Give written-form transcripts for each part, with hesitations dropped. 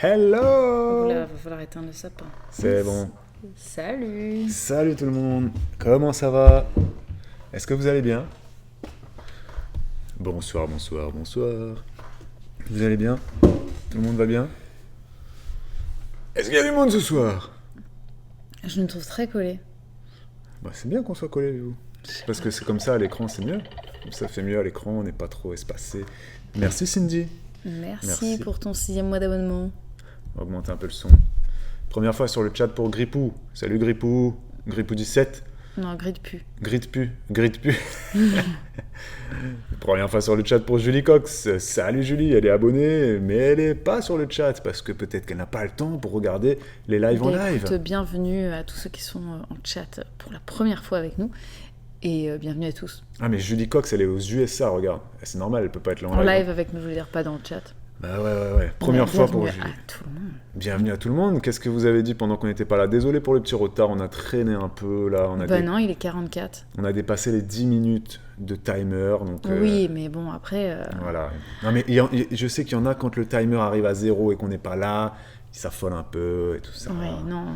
Hello! Oula, va falloir éteindre le sapin. C'est bon. Salut! Salut tout le monde. Comment ça va? Est-ce que vous allez bien? Bonsoir, bonsoir, bonsoir. Vous allez bien? Tout le monde va bien? Est-ce qu'il y a du monde ce soir? Je me trouve très collée. Bah, c'est bien qu'on soit collés, vous. Parce que c'est comme ça à l'écran, c'est mieux. Ça fait mieux à l'écran, on n'est pas trop espacé. Merci Cindy. Merci pour ton 6e mois d'abonnement. On va augmenter un peu le son. Première fois sur le chat pour Gripou. Salut Gripou. Gripou 17. Non, grite plus. Grite pu. Première fois sur le chat pour Julie Cox. Salut Julie, elle est abonnée, mais elle est pas sur le chat parce que peut-être qu'elle n'a pas le temps pour regarder les lives en live. Écoute, bienvenue à tous ceux qui sont en chat pour la première fois avec nous. Et bienvenue à tous. Ah mais Julie Cox, elle est aux USA, regarde. C'est normal, elle peut pas être là en live avec nous, je veux dire, pas dans le chat. Bah ouais. Première fois pour Julie. Bienvenue à tout le monde. Bienvenue à tout le monde. Qu'est-ce que vous avez dit pendant qu'on n'était pas là? Désolé pour le petit retard, on a traîné un peu là. Non, il est 44. On a dépassé les 10 minutes de timer. Donc, oui, mais bon, après... Voilà. Non, mais je sais qu'il y en a quand le timer arrive à 0 et qu'on n'est pas là, ils s'affolent un peu et tout ça. Ouais, non.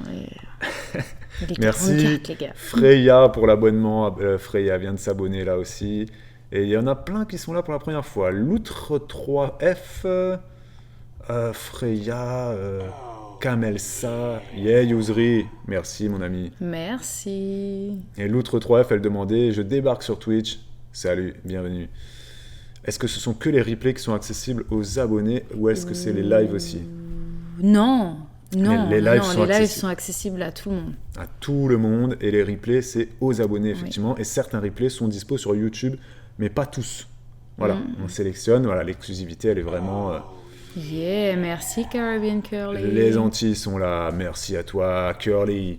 Il est Merci 44, les gars. Freya pour l'abonnement. Freya vient de s'abonner là aussi. Et il y en a plein qui sont là pour la première fois. Loutre 3F, Freya, Kamelsa, Yousri. Merci mon ami. Merci. Et Loutre 3F, elle demandait, je débarque sur Twitch. Salut, bienvenue. Est-ce que ce sont que les replays qui sont accessibles aux abonnés ou est-ce que c'est les lives aussi? Non. Les lives sont accessibles à tout le monde. À tout le monde. Et les replays, c'est aux abonnés, effectivement. Oui. Et certains replays sont dispo sur YouTube, mais pas tous. Voilà, on sélectionne. Voilà, l'exclusivité, elle est vraiment... Yeah, merci Caribbean Curly. Les Antilles sont là. Merci à toi, Curly.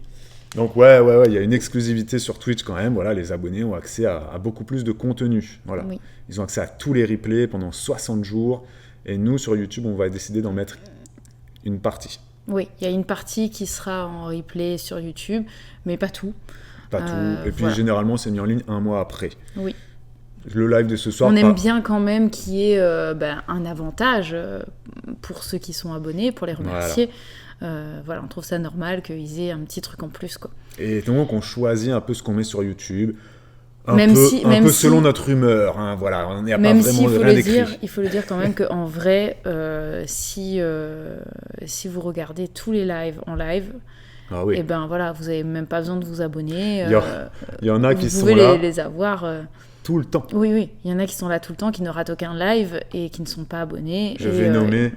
Donc ouais, il y a une exclusivité sur Twitch quand même. Voilà, les abonnés ont accès à beaucoup plus de contenu. Voilà. Oui. Ils ont accès à tous les replays pendant 60 jours. Et nous, sur YouTube, on va décider d'en mettre une partie. Oui, il y a une partie qui sera en replay sur YouTube, mais pas tout. Pas tout. Et puis généralement, c'est mis en ligne un mois après. Oui. Le live de ce soir... On aime bien quand même qu'il y ait un avantage pour ceux qui sont abonnés, pour les remercier. Voilà, on trouve ça normal qu'ils aient un petit truc en plus, quoi. Et donc, on choisit un peu ce qu'on met sur YouTube. Un peu selon notre humeur, hein, voilà, on n'y a pas vraiment rien d'écrit. Il faut le dire quand même qu'en vrai, si vous regardez tous les lives en live, et ben voilà, vous n'avez même pas besoin de vous abonner. Il y en a qui sont là. Vous pouvez les avoir tout le temps. Oui, il y en a qui sont là tout le temps, qui ne ratent aucun live et qui ne sont pas abonnés. Je vais nommer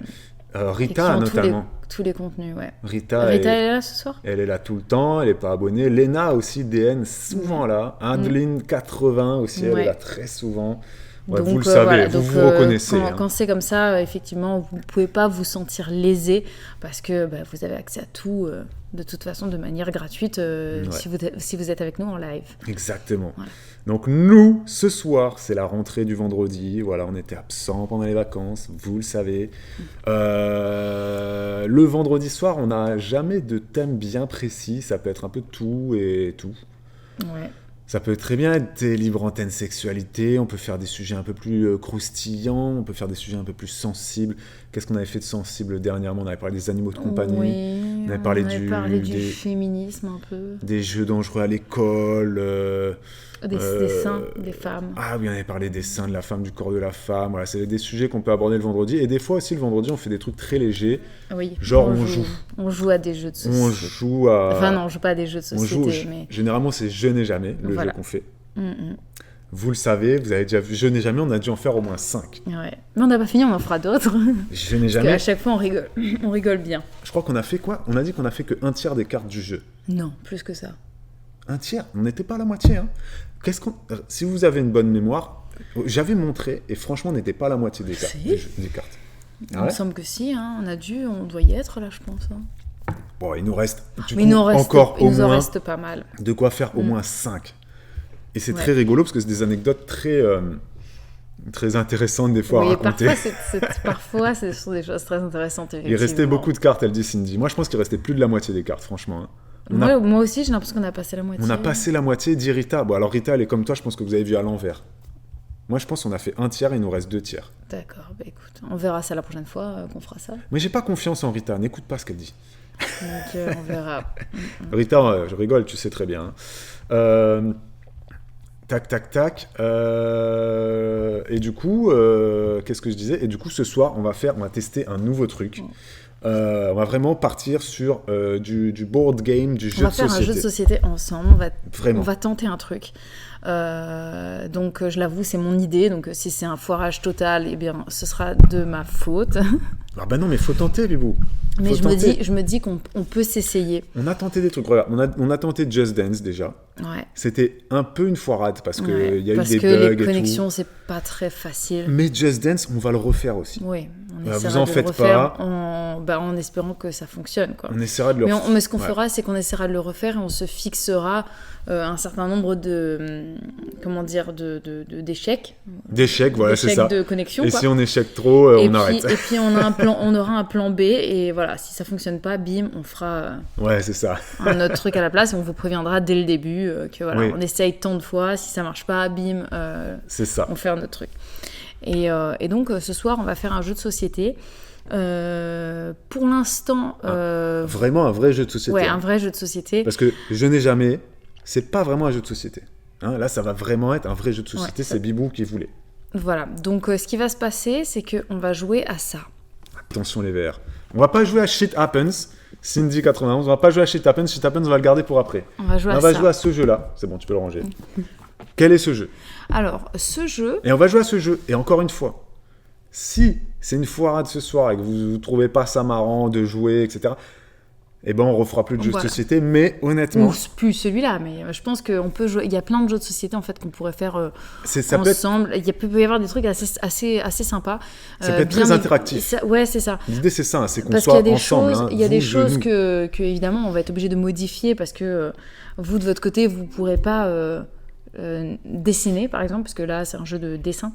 Rita notamment. Tous les contenus, ouais. Rita, elle est là ce soir? Elle est là tout le temps, elle n'est pas abonnée. Léna aussi, DN, souvent là. Adeline, 80 aussi, elle est là très souvent. Ouais, donc, vous le savez, voilà, vous reconnaissez. Quand c'est comme ça, effectivement, vous ne pouvez pas vous sentir lésé parce que vous avez accès à tout, de toute façon, de manière gratuite, si vous êtes avec nous en live. Exactement. Voilà. Donc nous, ce soir, c'est la rentrée du vendredi. Voilà, on était absents pendant les vacances, vous le savez. Le vendredi soir, on n'a jamais de thème bien précis. Ça peut être un peu tout et tout. Ouais. Ça peut très bien être des libres antennes sexualité, on peut faire des sujets un peu plus croustillants, on peut faire des sujets un peu plus sensibles. Qu'est-ce qu'on avait fait de sensible dernièrement? On avait parlé des animaux de compagnie, on avait parlé du féminisme un peu. Des jeux dangereux à l'école. Des seins des femmes. Ah oui, on avait parlé des seins de la femme, du corps de la femme. Voilà, c'est des sujets qu'on peut aborder le vendredi. Et des fois aussi, le vendredi, on fait des trucs très légers. Oui, genre, on joue. On joue à des jeux de société. Enfin non, on joue pas à des jeux de société. Mais... Généralement, c'est Je n'ai jamais, le jeu qu'on fait. Vous le savez, vous avez déjà vu Je n'ai jamais, on a dû en faire au moins 5. Ouais. Mais on n'a pas fini, on en fera d'autres. Je n'ai jamais. Parce qu'à chaque fois, on rigole. On rigole bien. Je crois qu'on a fait quoi? On a dit qu'on a fait que 1/3 des cartes du jeu. Non, plus que ça. 1/3? On n'était pas à la moitié, hein. Si vous avez une bonne mémoire, j'avais montré, et franchement, on n'était pas à la moitié des cartes. Des cartes. Il me semble que si, hein, on doit y être là, je pense. Hein. Bon, il nous reste en reste pas mal. De quoi faire au moins 5. Et c'est très rigolo, parce que c'est des anecdotes très intéressantes des fois à raconter. Parfois, ce sont des choses très intéressantes, effectivement. Il restait beaucoup de cartes, elle dit Cindy. Moi, je pense qu'il restait plus de la moitié des cartes, franchement. Hein. Moi aussi, j'ai l'impression qu'on a passé la moitié. On a passé la moitié, dit Rita. Bon, alors Rita, elle est comme toi, je pense que vous avez vu à l'envers. Moi, je pense qu'on a fait un tiers, il nous reste 2 tiers. D'accord, bah écoute, on verra ça la prochaine fois qu'on fera ça. Mais j'ai pas confiance en Rita, n'écoute pas ce qu'elle dit. Donc on verra. Rita, je rigole, tu sais très bien. Tac. Et du coup, qu'est-ce que je disais? Et du coup, ce soir, on va tester un nouveau truc. On va vraiment partir sur du board game, du jeu de société. On va faire un jeu de société ensemble. On va tenter un truc. Donc, je l'avoue, c'est mon idée. Donc, si c'est un foirage total, eh bien, ce sera de ma faute. Ah bah non, mais faut tenter, Bibou. Mais je me dis qu'on peut s'essayer. On a tenté des trucs. Regarde, on a tenté Just Dance déjà. Ouais. C'était un peu une foirade parce qu'il y a eu des bugs et tout. Parce que les connexions, c'est pas très facile. Mais Just Dance, on va le refaire aussi. Oui, vous en faites pas. En espérant que ça fonctionne, quoi. On essaiera de le refaire. Mais ce qu'on fera, c'est qu'on essaiera de le refaire et on se fixera un certain nombre d'échecs. D'échecs, voilà, c'est ça. De connexion. Et si on échec trop, on arrête. Et puis on aura un plan B et voilà, si ça fonctionne pas, bim, on fera. Ouais, c'est ça. Un autre truc à la place et on vous préviendra dès le début que voilà, on essaye tant de fois, si ça marche pas, bim. C'est ça. On fait un autre truc. Et donc ce soir, on va faire un jeu de société. Pour l'instant, vraiment un vrai jeu de société. Ouais, un vrai jeu de société. Parce que je n'ai jamais. C'est pas vraiment un jeu de société. Là, ça va vraiment être un vrai jeu de société. C'est Bibou qui voulait. Voilà. Donc, ce qui va se passer, c'est qu'on va jouer à ça. Attention les verts. On va pas jouer à Shit Happens. Cindy 91. On va pas jouer à Shit Happens. Shit Happens, on va le garder pour après. On va jouer à ce jeu-là. C'est bon, tu peux le ranger. Quel est ce jeu? Alors, ce jeu. Et on va jouer à ce jeu. Et encore une fois, si c'est une foirade ce soir et que vous ne trouvez pas ça marrant de jouer, etc., eh ben on refera plus de jeux de société, mais honnêtement... Ou plus celui-là, mais je pense qu'on peut jouer... Il y a plein de jeux de société, en fait, qu'on pourrait faire ensemble. Il peut y avoir des trucs assez sympas. Ça peut être très interactif. Ouais, c'est ça. L'idée, c'est ça, c'est qu'on soit ensemble. Il y a des choses que, évidemment, on va être obligé de modifier parce que vous, de votre côté, vous ne pourrez pas dessiner, par exemple, parce que là, c'est un jeu de dessin.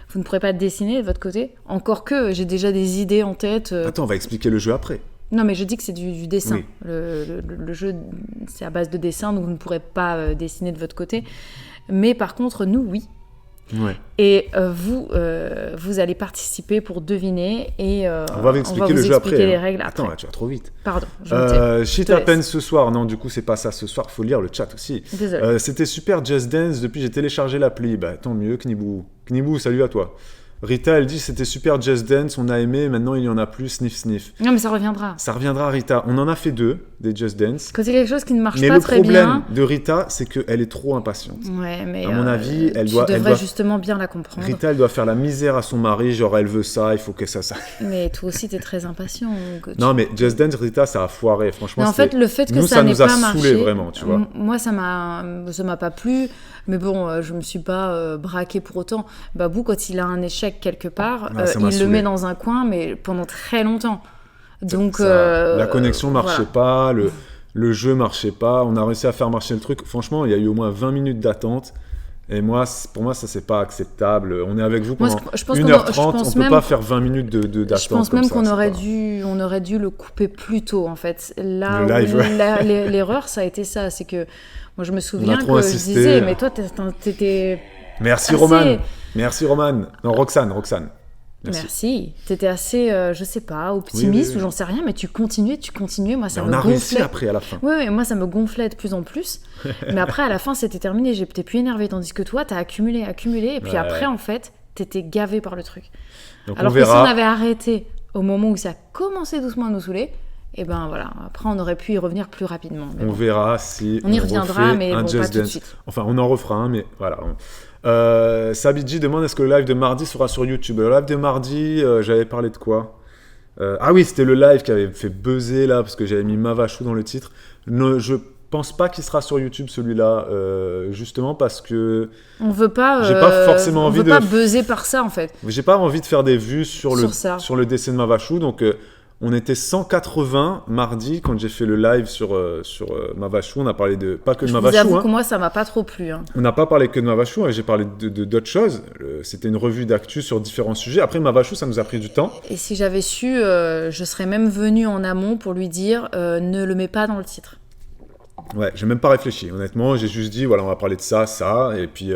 Vous ne pourrez pas dessiner de votre côté. Encore que j'ai déjà des idées en tête. Attends, on va expliquer le jeu après. Non, mais je dis que c'est du dessin. Oui. Le jeu, c'est à base de dessin, donc vous ne pourrez pas dessiner de votre côté. Mais par contre, nous, oui. Ouais. Et vous allez participer pour deviner et on va vous expliquer le jeu après. Les règles Attends, après. là, tu vas trop vite. Pardon. Shit Happens ce soir. Non, du coup, c'est pas ça ce soir. Faut lire le chat aussi. Désolé. C'était super Just Dance. Depuis, j'ai téléchargé l'appli. Bah, tant mieux, Knibou. Knibou, salut à toi. Rita, elle dit c'était super Just Dance, on a aimé, maintenant il y en a plus, sniff sniff. Non, mais ça reviendra. Ça reviendra, Rita. On en a fait 2, des Just Dance. Quand c'est quelque chose qui ne marche pas très bien. Mais le problème de Rita, c'est qu'elle est trop impatiente. Ouais, mais à mon avis, tu devrais justement bien la comprendre. Rita, elle doit faire la misère à son mari, genre elle veut ça, il faut que ça. Mais toi aussi, t'es très impatient. Non, mais Just Dance, Rita, ça a foiré. Franchement, en fait, le fait que ça n'ait pas marché, ça nous a saoulé vraiment, tu vois. Moi, ça m'a pas plu. Mais bon, je me suis pas braquée pour autant. Babou, quand il a un échec quelque part, il le met dans un coin, mais pendant très longtemps. Donc, la connexion marchait pas, le jeu marchait pas. On a réussi à faire marcher le truc. Franchement, il y a eu au moins 20 minutes d'attente. Et pour moi, ça, c'est pas acceptable. On est avec vous pendant 1h30, on peut pas faire 20 minutes d'attente. Je pense même qu'on aurait dû le couper plus tôt, en fait. Là, l'erreur, ça a été ça. C'est que moi, je me souviens que je disais, mais toi, t'étais... Merci, Roman. Merci, Roman. Non, Roxane. Merci. T'étais assez, je sais pas, optimiste ou j'en sais rien, mais tu continuais. Moi, ça me gonflait. On a réussi après, à la fin. Oui, moi, ça me gonflait de plus en plus. Mais après, à la fin, c'était terminé. J'étais plus énervée. Tandis que toi, t'as accumulé. Et puis après, en fait, t'étais gavé par le truc. Donc, alors que si on avait arrêté au moment où ça commençait doucement à nous saouler, et ben voilà, après, on aurait pu y revenir plus rapidement. On verra si on y reviendra, mais bon, pas tout de suite. Enfin, on en refera un, mais voilà. Sabidji demande est-ce que le live de mardi sera sur YouTube. Le live de mardi, j'avais parlé de quoi? Ah oui, c'était le live qui avait fait buzzer là, parce que j'avais mis Mavachou dans le titre. Je pense pas qu'il sera sur YouTube celui-là, justement parce que on veut pas. J'ai pas forcément envie de. On veut pas buzzer par ça en fait. J'ai pas envie de faire des vues sur le décès de Mavachou, donc. On était 180 mardi quand j'ai fait le live sur Mavachou. On a parlé pas que de Mavachou. Je vous avoue que moi, ça m'a pas trop plu. On n'a pas parlé que de Mavachou, j'ai parlé d'autres choses. C'était une revue d'actu sur différents sujets. Après, Mavachou, ça nous a pris du temps. Et si j'avais su, je serais même venue en amont pour lui dire ne le mets pas dans le titre. Ouais, j'ai même pas réfléchi. Honnêtement, j'ai juste dit voilà, on va parler de ça, et puis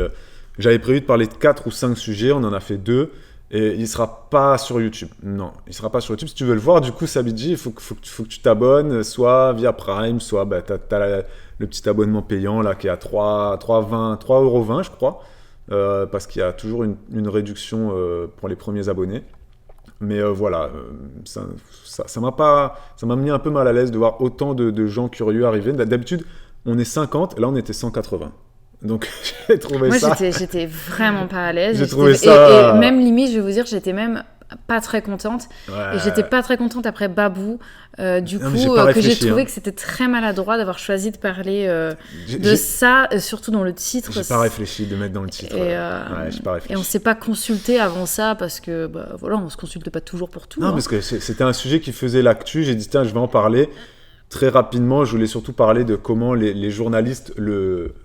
J'avais prévu de parler de 4 ou 5 sujets, on en a fait 2. Et il ne sera pas sur YouTube. Non, il ne sera pas sur YouTube. Si tu veux le voir, du coup, Sabidji, il faut que tu t'abonnes, soit via Prime, soit tu as le petit abonnement payant là, qui est à 3,20 €, je crois, parce qu'il y a toujours une réduction pour les premiers abonnés. Mais voilà, ça m'a mis un peu mal à l'aise de voir autant de gens curieux arriver. D'habitude, on est 50, et là, on était 180. Donc, j'ai trouvé ça... Moi, j'étais vraiment pas à l'aise. J'ai trouvé ça... Et même limite, je vais vous dire, j'étais même pas très contente. Ouais. Et j'étais pas très contente après Babou. Que j'ai trouvé que c'était très maladroit d'avoir choisi de parler ça, surtout dans le titre. J'ai pas réfléchi de mettre dans le titre. J'ai pas réfléchi. Et on s'est pas consulté avant ça parce que, voilà, on se consulte pas toujours pour tout. Non, parce que c'était un sujet qui faisait l'actu. J'ai dit, tiens, je vais en parler. Très rapidement, je voulais surtout parler de comment les journalistes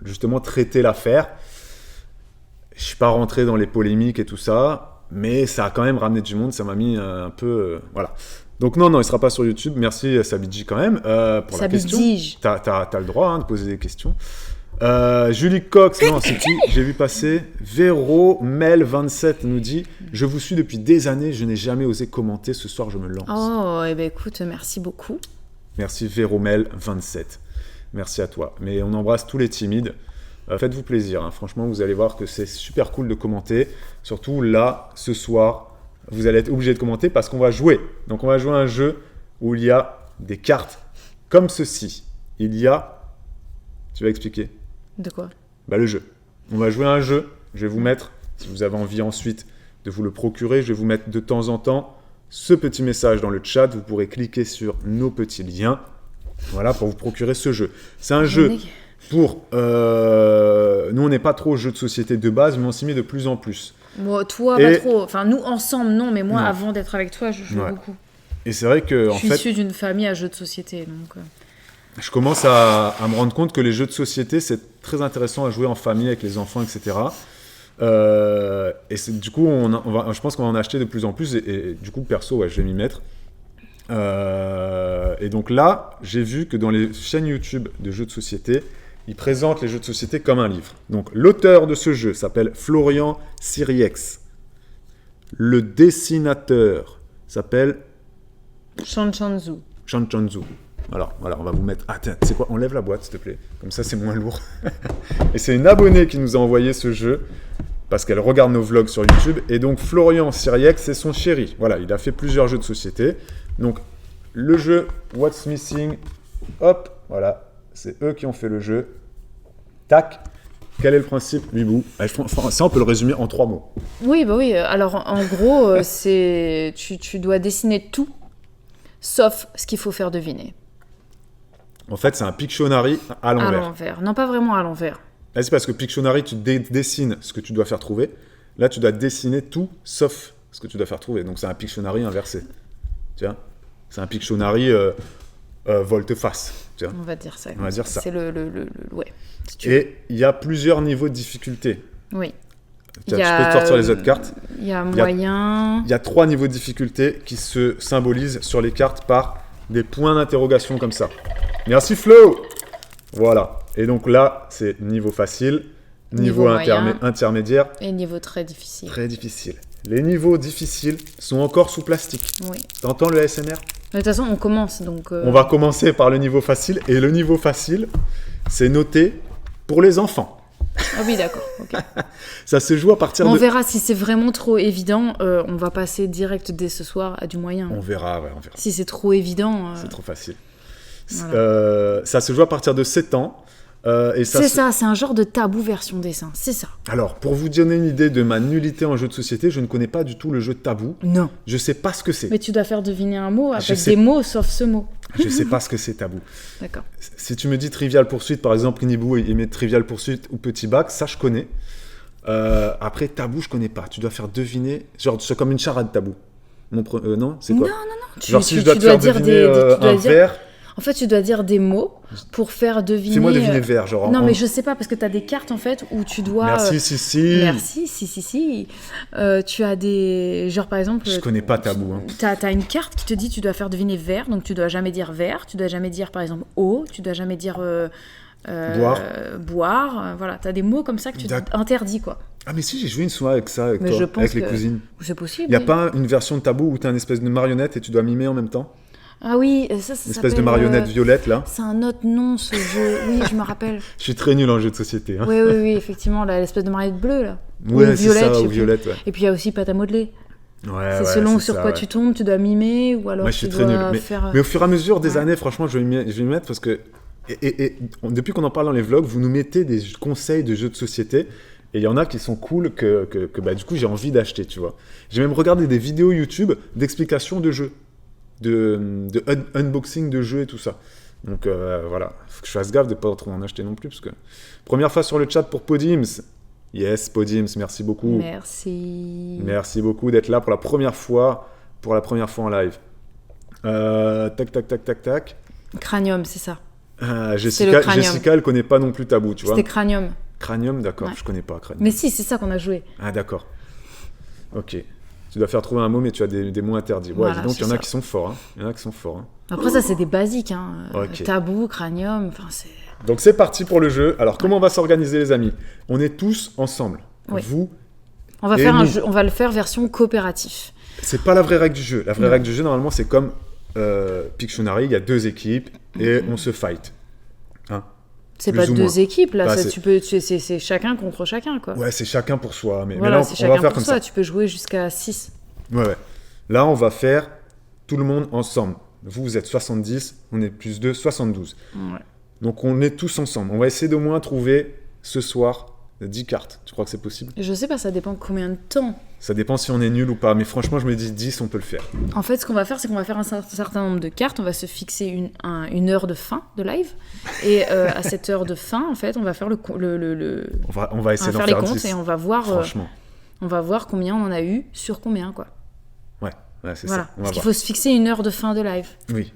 justement traitaient l'affaire. Je ne suis pas rentré dans les polémiques et tout ça, mais ça a quand même ramené du monde, ça m'a mis un peu... voilà. Donc non, il ne sera pas sur YouTube. Merci Sabidji quand même pour la question. Tu as le droit de poser des questions. Julie Cox, non, c'est qui ? J'ai vu passer. Véro Mel27 nous dit « Je vous suis depuis des années, je n'ai jamais osé commenter, ce soir je me lance. » Oh, eh bien écoute, merci beaucoup. Merci Véromel27. Merci à toi. Mais on embrasse tous les timides. Faites-vous plaisir. Hein. Franchement, vous allez voir que c'est super cool de commenter. Surtout là, ce soir, vous allez être obligé de commenter parce qu'on va jouer. Donc, on va jouer à un jeu où il y a des cartes comme ceci. Il y a... Tu vas expliquer ? De quoi ? Le jeu. On va jouer à un jeu. Je vais vous mettre, si vous avez envie ensuite de vous le procurer, je vais vous mettre de temps en temps ce petit message dans le chat, vous pourrez cliquer sur nos petits liens, voilà, pour vous procurer ce jeu. C'est un jeu pour... nous, on n'est pas trop jeu de société de base, mais on s'y met de plus en plus. Moi, toi, pas trop. Enfin, nous, ensemble, non, mais moi, avant d'être avec toi, je joue beaucoup. Et c'est vrai que, je suis issue d'une famille à jeux de société, donc... Je commence à me rendre compte que les jeux de société, c'est très intéressant à jouer en famille, avec les enfants, etc., et du coup, je pense qu'on va en acheter de plus en plus et du coup, perso, je vais m'y mettre. Et donc là, j'ai vu que dans les chaînes YouTube de jeux de société, ils présentent les jeux de société comme un livre. Donc l'auteur de ce jeu s'appelle Florian Siriex. Le dessinateur s'appelle Chan Chanzu. Voilà, on va vous mettre... Ah, tu sais quoi, enlève la boîte, s'il te plaît. Comme ça, c'est moins lourd. Et c'est une abonnée qui nous a envoyé ce jeu, parce qu'elle regarde nos vlogs sur YouTube. Et donc, Florian Siriex, c'est son chéri. Voilà, il a fait plusieurs jeux de société. Donc, le jeu What's Missing, hop, voilà, c'est eux qui ont fait le jeu. Tac. Quel est le principe, Bibou ? Ça, on peut le résumer en 3 mots. Oui, oui. Alors, en gros, c'est tu dois dessiner tout, sauf ce qu'il faut faire deviner. En fait, c'est un Pictionary à l'envers. À l'envers. Non, pas vraiment à l'envers. Là, c'est parce que Pictionary, tu dessines ce que tu dois faire trouver. Là, tu dois dessiner tout, sauf ce que tu dois faire trouver. Donc, c'est un Pictionary inversé. Tu vois ? C'est un Pictionary volte-face. Tu vois ? On va dire ça. On va dire ça. C'est le ouais. Si et il y a plusieurs niveaux de difficulté. Oui. Je peux te sortir les autres cartes. Il y a moyen... Il y a 3 niveaux de difficulté qui se symbolisent sur les cartes par des points d'interrogation comme ça. Merci Flo. Voilà. Et donc là, c'est niveau facile, niveau intermédiaire. Et niveau très difficile. Très difficile. Les niveaux difficiles sont encore sous plastique. Oui. T'entends le ASMR ? De toute façon, on commence donc... On va commencer par le niveau facile. Et le niveau facile, c'est noté pour les enfants. Ah oui, d'accord. Okay. Ça se joue à partir de... On verra si c'est vraiment trop évident. On va passer direct dès ce soir à du moyen. On verra. Si c'est trop évident... C'est trop facile. Voilà. Ça se joue à partir de 7 ans. C'est un genre de tabou version dessin, c'est ça. Alors, pour vous donner une idée de ma nullité en jeu de société, je ne connais pas du tout le jeu tabou. Non. Je sais pas ce que c'est. Mais tu dois faire deviner un mot avec des mots sauf ce mot. Je sais pas ce que c'est tabou. D'accord. Si tu me dis Trivial Pursuit, par exemple, Nibou il met Trivial Pursuit ou Petit Bac, ça je connais. Après, tabou, je connais pas. Tu dois faire deviner, genre c'est comme une charade tabou. Non, c'est quoi ? Non. Genre si je dois te faire deviner un verre... En fait, tu dois dire des mots pour faire deviner... Fais-moi deviner vert, genre... Non, mais je sais pas, parce que tu as des cartes, en fait, où tu dois... Merci, si. Tu as des... Genre, par exemple... Je connais pas tabou. T'as une carte qui te dit tu dois faire deviner vert, donc tu dois jamais dire vert, tu dois jamais dire, par exemple, eau, tu dois jamais dire... boire. Voilà, t'as des mots comme ça que tu interdis, quoi. Ah mais si, j'ai joué une soirée avec ça, avec Mais toi, je pense avec les que cousines. c'est possible. Il n'y a oui. pas une version de tabou où tu as une espèce de marionnette et tu dois mimer en même temps? Ah oui, ça Une espèce s'appelle, de marionnette violette, là. c'est un autre nom, ce jeu. Oui, je me rappelle. Je suis très nul en jeu de société. Hein. Oui, oui, oui, effectivement, l'espèce de marionnette bleue, là. Ouais, ou c'est violette, je ça, sais ou plus. violette, ouais. Et puis il y a aussi pâte à modeler. Ouais, C'est ouais, selon c'est sur ça, quoi ouais. tu tombes, tu dois mimer, ou alors Moi, je suis tu très nul. dois Mais, faire... mais au fur et à mesure des Ouais. années, franchement, je vais m'y mettre parce que... depuis qu'on en parle dans les vlogs, vous nous mettez des conseils de jeux de société. Et il y en a qui sont cool que bah, du coup, j'ai envie d'acheter, tu vois. J'ai même regardé des vidéos YouTube d'explications de jeux. De unboxing de jeux et tout ça. Donc voilà, faut que je fasse gaffe de ne pas trop en acheter non plus. Parce que... Première fois sur le chat pour Podims. Yes, Podims, merci beaucoup. Merci. Merci beaucoup d'être là pour la première fois en live. Tac, tac, tac, tac, tac. Cranium, c'est ça. Jessica, le cranium. Jessica, elle connaît pas non plus Tabou, tu vois. C'était Cranium. Cranium, d'accord, Ouais. je connais pas Cranium. Mais si, c'est ça qu'on a joué. Ah, d'accord. Ok. Tu dois faire trouver un mot, mais tu as des mots interdits. Ouais, Voilà, dis donc, il y en c'est a ça. qui sont forts. Hein. Il y en a qui sont forts. Hein. Après, ça, c'est des basiques. Hein. Ok. Tabou, Cranium, enfin, c'est... Donc, c'est parti pour le jeu. Alors, comment on va s'organiser, les amis? On est tous ensemble. Oui. Vous, On va Et faire un nous. jeu, on va le faire version coopératif. c'est pas la vraie règle du jeu. La vraie Non. règle du jeu, normalement, c'est comme Pictionary. Il y a 2 équipes et on se fight. Hein. C'est Plus pas ou 2 moins. équipes, là. Bah, ça, c'est- c'est chacun contre chacun, quoi. Ouais, c'est chacun pour soi. Mais Voilà, là, c'est on va chacun faire pour comme soi. ça. Tu peux jouer jusqu'à 6. Ouais, ouais. Là, on va faire tout le monde ensemble. Vous êtes 70, on est plus de 72. Ouais. Donc, on est tous ensemble. On va essayer d'au moins trouver ce soir 10 cartes. Tu crois que c'est possible? Je sais pas, ça dépend combien de temps. Ça dépend si on est nul ou pas. Mais franchement, je me dis 10, on peut le faire. En fait, ce qu'on va faire, c'est qu'on va faire un certain nombre de cartes. On va se fixer une heure de fin de live. Et à cette heure de fin, en fait, on va faire On va essayer d'en faire les faire comptes 10. et on va voir combien on en a eu sur combien, quoi. Ouais, c'est Voilà. ça. On va Parce qu'il voir. faut se fixer une heure de fin de live. Oui,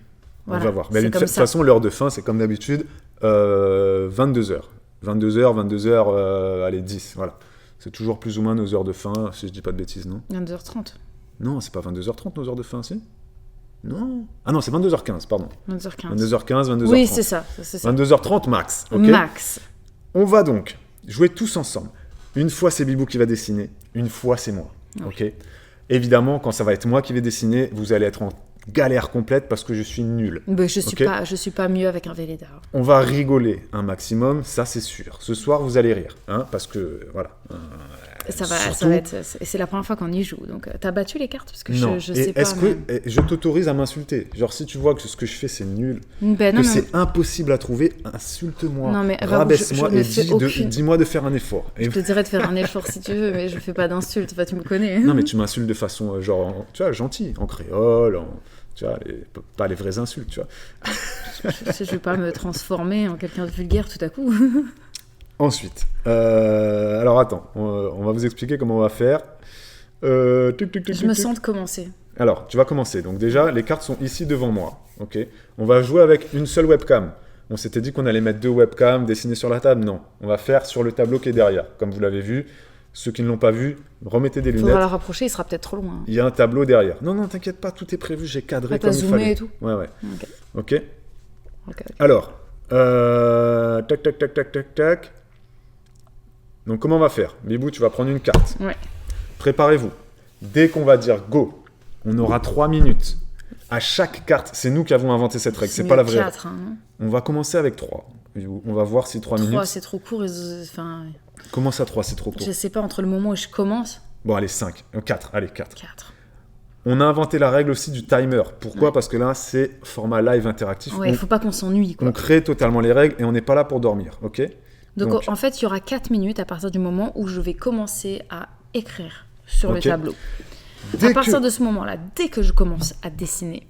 Voilà. on va voir. Mais C'est de comme toute ça. façon, l'heure de fin, c'est comme d'habitude 22h. 22h, allez, 10. Voilà. C'est toujours plus ou moins nos heures de fin, si je dis pas de bêtises, non? 22h30. Non, c'est pas 22h30 nos heures de fin, si? Non. Ah non, c'est 22h15, pardon. 22h15. 22h15, 22h30. Oui, c'est ça. C'est ça. 22h30 max, ok? Max. On va donc jouer tous ensemble. Une fois, c'est Bibou qui va dessiner. Une fois, c'est moi, Oui. ok? Évidemment, quand ça va être moi qui vais dessiner, vous allez être en galère complète parce que je suis nul. Mais je Ok. suis pas mieux avec un Véleda. On va rigoler un maximum, ça c'est sûr. Ce soir, vous allez rire, hein, parce que, voilà. Ça surtout- va être. C'est la première fois qu'on y joue. Donc, t'as battu les cartes parce que Non. je Et sais pas. est-ce que je t'autorise à m'insulter? Genre, si tu vois que ce que je fais, c'est nul, Ben, que non, mais- c'est impossible à trouver, insulte-moi, Non, mais rabaisse-moi je ne et fais aucune- dis-moi de faire un effort. Et- Je te dirais de faire un effort si tu veux, mais je fais pas d'insultes. Enfin, tu me connais. Non, mais tu m'insultes de façon, tu vois, gentille, en créole, tu vois, pas les vraies insultes, tu vois. Je vais pas me transformer en quelqu'un de vulgaire tout à coup. Ensuite, alors attends, on va vous expliquer comment on va faire. Je me sens de commencer. Alors, tu vas commencer. Donc déjà, les cartes sont ici devant moi. Ok. On va jouer avec une seule webcam. On s'était dit qu'on allait mettre 2 webcams dessinées sur la table. Non, on va faire sur le tableau qui est derrière. Comme vous l'avez vu, ceux qui ne l'ont pas vu, remettez des Il lunettes. faudra la rapprocher, il sera peut-être trop loin. Il y a un tableau derrière. Non, non, t'inquiète pas, tout est prévu. J'ai cadré Ah, t'as comme il zoomé fallait. et tout Ouais, ouais. Ok. Ok. Ok. Alors, tac, tac, tac, tac, tac, tac. Donc, comment on va faire? Bibou, tu vas prendre une carte. Ouais. Préparez-vous. Dès qu'on va dire go, on aura 3 minutes. À chaque carte, c'est nous qui avons inventé cette règle, c'est pas la vraie. 4, hein, non On va commencer avec 3. On va voir si 3 3, minutes. c'est trop court. Enfin, Comment ça 3, c'est trop court? je sais pas, entre le moment où je commence. Bon, allez, 5. 4, allez, 4. 4. On a inventé la règle aussi du timer. Pourquoi? Parce que là, c'est format live interactif. Ouais, il faut pas qu'on s'ennuie, on quoi. crée totalement les règles et on n'est pas là pour dormir, ok? Donc, en fait, il y aura 4 minutes à partir du moment où je vais commencer à écrire sur le Ok. tableau. Dès À partir que de ce moment-là, dès que je commence à dessiner,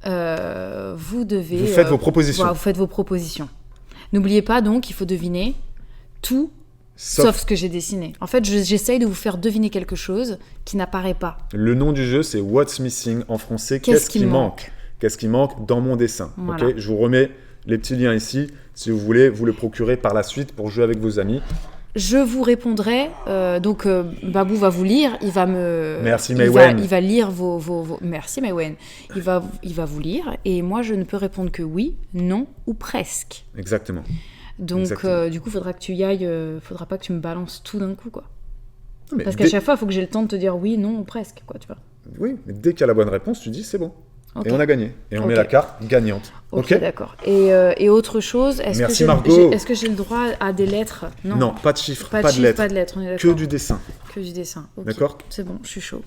vous devez... vous faites vos propositions, Voilà, vous faites vos propositions. N'oubliez pas donc, il faut deviner tout sauf ce que j'ai dessiné. En fait, j'essaye de vous faire deviner quelque chose qui n'apparaît pas. le nom du jeu, c'est What's Missing en français. Qu'est-ce qu'il manque? Qu'est-ce qui manque dans mon dessin? Voilà. Ok, je vous remets les petits liens ici. Si vous voulez, vous le procurer par la suite pour jouer avec vos amis. Je vous répondrai, donc Babou va vous lire, il va me... Merci, il Maïwen. il va lire vos... Merci Maïwen. Il va vous lire et moi je ne peux répondre que oui, non ou presque. Exactement. Donc Exactement. du coup, faudra que tu y ailles, faudra pas que tu me balances tout d'un coup, quoi. Parce qu'à chaque fois, il faut que j'ai le temps de te dire oui, non, ou presque, quoi, tu vois. Oui, mais dès qu'il y a la bonne réponse, tu dis c'est bon. Okay. Et on a gagné. Et on met la carte gagnante. Ok, d'accord. Et autre chose, est-ce que j'ai le droit à des lettres? Non, pas de chiffres, pas de lettres. Pas de lettres, on est que du dessin. Que du dessin. Okay. D'accord. C'est bon, je suis chaud.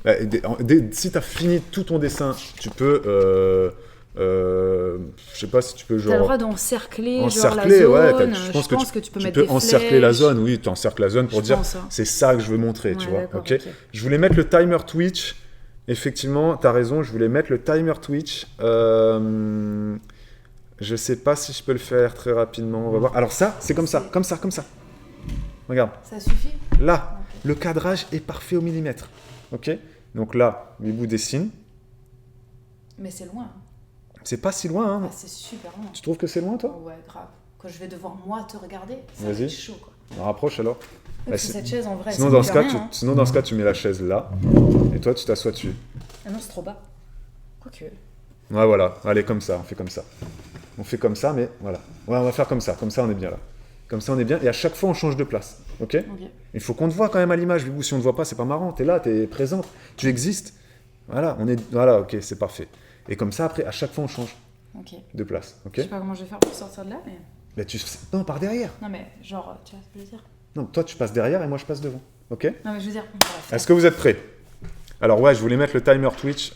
Si tu as fini tout ton dessin, tu peux... je sais pas si tu peux genre... T'as le droit d'encercler la zone. Ouais, je pense que tu peux mettre des encercler flèches. La zone, oui, tu encercles la zone pour dire c'est ça que je veux montrer, tu vois. Okay. Je voulais mettre le timer Twitch. Effectivement, tu as raison, je voulais mettre le timer Twitch. Je sais pas si je peux le faire très rapidement, on va voir. Alors ça, c'est comme ça. Regarde. Ça suffit? Là, le cadrage est parfait au millimètre. Ok. Donc là, Bibou dessine. Mais c'est loin. C'est pas si loin, hein. Ah, c'est super loin. Tu trouves que c'est loin, toi? Oh, ouais, grave. Quand je vais devoir, moi, te regarder, ça va être chaud, quoi. On rapproche, alors. Cette chaise, en vrai, sinon, dans ce cas, tu mets la chaise là, et toi, tu t'assois dessus. Ah non, c'est trop bas. Quoique... Ouais, voilà. Allez, comme ça, on fait comme ça. On fait comme ça, mais voilà. Ouais, on va faire comme ça on est bien, là. Comme ça, on est bien, et à chaque fois, on change de place. Ok. Il faut qu'on te voie quand même à l'image, Bibou. Si on ne te voit pas, c'est pas marrant. T'es là, t'es présente, tu existes. Voilà, Voilà, ok, c'est parfait. Et comme ça, après, à chaque fois, on change de place. Okay. Je sais pas comment je vais faire pour sortir de là, mais... Non, par derrière. Non, mais genre, tu vois ce que je veux dire? Non, toi, tu passes derrière et moi, je passe devant. Ok? Non, mais je veux dire... Est-ce que vous êtes prêts? Alors, ouais, je voulais mettre le timer Twitch.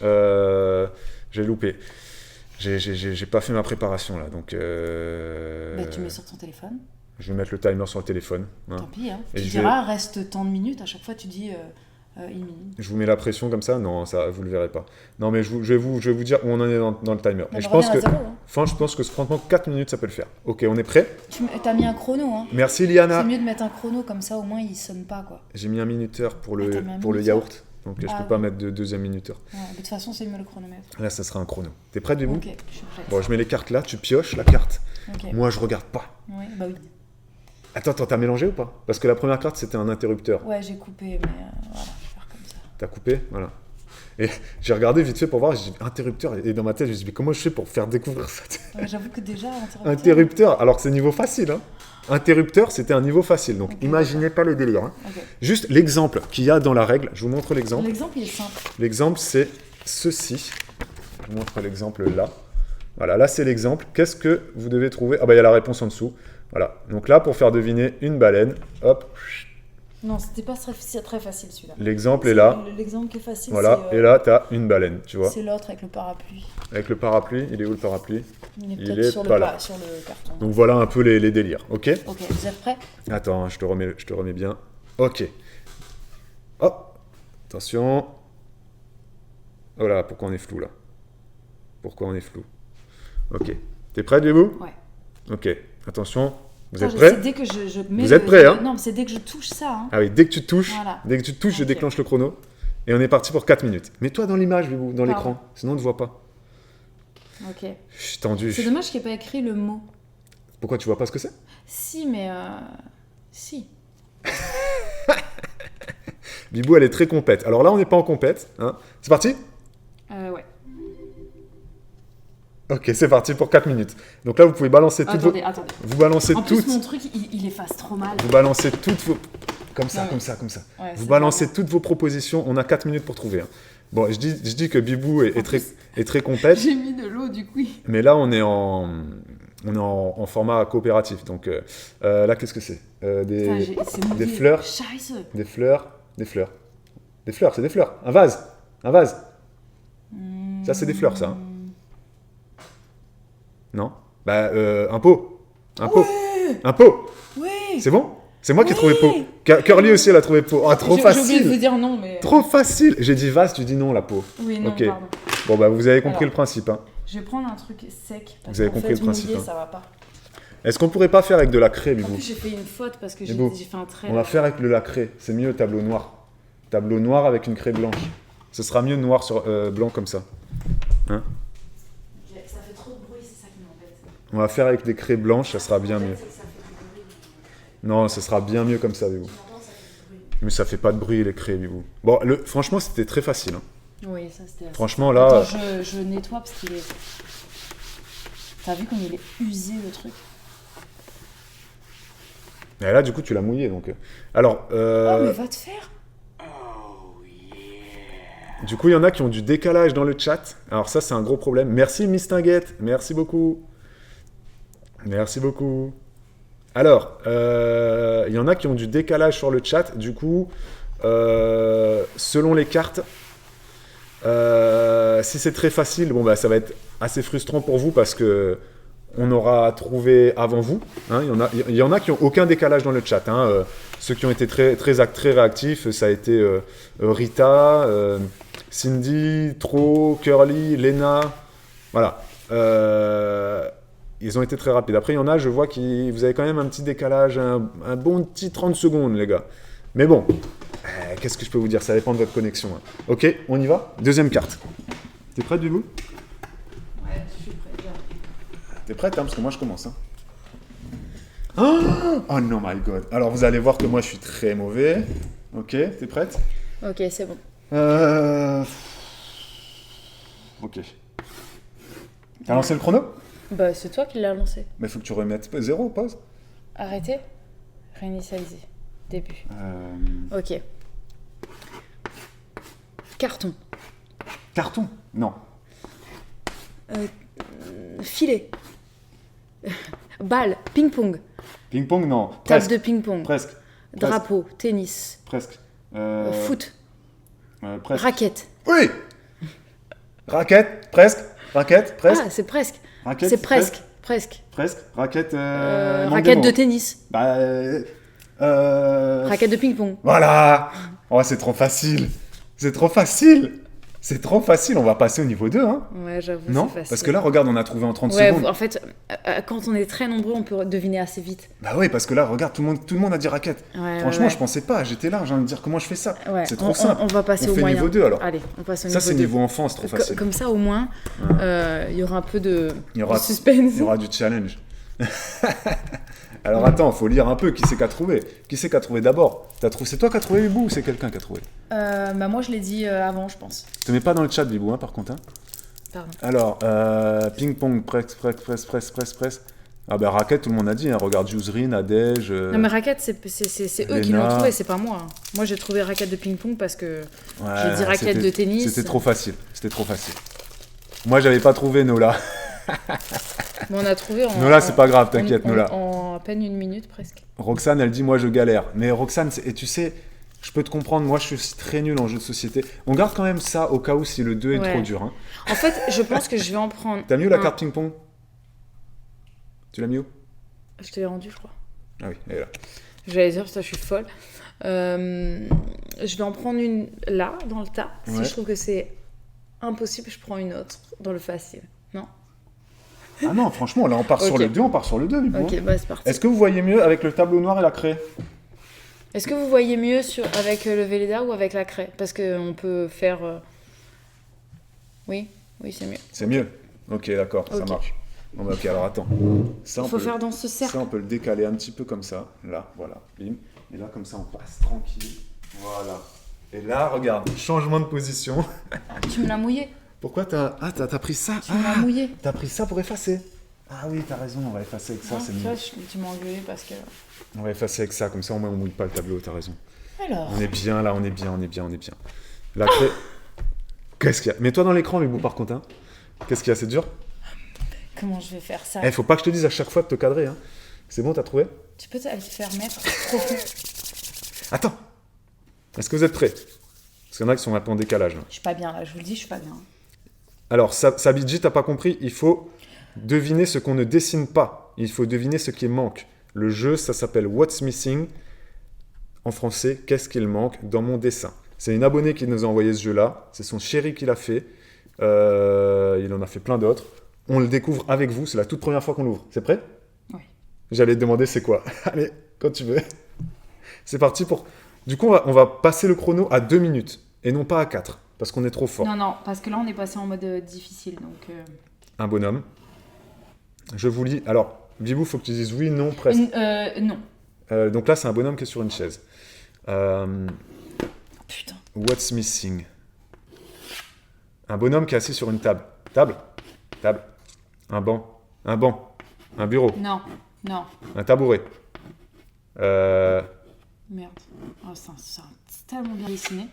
J'ai loupé. J'ai pas fait ma préparation, là, donc... Bah, tu mets sur ton téléphone. Je vais mettre le timer sur le téléphone. Hein. Tant pis, hein. Tu diras, reste tant de minutes. À chaque fois, tu dis... une minute. Je vous mets la pression comme ça? Non, ça, vous le verrez pas. Non, mais je vais vous dire où on en est dans le timer. Et je pense que, franchement, 4 minutes, ça peut le faire. Ok, on est prêt? T'as mis un chrono, hein. Merci, Liana. C'est mieux de mettre un chrono, comme ça, au moins, il sonne pas, quoi. J'ai mis un minuteur pour le yaourt. Donc, je peux pas mettre de deuxième minuteur. Ouais, de toute façon, c'est mieux le chronomètre. Là, ça sera un chrono. T'es prête, Bibou? Ok, je suis prête. Bon, je mets les cartes là, tu pioches la carte. Okay. Moi, je regarde pas. Oui, bah oui. Attends, t'as mélangé ou pas? Parce que la première carte, c'était un interrupteur. Ouais, j'ai coupé, mais voilà. T'as coupé, voilà. Et j'ai regardé vite fait pour voir, j'ai dit interrupteur, et dans ma tête, je me suis dit, mais comment je fais pour faire découvrir ça? Ouais, j'avoue que déjà, interrupteur, alors que c'est niveau facile. Hein. Interrupteur, c'était un niveau facile, donc imaginez pas le délire. Hein. Juste l'exemple qu'il y a dans la règle, je vous montre l'exemple. L'exemple, il est simple. L'exemple, c'est ceci. Je vous montre l'exemple là. Voilà, là, c'est l'exemple. Qu'est-ce que vous devez trouver? Ah bah, il y a la réponse en dessous. Voilà, donc là, pour faire deviner une baleine, hop. Non, c'était pas très facile celui-là. L'exemple est là. L'exemple qui est facile, voilà, et là, tu as une baleine, tu vois. C'est l'autre avec le parapluie. Avec le parapluie, il est où le parapluie? Il est sur pas là. Sur le carton. Donc voilà un peu les délires, ok? Ok, vous êtes prêts? Attends, je te remets bien. Ok. Hop, attention. Oh là, pourquoi on est flou là? Pourquoi on est flou? Ok. T'es prêt, Bibou? Ouais. Ok, attention. Vous êtes prêts? C'est dès que je mets vous êtes prêts, hein? Non, mais c'est dès que je touche ça. Hein. Ah oui, dès que tu touches, voilà. Je déclenche le chrono. Et on est parti pour 4 minutes. Mets-toi dans l'image, Bibou, dans l'écran. Sinon, on ne te voit pas. Ok. Je suis tendu. C'est dommage qu'il n'y ait pas écrit le mot. Pourquoi tu vois pas ce que c'est? Si, mais... Si. Bibou, elle est très compète. Alors là, on n'est pas en compète. Hein. C'est parti? Ouais. Ok, c'est parti pour 4 minutes. Donc là, vous pouvez balancer toutes Attendez. Vous balancez en toutes... plus, mon truc, il efface trop mal. Vous balancez toutes vos... Comme ça. Ouais, vous balancez toutes vos propositions. On a 4 minutes pour trouver. Hein. Bon, je dis que Bibou est très compète. J'ai mis de l'eau, du coup. Mais là, on est en format coopératif. Donc là, qu'est-ce que c'est? Des fleurs. Scheiße. Des fleurs, c'est des fleurs. Un vase. Ça, c'est des fleurs, ça. Hein. Non? Bah, un pot. Ouais. Un pot. Oui. C'est bon? C'est moi qui ai trouvé pot. Curly aussi, elle a trouvé pot. Ah, trop facile. J'ai oublié de vous dire non, mais... Trop facile. J'ai dit vase, tu dis non, la pot. Oui, non, okay. Pardon. Bon, bah, vous avez compris le principe. Hein. Je vais prendre un truc sec. Vous avez compris le principe. Mouillé, ça va pas. Est-ce qu'on pourrait pas faire avec de la craie, Bibou? En plus, j'ai fait une faute parce que j'ai fait un trait. On va faire avec de la craie. C'est mieux, tableau noir. Tableau noir avec une craie blanche. Ce sera mieux noir sur blanc comme ça. Hein? Ça fait trop de bruit, c'est ça qui m'embête. On va faire avec des craies blanches, ça sera bien mieux. Non, ça sera bien mieux comme ça, Bibou. Mais ça fait pas de bruit, les craies, Bibou. Bon, franchement, c'était très facile. Hein. Oui, ça c'était assez... Franchement, là... Attends, je nettoie parce qu'il est... T'as vu comme il est usé, le truc? Et là, du coup, tu l'as mouillé, donc... Alors, Oh, mais va te faire! Du coup, il y en a qui ont du décalage dans le chat. Alors ça, c'est un gros problème. Merci Mistinguette, merci beaucoup. Merci beaucoup. Alors, il y en a qui ont du décalage sur le chat. Du coup, selon les cartes, si c'est très facile, bon, bah, ça va être assez frustrant pour vous parce que on aura trouvé avant vous. Hein. Il y en a qui n'ont aucun décalage dans le chat. Hein. Ceux qui ont été très réactifs, ça a été Rita, Cindy, Tro, Curly, Lena. Voilà. Ils ont été très rapides. Après, il y en a, je vois que vous avez quand même un petit décalage, un bon petit 30 secondes, les gars. Mais bon, qu'est-ce que je peux vous dire? Ça dépend de votre connexion. Hein. Ok, on y va? Deuxième carte. T'es prête, Bibou? Ouais, je suis prête. T'es prête, hein, parce que moi, je commence. Hein. Oh non, my God. Alors, vous allez voir que moi, je suis très mauvais. Ok, t'es prête? Ok, c'est bon. Ok. T'as lancé le chrono? Bah, c'est toi qui l'as lancé. Mais il faut que tu remettes 0, pause. Arrêtez. Réinitialiser. Début. Ok. Carton. Carton? Non. Filet. Balle. Ping-pong. Ping-pong? Non. Table Presque. de ping-pong. Presque. Drapeau. Tennis. Presque. Foot. Presque. Raquette. Oui! Raquette? Presque. Raquette? Presque. Ah, c'est presque. Raquette? C'est presque. Presque. Presque. Raquette. Raquette de tennis. Bah. Raquette de ping-pong. Voilà! Oh, c'est trop facile! C'est trop facile! C'est trop facile, on va passer au niveau 2, hein? Ouais, j'avoue, Non? c'est facile. Parce que là, regarde, on a trouvé en 30 ouais, secondes. en fait, quand on est très nombreux, on peut deviner assez vite. Bah oui, parce que là, regarde, tout le monde a dit raquette. Ouais, Franchement, ouais. je pensais pas, j'étais là, j'ai envie de dire comment je fais ça. Ouais, c'est trop simple. On va passer on au fait moyen. niveau 2 alors. Allez, on passe au niveau 2. Ça, c'est niveau enfance, trop facile. Comme ça, au moins, il y aura un peu de Il y aura, suspense. Il y aura du challenge. Alors attends, faut lire un peu qui c'est qu'a trouvé. Qui c'est qu'a trouvé d'abord? C'est toi qui as trouvé Bibou ou c'est quelqu'un qui a trouvé? Bah moi je l'ai dit avant, je pense. Te mets pas dans le chat Bibou, hein, par contre. Hein. Pardon. Alors, ping-pong, presque. Ah ben raquette, tout le monde a dit. Hein. Regarde, Juzrin, Nadège. Non mais raquette, c'est eux qui l'ont trouvé, c'est pas moi. Moi j'ai trouvé raquette de ping-pong parce que j'ai dit raquette de tennis. C'était trop facile. Moi j'avais pas trouvé Nola. Mais on a trouvé Nola, c'est pas grave, t'inquiète, Nola. En à peine une minute presque. Roxane, elle dit moi je galère. Mais Roxane, et tu sais, je peux te comprendre, moi je suis très nul en jeu de société. On garde quand même ça au cas où si le 2 est trop dur. Hein. En fait, je pense que je vais en prendre. T'as mis où la carte ping-pong? Tu l'as mis où? Je te l'ai rendu, je crois. Ah oui, elle est là. J'allais dire, ça, je suis folle. Je vais en prendre une là, dans le tas. Si je trouve que c'est impossible, je prends une autre dans le facile. Non? Ah non, franchement, là on part sur le 2, Ok, bah c'est parti. Est-ce que vous voyez mieux avec le tableau noir et la craie? Est-ce que vous voyez mieux avec le Velleda ou avec la craie? Parce qu'on peut faire... Oui, c'est mieux. C'est mieux? Ok, d'accord, ça marche. Bon, bah, ok, alors attends. Ça, il faut faire dans ce cercle. Ça, on peut le décaler un petit peu comme ça. Là, voilà, bim. Et là, comme ça, on passe tranquille. Voilà. Et là, regarde, changement de position. Tu me l'as mouillé. Pourquoi t'as pris ça? Tu me l'as mouillé. T'as pris ça pour effacer. Ah oui, t'as raison, on va effacer avec ça, c'est mieux. Tu m'as engueulé parce que... On va effacer avec ça, comme ça au moins on mouille pas le tableau, t'as raison. Alors... On est bien là, on est bien. La craie... Qu'est-ce qu'il y a? Mets-toi dans l'écran, Bibou, par contre. Hein. Qu'est-ce qu'il y a? C'est dur? Comment je vais faire ça? Faut pas que je te dise à chaque fois de te cadrer. Hein. C'est bon, t'as trouvé? Tu peux aller te faire mettre profond. Attends. Est-ce que vous êtes prêts? Parce qu'il y en a qui sont un peu en décalage. Là. Je suis pas bien, là, je vous le dis, je suis pas bien. Alors, Sabidji, t'as pas compris? Il faut deviner ce qu'on ne dessine pas. Il faut deviner ce qui manque. Le jeu, ça s'appelle What's Missing. En français, qu'est-ce qu'il manque dans mon dessin? C'est une abonnée qui nous a envoyé ce jeu-là. C'est son chéri qui l'a fait. Il en a fait plein d'autres. On le découvre avec vous. C'est la toute première fois qu'on l'ouvre. C'est prêt? Oui. J'allais te demander c'est quoi. Allez, quand tu veux. C'est parti pour... Du coup, on va passer le chrono à 2 minutes. Et non pas à 4. Parce qu'on est trop fort. Non, parce que là, on est passé en mode difficile. Donc, Un bonhomme. Je vous lis... Alors, Bibou, il faut que tu dises oui, non, presque. Non. Donc là, c'est un bonhomme qui est sur une chaise. Putain. What's missing? Un bonhomme qui est assis sur une table. Table. Un banc. Un bureau. Non. Un tabouret. Merde. Oh, c'est tellement bien dessiné.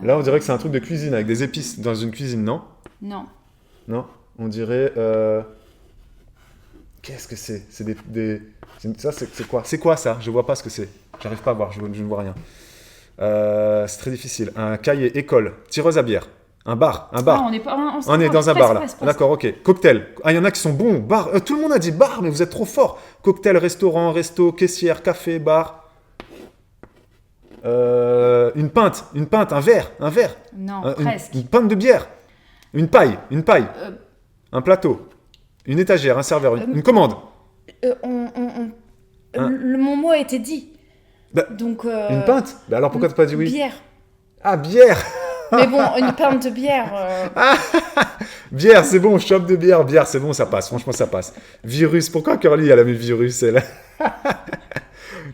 Là, on dirait que c'est un truc de cuisine, avec des épices dans une cuisine, non? Non. Non? On dirait... Qu'est-ce que c'est? C'est Ça, c'est quoi? C'est quoi, ça? Je vois pas ce que c'est. J'arrive pas à voir, je ne vois rien. C'est très difficile. Un cahier, école, tireuse à bière. Un bar. Ah, On est dans un bar, là. D'accord, ok. Cocktail. Ah, il y en a qui sont bons. Bar. Tout le monde a dit bar, mais vous êtes trop fort. Cocktail, restaurant, resto, caissière, café, bar. Une pinte, un verre. Non, presque. Une pinte de bière. Une paille. Un plateau. Une étagère, un serveur, une commande. Mon mot a été dit. Bah, donc, une pinte? Bah alors pourquoi t'as pas dit oui? Bière. Ah, bière. Mais bon, une pinte de bière. Bière, c'est bon, chope de bière. Bière, c'est bon, ça passe. Franchement, ça passe. Virus, pourquoi Curly, elle a mis virus, elle?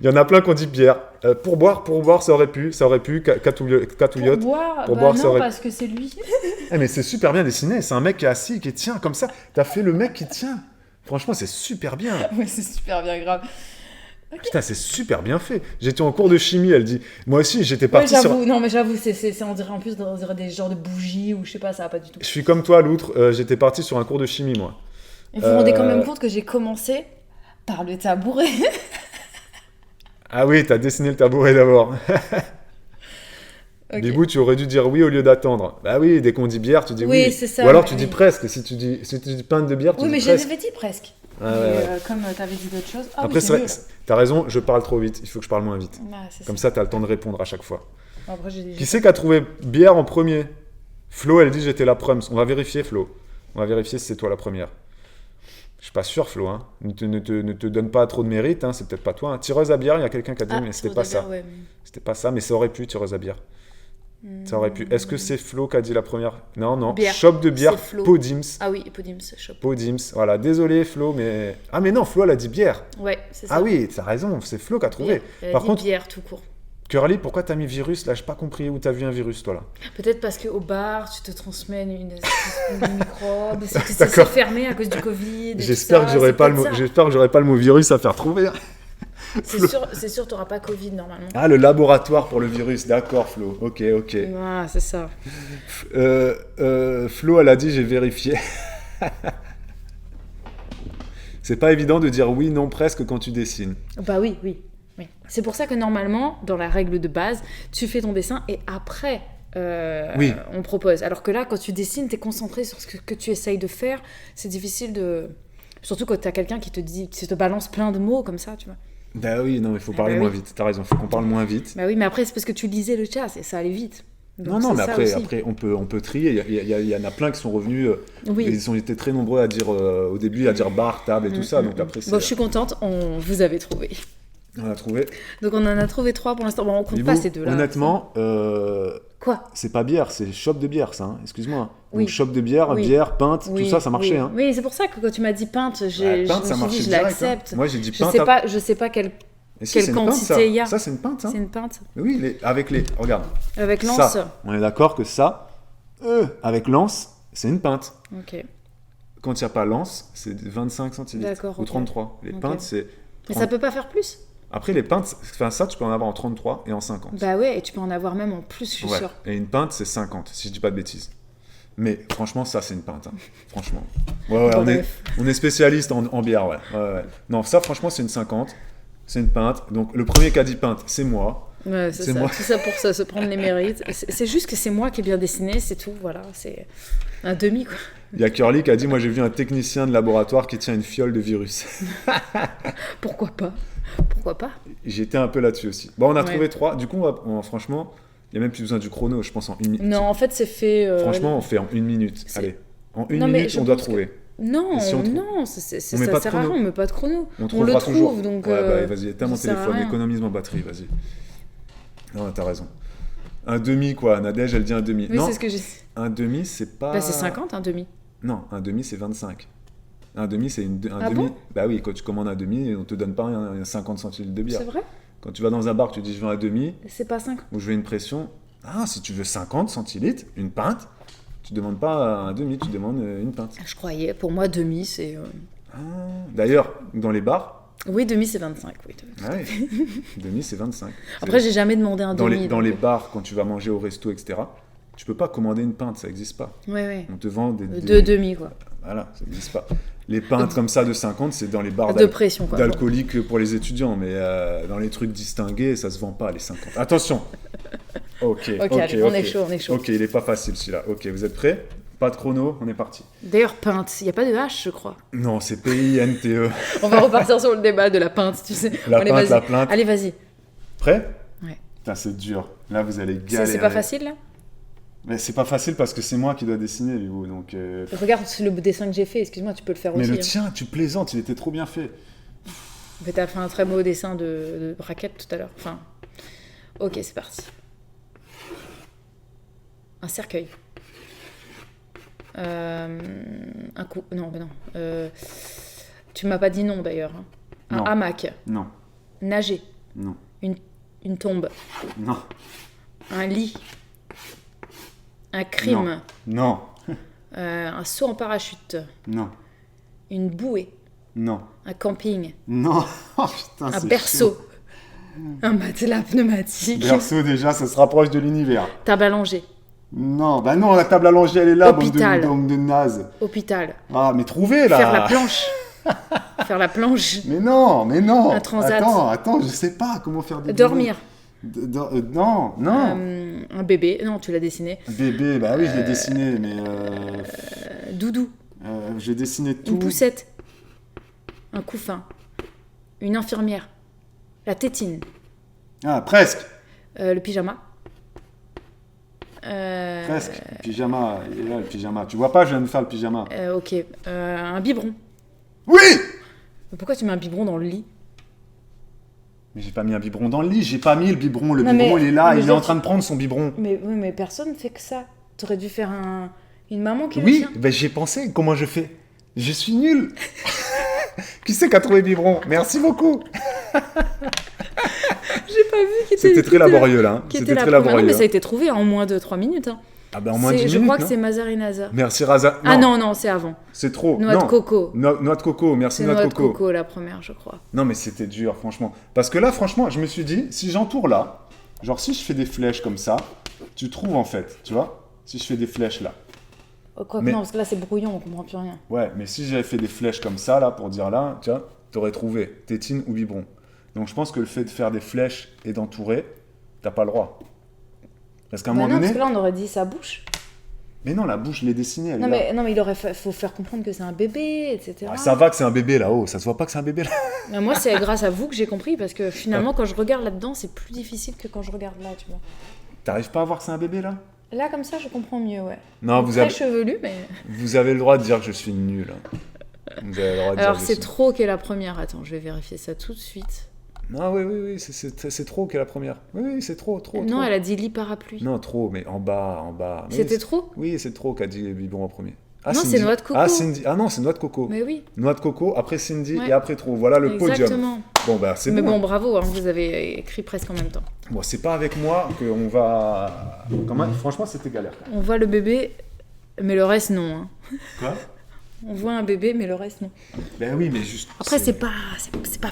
Il y en a plein qui ont dit bière. Pour boire, ça aurait pu. Catouillotte. Pour boire, ça non, aurait... parce que c'est lui. Mais c'est super bien dessiné. C'est un mec qui est assis, qui tient comme ça. T'as fait le mec qui tient. Franchement, c'est super bien. Oui, c'est super bien grave. Okay. Putain, c'est super bien fait. J'étais en cours de chimie, elle dit. Moi aussi, j'étais parti sur... Non, mais j'avoue, on dirait en plus on dirait des genres de bougies ou je sais pas, ça va pas du tout. Je suis comme toi, l'outre. J'étais parti sur un cours de chimie, moi. Et vous vous rendez quand même compte que j'ai commencé par le tabouret. Ah oui, t'as dessiné le tabouret d'abord. Okay. Bibou, tu aurais dû dire oui au lieu d'attendre. Bah oui, dès qu'on dit bière, tu dis oui. Oui, c'est ça. Ou alors tu dis presque. Si tu dis pinte de bière, tu dis presque. Oui, mais j'avais dit presque. Ah, ouais. Comme tu avais dit d'autres choses. Ah, après, oui, t'as raison, je parle trop vite. Il faut que je parle moins vite. Comme ça, t'as le temps de répondre à chaque fois. Après, Qui c'est qui a trouvé bière en premier? Flo, elle dit j'étais la prums. On va vérifier, Flo. On va vérifier si c'est toi la première. Je suis pas sûr, Flo. Hein. Ne te donne pas trop de mérite. Hein. C'est peut-être pas toi. Hein. Tireuse à bière, il y a quelqu'un qui a dit, mais c'était pas ça. Ouais, mais... C'était pas ça, mais ça aurait pu, tireuse à bière. Ça aurait pu. Est-ce que c'est Flo qui a dit la première? Non. Bière. Shop de bière, Podims. Ah oui, Podims, shop. Podims, voilà. Désolé, Flo, mais... Ah mais non, Flo, elle a dit bière. Ouais, c'est ça. Ah oui, t'as raison, c'est Flo qui a trouvé. Elle a dit bière, tout court. Curly, pourquoi t'as mis virus? Là, j'ai pas compris où t'as vu un virus, toi, là. Peut-être parce qu'au bar, tu te transmets une microbe, c'est fermé à cause du Covid. J'espère que j'aurais pas le mot virus à faire trouver. C'est sûr, t'auras pas Covid normalement. Ah, le laboratoire pour le virus, d'accord, Flo. Ok. Ah, c'est ça. Flo, elle a dit, j'ai vérifié. C'est pas évident de dire oui, non, presque quand tu dessines. Bah oui. C'est pour ça que normalement, dans la règle de base, tu fais ton dessin et après, on propose. Alors que là, quand tu dessines, t'es concentré sur ce que tu essayes de faire. C'est difficile de... Surtout quand t'as quelqu'un qui te balance plein de mots comme ça, tu vois. Bah oui, non, il faut parler moins vite. T'as raison, il faut qu'on parle moins vite. Bah oui, mais après, c'est parce que tu lisais le chat, et ça allait vite. Donc non, mais après on peut trier. Il y en a plein qui sont revenus. Ils ont été très nombreux à dire au début, à dire bar, table et tout ça. Donc après, je suis contente, vous avez trouvé. On a trouvé. Donc on en a trouvé 3 pour l'instant. Bon, on compte pas ces 2 là. Honnêtement, quoi? C'est pas bière, c'est shop de bière, ça. Hein. Excuse-moi. Donc shop de bière, bière, pinte, tout ça, ça marchait. Hein. Oui, c'est pour ça que quand tu m'as dit pinte, pinte, je me suis dit, je l'accepte. Hein. Moi, j'ai dit pinte. Je sais pas quelle quantité il y a. Ça, c'est une pinte. Hein. C'est une pinte. Oui, regarde. Avec l'anse. Ça, on est d'accord que ça, avec l'anse, c'est une pinte. Ok. Quand il n'y a pas l'anse, c'est 25 centilitres. D'accord. Ou 33. Les pintes, c'est. 30... Mais ça peut pas faire plus? Après, les pintes, ça, tu peux en avoir en 33 et en 50. Bah ouais, et tu peux en avoir même en plus, je suis sûre. Et une pinte, c'est 50, si je dis pas de bêtises. Mais franchement, ça, c'est une pinte. Hein. Franchement. On est spécialiste en bière, ouais. Non, ça, franchement, c'est une 50. C'est une pinte. Donc, le premier qui a dit pinte, c'est moi. Ouais, c'est ça. Moi. Tout ça pour se prendre les mérites. C'est juste que c'est moi qui ai bien dessiné, c'est tout. Voilà, c'est un demi, quoi. Il y a Curly qui a dit, moi, j'ai vu un technicien de laboratoire qui tient une fiole de virus. Pourquoi pas? J'étais un peu là-dessus aussi. Bon, on a trouvé 3. Du coup, franchement, il n'y a même plus besoin du chrono, je pense, en 1 minute. Non, en fait, c'est fait... Franchement, on fait en 1 minute. Allez, en 1 minute, on doit trouver. Non, ça sert à rien, on met pas de chrono. On le trouve toujours. Donc, vas-y, éteins mon téléphone, économise ma batterie, vas-y. Non, t'as raison. Un demi, quoi. Nadège, elle dit un demi. Oui, non, c'est ce que j'ai... Un demi, c'est pas... Bah, c'est 50, un demi. Non, un demi, c'est 25. Un demi, c'est un demi. Bon, bah oui, quand tu commandes un demi, on te donne pas un 50 centilitres de bière. C'est vrai? Quand tu vas dans un bar, tu dis je veux un demi. C'est pas 50. Ou je veux une pression. Ah, si tu veux 50 centilitres, une pinte, tu demandes pas un demi, tu demandes une pinte. Je croyais, pour moi, demi, c'est... Ah, d'ailleurs, dans les bars, Oui, demi, c'est 25. Oui. Ouais, demi, c'est 25. Après, j'ai jamais demandé un demi. Dans les bars, quand tu vas manger au resto, etc., tu peux pas commander une pinte, ça n'existe pas. Ouais. On te vend Deux demi, quoi. Voilà, ça n'existe pas. Les pintes comme ça de 50, c'est dans les bars de pression, quoi. D'alcoolique pour les étudiants, mais dans les trucs distingués, ça se vend pas, les 50. Attention. Ok, allez, on est chaud. Ok, il est pas facile celui-là. Ok, vous êtes prêts? Pas de chrono, on est parti. D'ailleurs, pinte, il n'y a pas de H, je crois. Non, c'est P-I-N-T-E. On va repartir sur le débat de la pinte, tu sais. La plainte. Allez, vas-y. Prêt? Ouais. Putain, c'est dur. Là, vous allez galérer. C'est pas facile, là? Mais c'est pas facile parce que c'est moi qui dois dessiner, Léo, donc... Regarde le dessin que j'ai fait, excuse-moi, tu peux le faire aussi. Mais le tien, tu plaisantes, il était trop bien fait. Mais t'as fait un très beau dessin de braquette tout à l'heure. Enfin, ok, c'est parti. Un cercueil. Un coup... Non, mais non. Tu m'as pas dit non, d'ailleurs. Hein. Un hamac. Non. Nager. Non. Une tombe. Non. Un lit. Un crime. Non. Un saut en parachute. Non. Une bouée. Non. Un camping. Non. Oh, putain, un berceau. Chaud. Un matelas pneumatique. Berceau, déjà, ça se rapproche de l'univers. Table allongée. Non, bah non, la table allongée, elle est là, Hôpital. bande de naze. Hôpital. Ah, mais trouvez, là. Faire la planche. Faire la planche. Mais non. Un transat. Attends, je sais pas comment faire des... Dormir. Non. Un bébé. Non, tu l'as dessiné. Bébé, bah oui, je l'ai dessiné, mais... Doudou. J'ai dessiné tout. Une poussette. Un couffin. Une infirmière. La tétine. Ah, presque. Le pyjama. Presque. Le pyjama, il est là, le pyjama. Tu vois pas, je viens de faire le pyjama. Ok. Un biberon. Oui! Mais pourquoi tu mets un biberon dans le lit? Mais j'ai pas mis un biberon dans le lit, j'ai pas mis le biberon. Le biberon, il est là, il est en train de prendre son biberon. Mais personne fait que ça. T'aurais dû faire une maman qui le tient. Oui, ben j'ai pensé, comment je fais? Je suis nul. Qui c'est qui a trouvé le biberon? Merci beaucoup. J'ai pas vu qui était... C'était très laborieux là. C'était très laborieux. Non, mais ça a été trouvé en moins de 3 minutes. Hein. Ah ben en moins de 10 minutes, je crois non? que c'est Mazarinaza. Merci Raza. Ah non, c'est avant. C'est trop. Noix de coco. Noix de coco, merci noix de coco. Noix de coco la première, je crois. Non mais c'était dur, franchement. Parce que là, franchement, je me suis dit, si j'entoure là, genre si je fais des flèches comme ça, tu trouves en fait, tu vois? Si je fais des flèches là. Quoi que non, parce que là c'est brouillon, on comprend plus rien. Ouais, mais si j'avais fait des flèches comme ça là, pour dire là, tu vois, t'aurais trouvé tétine ou biberon. Donc je pense que le fait de faire des flèches et d'entourer, t'as pas le droit. Parce qu'à un moment donné... parce que là on aurait dit sa bouche. Mais non, la bouche, je l'ai dessinée. Non mais il faut faire comprendre que c'est un bébé, etc. Ah, ça va que c'est un bébé là-haut, ça se voit pas que c'est un bébé là. Mais moi c'est grâce à vous que j'ai compris, parce que finalement quand je regarde là-dedans, c'est plus difficile que quand je regarde là, tu vois. T'arrives pas à voir que c'est un bébé là? Là comme ça je comprends mieux, ouais. Non, vous avez... Très chevelu, mais... Vous avez le droit de dire que je suis nul. Vous avez le droit de Alors dire c'est trop qu'est la première, attends, je vais vérifier ça tout de suite. Non, oui, c'est trop qu'est la première. Oui, c'est trop. Non, elle a dit lit parapluie. Non, trop, mais en bas. C'était trop? Oui, c'est trop qu'a dit biberon en premier. Ah, non, Cindy. c'est noix de coco. Ah, Cindy. Ah non, c'est noix de coco. Mais oui. Noix de coco, après Cindy ouais. Et après trop. Voilà le podium. Exactement. Bon, bah c'est mais bon. Mais bon, bravo, hein, vous avez écrit presque en même temps. Bon, c'est pas avec moi qu'on va... Quand même, franchement, c'était galère. Quand même. On voit le bébé, mais le reste, non. Hein. Quoi? On voit un bébé, mais le reste, non. Ben oui, mais juste... Après, c'est pas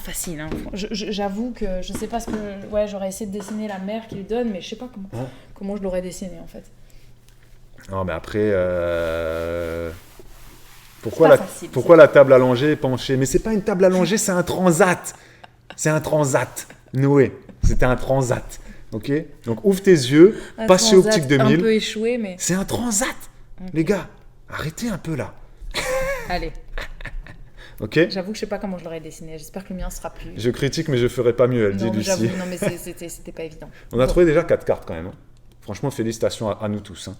facile. Hein. J'avoue que je sais pas ce que... Ouais, j'aurais essayé de dessiner la mère qui lui donne, mais je sais pas comment je l'aurais dessiné, en fait. Non, mais après... Pourquoi la table allongée est penchée? Mais c'est pas une table allongée, c'est un transat. C'est un transat. Noé, c'était un transat. Ok? Donc ouvre tes yeux, passe chez Optique 2000. Un peu échoué, mais... C'est un transat. Okay. Les gars, arrêtez un peu là. Allez. Ok? J'avoue que je sais pas comment je l'aurais dessiné. J'espère que le mien sera plus... Je critique, mais je ferai pas mieux, elle dit Lucie. Non, mais c'était pas évident. On a trouvé déjà 4 cartes quand même. Hein. Franchement, félicitations à nous tous. Hein.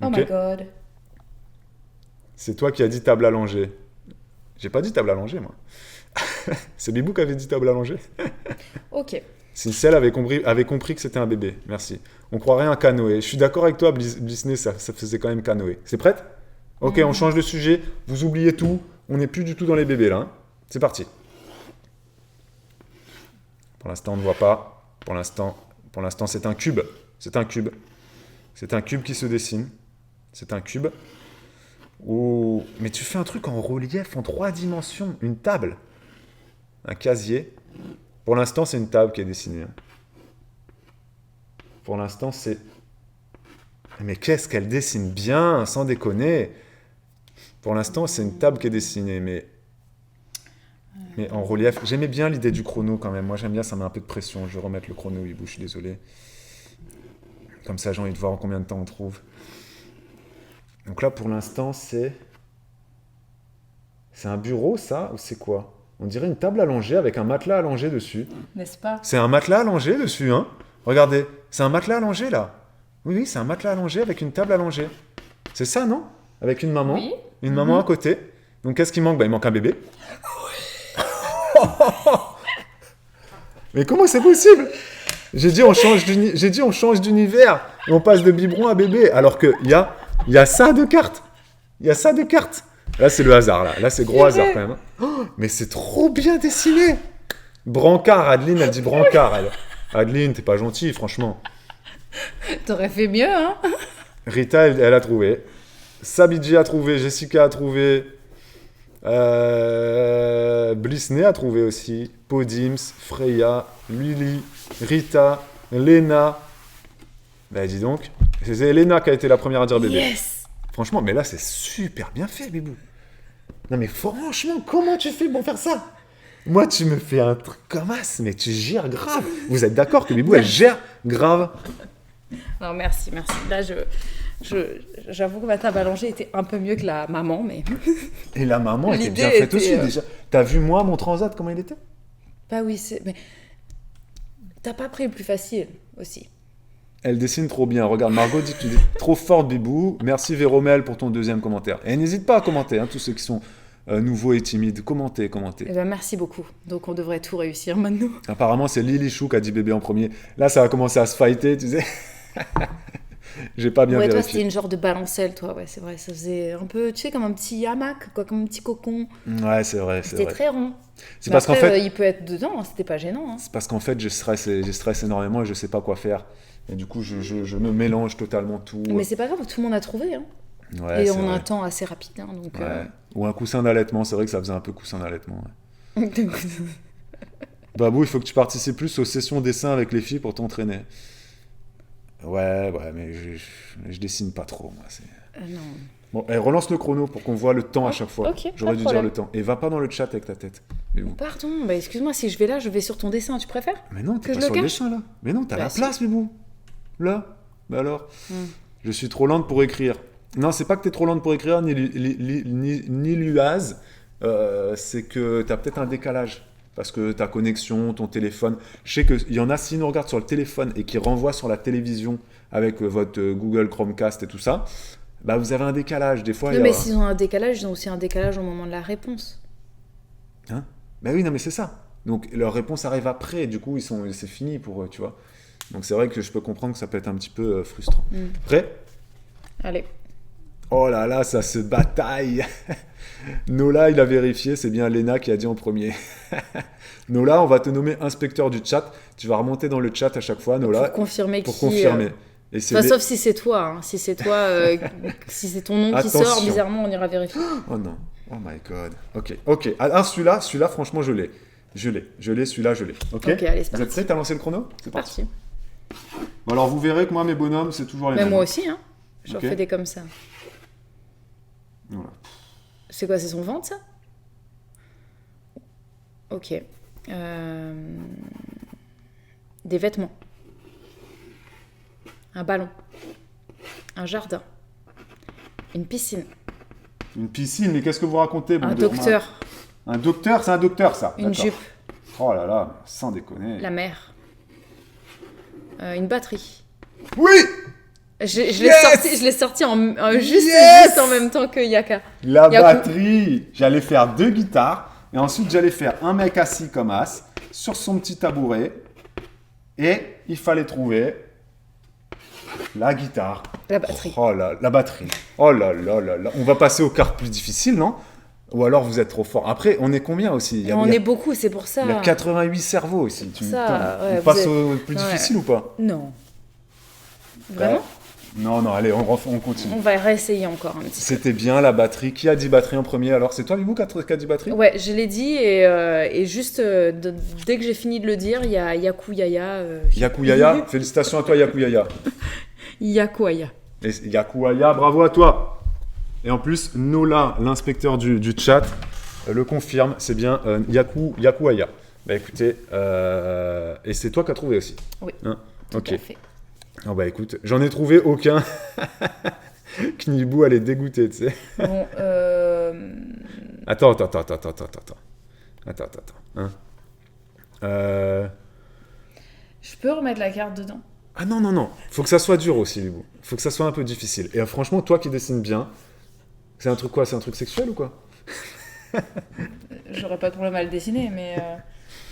Oh okay? My God. C'est toi qui as dit table allongée. J'ai pas dit table allongée, moi. C'est Bibou qui avait dit table allongée. Ok. Sincelle avait compris que c'était un bébé. Merci. On croirait un canoë. Je suis d'accord avec toi, Blisney, ça faisait quand même canoë. C'est prête? Ok, on change de sujet. Vous oubliez tout. On n'est plus du tout dans les bébés, là. Hein. C'est parti. Pour l'instant, on ne voit pas. Pour l'instant, c'est un cube. C'est un cube. C'est un cube qui se dessine. C'est un cube. Oh, mais tu fais un truc en relief, en 3 dimensions. Une table. un casier. Pour l'instant, c'est une table qui est dessinée. Pour l'instant, c'est... Mais qu'est-ce qu'elle dessine bien, sans déconner. Pour l'instant, c'est une table qui est dessinée, mais en relief. J'aimais bien l'idée du chrono quand même. Moi, j'aime bien, ça met un peu de pression. Je vais remettre le chrono, Hibou, je suis désolé. Comme ça, j'ai envie de voir en combien de temps on trouve. Donc là, pour l'instant, c'est... C'est un bureau, ça, ou c'est quoi? On dirait une table allongée avec un matelas allongé dessus. N'est-ce pas? C'est un matelas allongé dessus, hein? Regardez, c'est un matelas allongé, là. Oui, c'est un matelas allongé avec une table allongée. C'est ça, non? Avec une maman. Oui. Une maman à côté. Donc, qu'est-ce qui manque? Il manque un bébé. Mais comment c'est possible? J'ai dit, on change d'univers et on passe de biberon à bébé. Alors qu'il y a ça de cartes. Il y a ça de cartes. Là, c'est le hasard, là. Là, c'est gros hasard, quand même. Oh, mais c'est trop bien dessiné. Brancard, Adeline, elle dit brancard, elle. Adeline, t'es pas gentille, franchement. T'aurais fait mieux, hein? Rita, elle a trouvé. Sabidji a trouvé. Jessica a trouvé. Blisney a trouvé aussi. Podims, Freya, Lily, Rita, Léna. Bah, dis donc. C'est Léna qui a été la première à dire bébé. Yes! Franchement, mais là, c'est super bien fait, Bibou. Non, mais franchement, comment tu fais pour faire ça? Moi, tu me fais un truc comme ça, mais tu gères grave. Vous êtes d'accord que Bibou, elle gère grave? Non, merci. Là, j'avoue que ma table allongée était un peu mieux que la maman, mais... Et la maman était L'idée bien faite était, aussi, déjà. T'as vu, moi, mon transat, comment il était? Bah oui, mais... T'as pas pris le plus facile, aussi. Elle dessine trop bien. Regarde, Margot dit que tu es trop forte, Bibou. Merci Véromel pour ton deuxième commentaire. Et n'hésite pas à commenter, hein, tous ceux qui sont nouveaux et timides. Commentez. Eh ben, merci beaucoup. Donc on devrait tout réussir maintenant. Apparemment, c'est Lily Chou qui a dit bébé en premier. Là, ça va commencer à se fighter, tu sais. J'ai pas bien vérifié. Toi, c'était une genre de balancelle, toi. Ouais, c'est vrai. Ça faisait un peu, tu sais, comme un petit hamac, quoi, comme un petit cocon. Ouais, c'est vrai. C'était très rond. C'est parce qu'en fait... il peut être dedans, hein, c'était pas gênant. Hein. C'est parce qu'en fait, je stresse énormément et je sais pas quoi faire. Et du coup, je me mélange totalement tout. Mais c'est pas grave, tout le monde a trouvé. Hein. Ouais, et en un temps assez rapide. Hein, donc, ouais. Ou un coussin d'allaitement, c'est vrai que ça faisait un peu coussin d'allaitement. Ouais. Babou, il faut que tu participes plus aux sessions dessin avec les filles pour t'entraîner. Ouais, mais je dessine pas trop, moi. Non. Bon, relance le chrono pour qu'on voit le temps à chaque fois. Ok, j'aurais dû dire le temps. Et va pas dans le chat avec ta tête. Pardon, excuse-moi, si je vais là, je vais sur ton dessin, tu préfères? Mais non, t'es pas sur le dessin, là. Mais non, t'as la place, Bibou. Là. Bah alors Je suis trop lente pour écrire. Non, c'est pas que t'es trop lente pour écrire, ni l'UAZ. C'est que t'as peut-être un décalage. Parce que ta connexion, ton téléphone... Je sais qu'il y en a, si nous regarde sur le téléphone et qui renvoie sur la télévision avec votre Google Chromecast et tout ça, bah vous avez un décalage. Des fois, mais s'ils ont un décalage, ils ont aussi un décalage au moment de la réponse. Hein? Bah oui, non, mais c'est ça. Donc, leur réponse arrive après, et du coup, c'est fini pour eux, tu vois. Donc, c'est vrai que je peux comprendre que ça peut être un petit peu frustrant. Prêt? Allez. Oh là là, ça se bataille. Nola, il a vérifié, c'est bien Léna qui a dit en premier. Nola, on va te nommer inspecteur du chat. Tu vas remonter dans le chat à chaque fois, Nola. Pour confirmer pour confirmer. Et sauf si c'est toi. Hein. Si c'est toi, si c'est ton nom qui sort, bizarrement, on ira vérifier. Oh non. Oh my god. Ok. Alors, celui-là, franchement, je l'ai. Celui-là, je l'ai. Ok, allez, c'est parti. Vous êtes prêts? T'as lancé le chrono? C'est parti. Bon, alors, vous verrez que moi, mes bonhommes, c'est toujours les mêmes. Mais moi aussi, hein. J'en fais des comme ça. Voilà. C'est quoi, c'est son ventre, ça? Ok. Des vêtements. Un ballon. Un jardin. Une piscine. Une piscine, mais qu'est-ce que vous racontez? Un docteur. Un docteur, c'est un docteur, ça. Une jupe. Oh là là, sans déconner. La mer. Une batterie. Oui! Je l'ai sorti juste en même temps que Yaka. La batterie. J'allais faire 2 guitares et ensuite j'allais faire un mec assis comme as sur son petit tabouret et il fallait trouver la guitare. La batterie. Oh là, la batterie. Oh là là là là. On va passer aux cartes plus difficiles, non? Ou alors vous êtes trop fort. Après, on est combien aussi? On est beaucoup, c'est pour ça. Il y a 88 cerveaux ici. On passe au plus difficile ou pas? Non. Vraiment? Non, allez, on continue. On va réessayer encore un petit peu. C'était bien la batterie. Qui a dit batterie en premier alors? C'est toi, Bibou, qui a dit batterie? Ouais, je l'ai dit et juste dès que j'ai fini de le dire, il y a Yaku Yaya. Yaku Yaya, félicitations à toi, Yaku Yaya. Yaku Yaya. Et Yaku Yaya, bravo à toi. Et en plus, Nola, l'inspecteur du chat, le confirme, c'est bien Yaku Yaya. Bah écoutez, et c'est toi qui as trouvé aussi. Oui. Hein, tout ok. à fait. Oh bah écoute, j'en ai trouvé aucun. Knibou, elle est dégoûtée, tu sais. Bon, Attends. Hein. Je peux remettre la carte dedans? Ah non. Faut que ça soit dur aussi, Bibou. Faut que ça soit un peu difficile. Et franchement, toi qui dessines bien, c'est un truc quoi? C'est un truc sexuel ou quoi? J'aurais pas de problème à le dessiner, mais...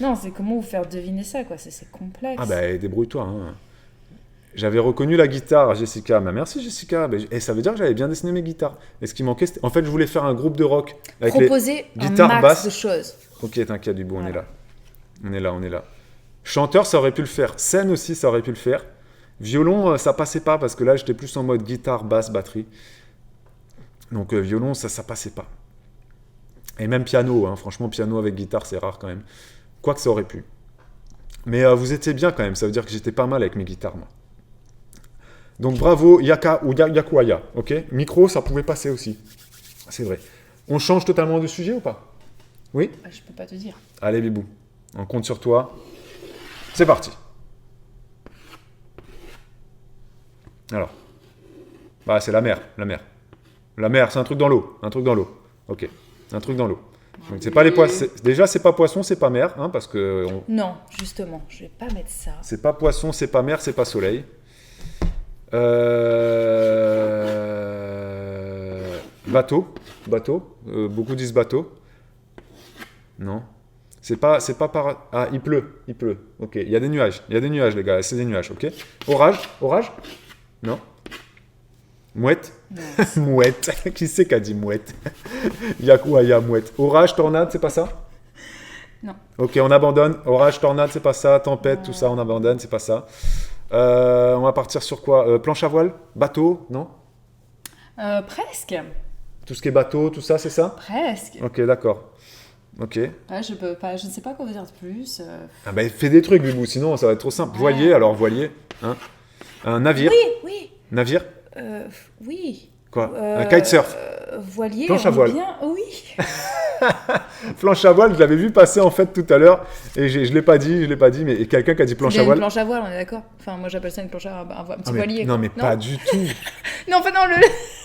Non, c'est comment vous faire deviner ça, quoi. C'est complexe. Ah bah débrouille-toi. Hein. J'avais reconnu la guitare, Jessica. Bah, merci, Jessica. Et ça veut dire que j'avais bien dessiné mes guitares. Et ce qui manquait, c'était... En fait, je voulais faire un groupe de rock. Avec proposer les guitares un max basses. de choses. Ok, t'inquiète, Bibou, on Voilà. est là. On est là. Chanteur, ça aurait pu le faire. Scène aussi, ça aurait pu le faire. Violon, ça passait pas parce que là, j'étais plus en mode guitare, basse, batterie. Donc violon, ça passait pas. Et même piano, hein. Franchement, piano avec guitare, c'est rare quand même. Quoique ça aurait pu. Mais vous étiez bien quand même, ça veut dire que j'étais pas mal avec mes guitares, moi. Donc bravo, Yakuaya, ok? Micro, ça pouvait passer aussi. C'est vrai. On change totalement de sujet ou pas? Oui? Je peux pas te dire. Allez, Bibou, on compte sur toi. C'est parti. Alors. Bah, c'est la mer. La mer, c'est un truc dans l'eau. Ok, un truc dans l'eau. Donc c'est pas les poissons. Déjà, c'est pas poisson, c'est pas mer, hein, parce que... Non, justement, je vais pas mettre ça. C'est pas poisson, c'est pas mer, c'est pas soleil. Bateau. Beaucoup disent bateau. Non. C'est pas par... Ah, il pleut. Ok, il y a des nuages, les gars, c'est des nuages, ok. Orage. Non. Mouette. Non. Mouette. Qui c'est qui a dit mouette? Yakuaya, mouette. Orage, tornade, c'est pas ça? Non. Ok, on abandonne. Orage, tornade, c'est pas ça. Tempête, tout ça, on abandonne, c'est pas ça. On va partir sur quoi? Planche à voile? Bateau? Non? Presque. Tout ce qui est bateau, tout ça, c'est ça? Presque. Ok, d'accord. Ok. Je peux pas, je ne sais pas quoi vous dire de plus. Ah bah, fais des trucs, Bibou, sinon ça va être trop simple. Voilier, alors voilier. Hein? Un navire? Oui. Navire? Oui. Quoi? Un kitesurf? Voilier. Planche à voile. Bien, oui. Planche à voile, je l'avais vu passer en fait tout à l'heure et je l'ai pas dit, mais et quelqu'un qui a dit planche à voile. Une planche à voile, on est d'accord. Enfin, moi j'appelle ça une planche à voile, un petit voilier. Non, mais pas du tout. Non, enfin non,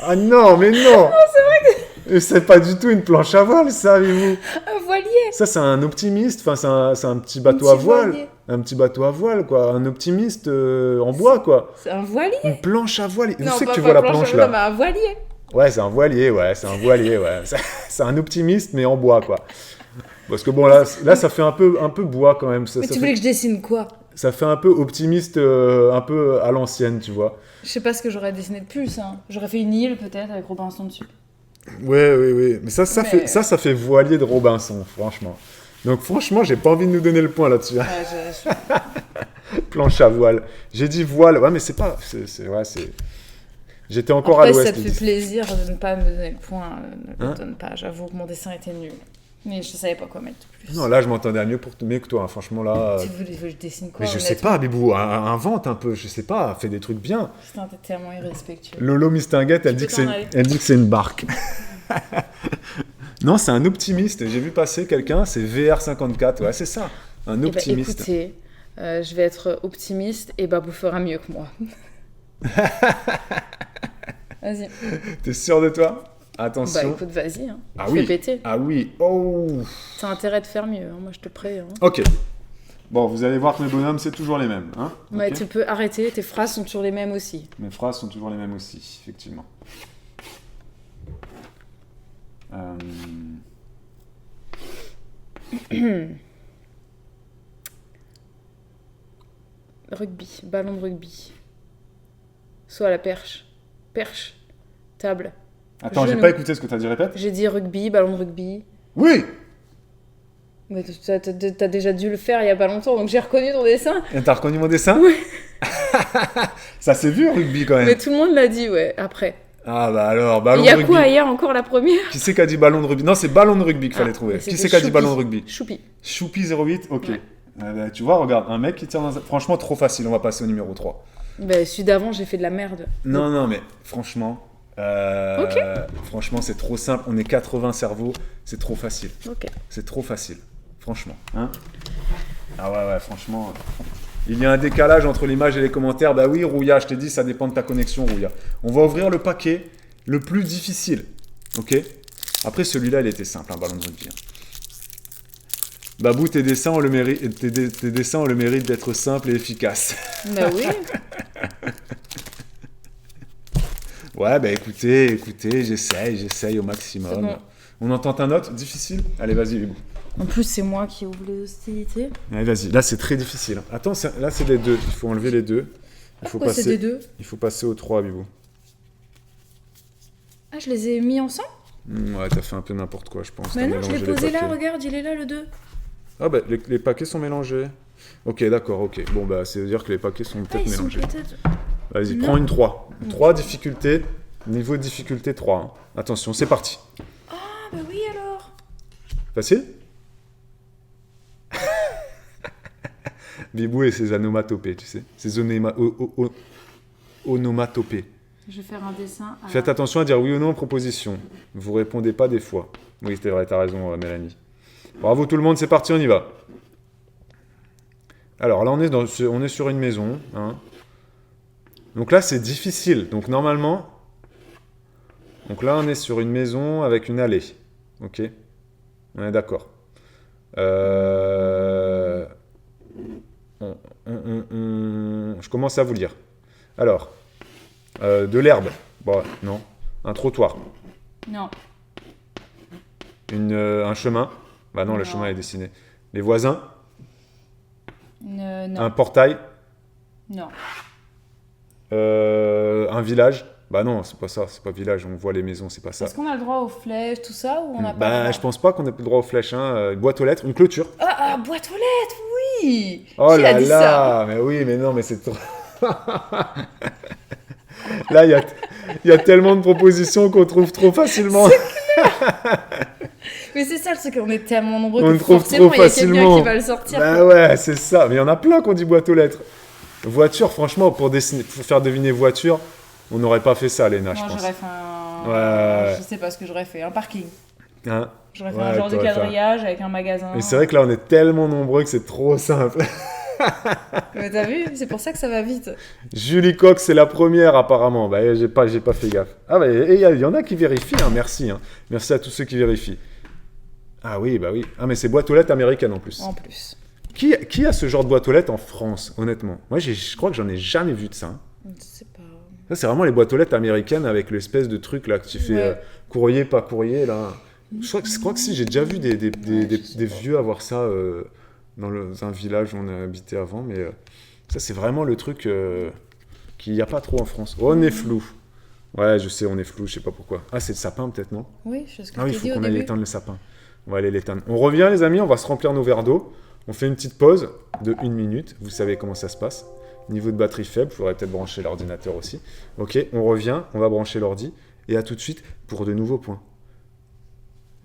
Ah non, mais non. c'est vrai que... C'est pas du tout une planche à voile, ça, vous. un voilier. Ça, c'est un optimiste. Enfin, c'est un petit bateau Un à petit voile. voilier. Un petit bateau à voile, quoi. Un optimiste en bois, quoi. C'est un voilier. Une planche à voile. Où Non, c'est que pas tu vois la planche à planche, voile, là? mais un voilier. Ouais, c'est un voilier, ouais. C'est un optimiste, mais en bois, quoi. Parce que bon, là ça fait un peu bois, quand même. Mais tu voulais que je dessine quoi? Ça fait un peu optimiste, un peu à l'ancienne, tu vois. Je sais pas ce que j'aurais dessiné de plus. Hein. J'aurais fait une île, peut-être, avec Robinson dessus. Ouais. Mais ça fait voilier de Robinson, franchement. Donc franchement, j'ai pas envie de nous donner le point là-dessus. Ouais, Planche à voile. J'ai dit voile. Ouais, mais c'est pas... c'est... J'étais encore après, à l'ouest. ça te fait plaisir de ne pas me donner le point. Ne Hein? le donne pas. J'avoue que mon dessin était nul. Mais je savais pas quoi mettre de plus. Non, là, je m'entendais mieux que toi. Hein. Franchement, là... Tu voulais que je dessine quoi? Mais je sais pas, Bibou. Invente un peu. Je sais pas. Fais des trucs bien. Putain, t'es tellement irrespectueux. Lolo Mistinguette, elle dit que c'est une barque. Non, c'est un optimiste. J'ai vu passer quelqu'un, c'est VR54. Ouais, c'est ça. Un optimiste. Écoutez, je vais être optimiste et Babou fera mieux que moi. Vas-y. T'es sûr de toi? Attention. Bah écoute, vas-y. Hein. Ah Fais oui. péter. Ah oui. Oh. T'as intérêt de faire mieux, hein. Moi je te préviens. Hein. Ok. Bon, vous allez voir que mes bonhommes, c'est toujours les mêmes. Hein, Ouais, ok. tu peux arrêter, tes phrases sont toujours les mêmes aussi. Mes phrases sont toujours les mêmes aussi, effectivement. Rugby, ballon de rugby. Soit à la perche. Perche. Table. Attends, j'ai Genou. pas écouté ce que t'as dit, répète. J'ai dit rugby, ballon de rugby. Oui. Mais t'as déjà dû le faire il y a pas longtemps, donc j'ai reconnu ton dessin. Et t'as reconnu mon dessin? Oui. Ça s'est vu au rugby quand même. Mais tout le monde l'a dit, ouais, après. Ah bah alors, ballon Il de y a rugby. quoi hier encore la première? Qui c'est qui a dit ballon de rugby? Non, c'est ballon de rugby qu'il fallait trouver. Qui c'est qui a dit ballon de rugby? Choupi. Choupi 08, ok. Ouais. Bah, tu vois, regarde, un mec qui tire dans un... Franchement, trop facile, on va passer au numéro 3. Bah, celui d'avant, j'ai fait de la merde. Non, mais franchement... Franchement, c'est trop simple. On est 80 cerveaux, c'est trop facile. Ok. C'est trop facile, franchement. Hein, ah ouais, franchement... Il y a un décalage entre l'image et les commentaires. Bah oui, Rouya, je t'ai dit, ça dépend de ta connexion, Rouya. On va ouvrir le paquet le plus difficile. Ok? Après, celui-là, il était simple, un ballon de rugby. Babou, tes dessins ont le mérite d'être simples et efficaces. Bah oui. Ouais, bah écoutez, j'essaye au maximum. Bon. On entend un autre difficile? Allez, vas-y, Bibou. En plus, c'est moi qui ouvre les hostilités. Allez, vas-y. Là, c'est très difficile. Attends, là, c'est les deux. Il faut enlever les deux. Pourquoi c'est des deux? Il faut passer aux 3, Bibou. Ah, je les ai mis ensemble? Ouais, t'as fait un peu n'importe quoi, je pense. Mais non, je l'ai posé là, regarde, il est là, le 2. Ah bah, les paquets sont mélangés. Ok, d'accord, ok. Bon, bah, c'est dire que les paquets sont peut-être mélangés. Vas-y, Non. prends une 3. 3 difficultés. Niveau de difficulté 3. Hein. Attention, c'est parti. Ah, bah oui, alors. Facile? Bibou et ses onomatopées, tu sais. Ses onomatopées. Je vais faire un dessin. Faites attention à dire oui ou non aux propositions. Vous répondez pas des fois. Oui, c'est vrai, t'as raison, Mélanie. Bravo tout le monde, c'est parti, on y va. Alors là, on est sur une maison. Hein. Donc là, c'est difficile. Donc normalement... Donc là, on est sur une maison avec une allée. Ok? On est d'accord. Je commence à vous lire. Alors, de l'herbe. Bon, non. Un trottoir. Non. Un chemin. Bah non, le chemin est dessiné. Les voisins. Non. Un portail. Non. Un village. Bah non, c'est pas ça, c'est pas village, on voit les maisons, c'est pas ça. Est-ce qu'on a le droit aux flèches, tout ça, ou on n'a pas le Bah, droit? je pense pas qu'on ait plus le droit aux flèches. Hein. Boîte aux lettres, une clôture. Ah, boîte aux lettres, oui. Oh Qui là a dit là, ça? mais oui, mais non, mais c'est trop... Là, il y a tellement de propositions qu'on trouve trop facilement. Mais c'est ça le truc, on est tellement nombreux On que trouve forcément, trop il y a quelqu'un facilement. qui va le sortir. Bah ouais, c'est ça. Mais il y en a plein qui ont dit boîte aux lettres. Voiture, franchement, pour faire deviner voiture, on n'aurait pas fait ça, Léna, je Moi, pense. j'aurais fait un... Ouais. Je sais pas ce que j'aurais fait, un parking. Hein? J'aurais fait Ouais, un genre de t'aurais fait quadrillage avec un magasin. Mais c'est vrai que là, on est tellement nombreux que c'est trop simple. Mais t'as vu? C'est pour ça que ça va vite. Julie Coq, c'est la première apparemment. Bah, j'ai pas fait gaffe. Ah bah, il y en a qui vérifient, hein. Merci. Hein. Merci à tous ceux qui vérifient. Ah oui, bah oui. Ah mais c'est boîte aux lettres américaine en plus. En plus. Qui a ce genre de boîte aux lettres en France, honnêtement? Moi, je crois que j'en ai jamais vu de ça. Hein. Je sais pas. Ça, c'est vraiment les boîtes aux lettres américaines avec l'espèce de truc là que tu fais Ouais. courrier, pas courrier là. Je crois que si, j'ai déjà vu des vieux avoir ça dans un village où on a habité avant, mais ça, c'est vraiment le truc qu'il n'y a pas trop en France. Oh, on est flou. Ouais, je sais, on est flou, je sais pas pourquoi. Ah, c'est le sapin peut-être, non? Oui, je sais ce que Ah oui, je il t'ai faut dit au qu'on aille début. éteindre le sapin. On va aller l'éteindre. On revient, les amis, on va se remplir nos verres d'eau. On fait une petite pause de 1 minute. Vous savez comment ça se passe. Niveau de batterie faible, il faudrait peut-être brancher l'ordinateur aussi. Ok, on revient, on va brancher l'ordi. Et à tout de suite pour de nouveaux points.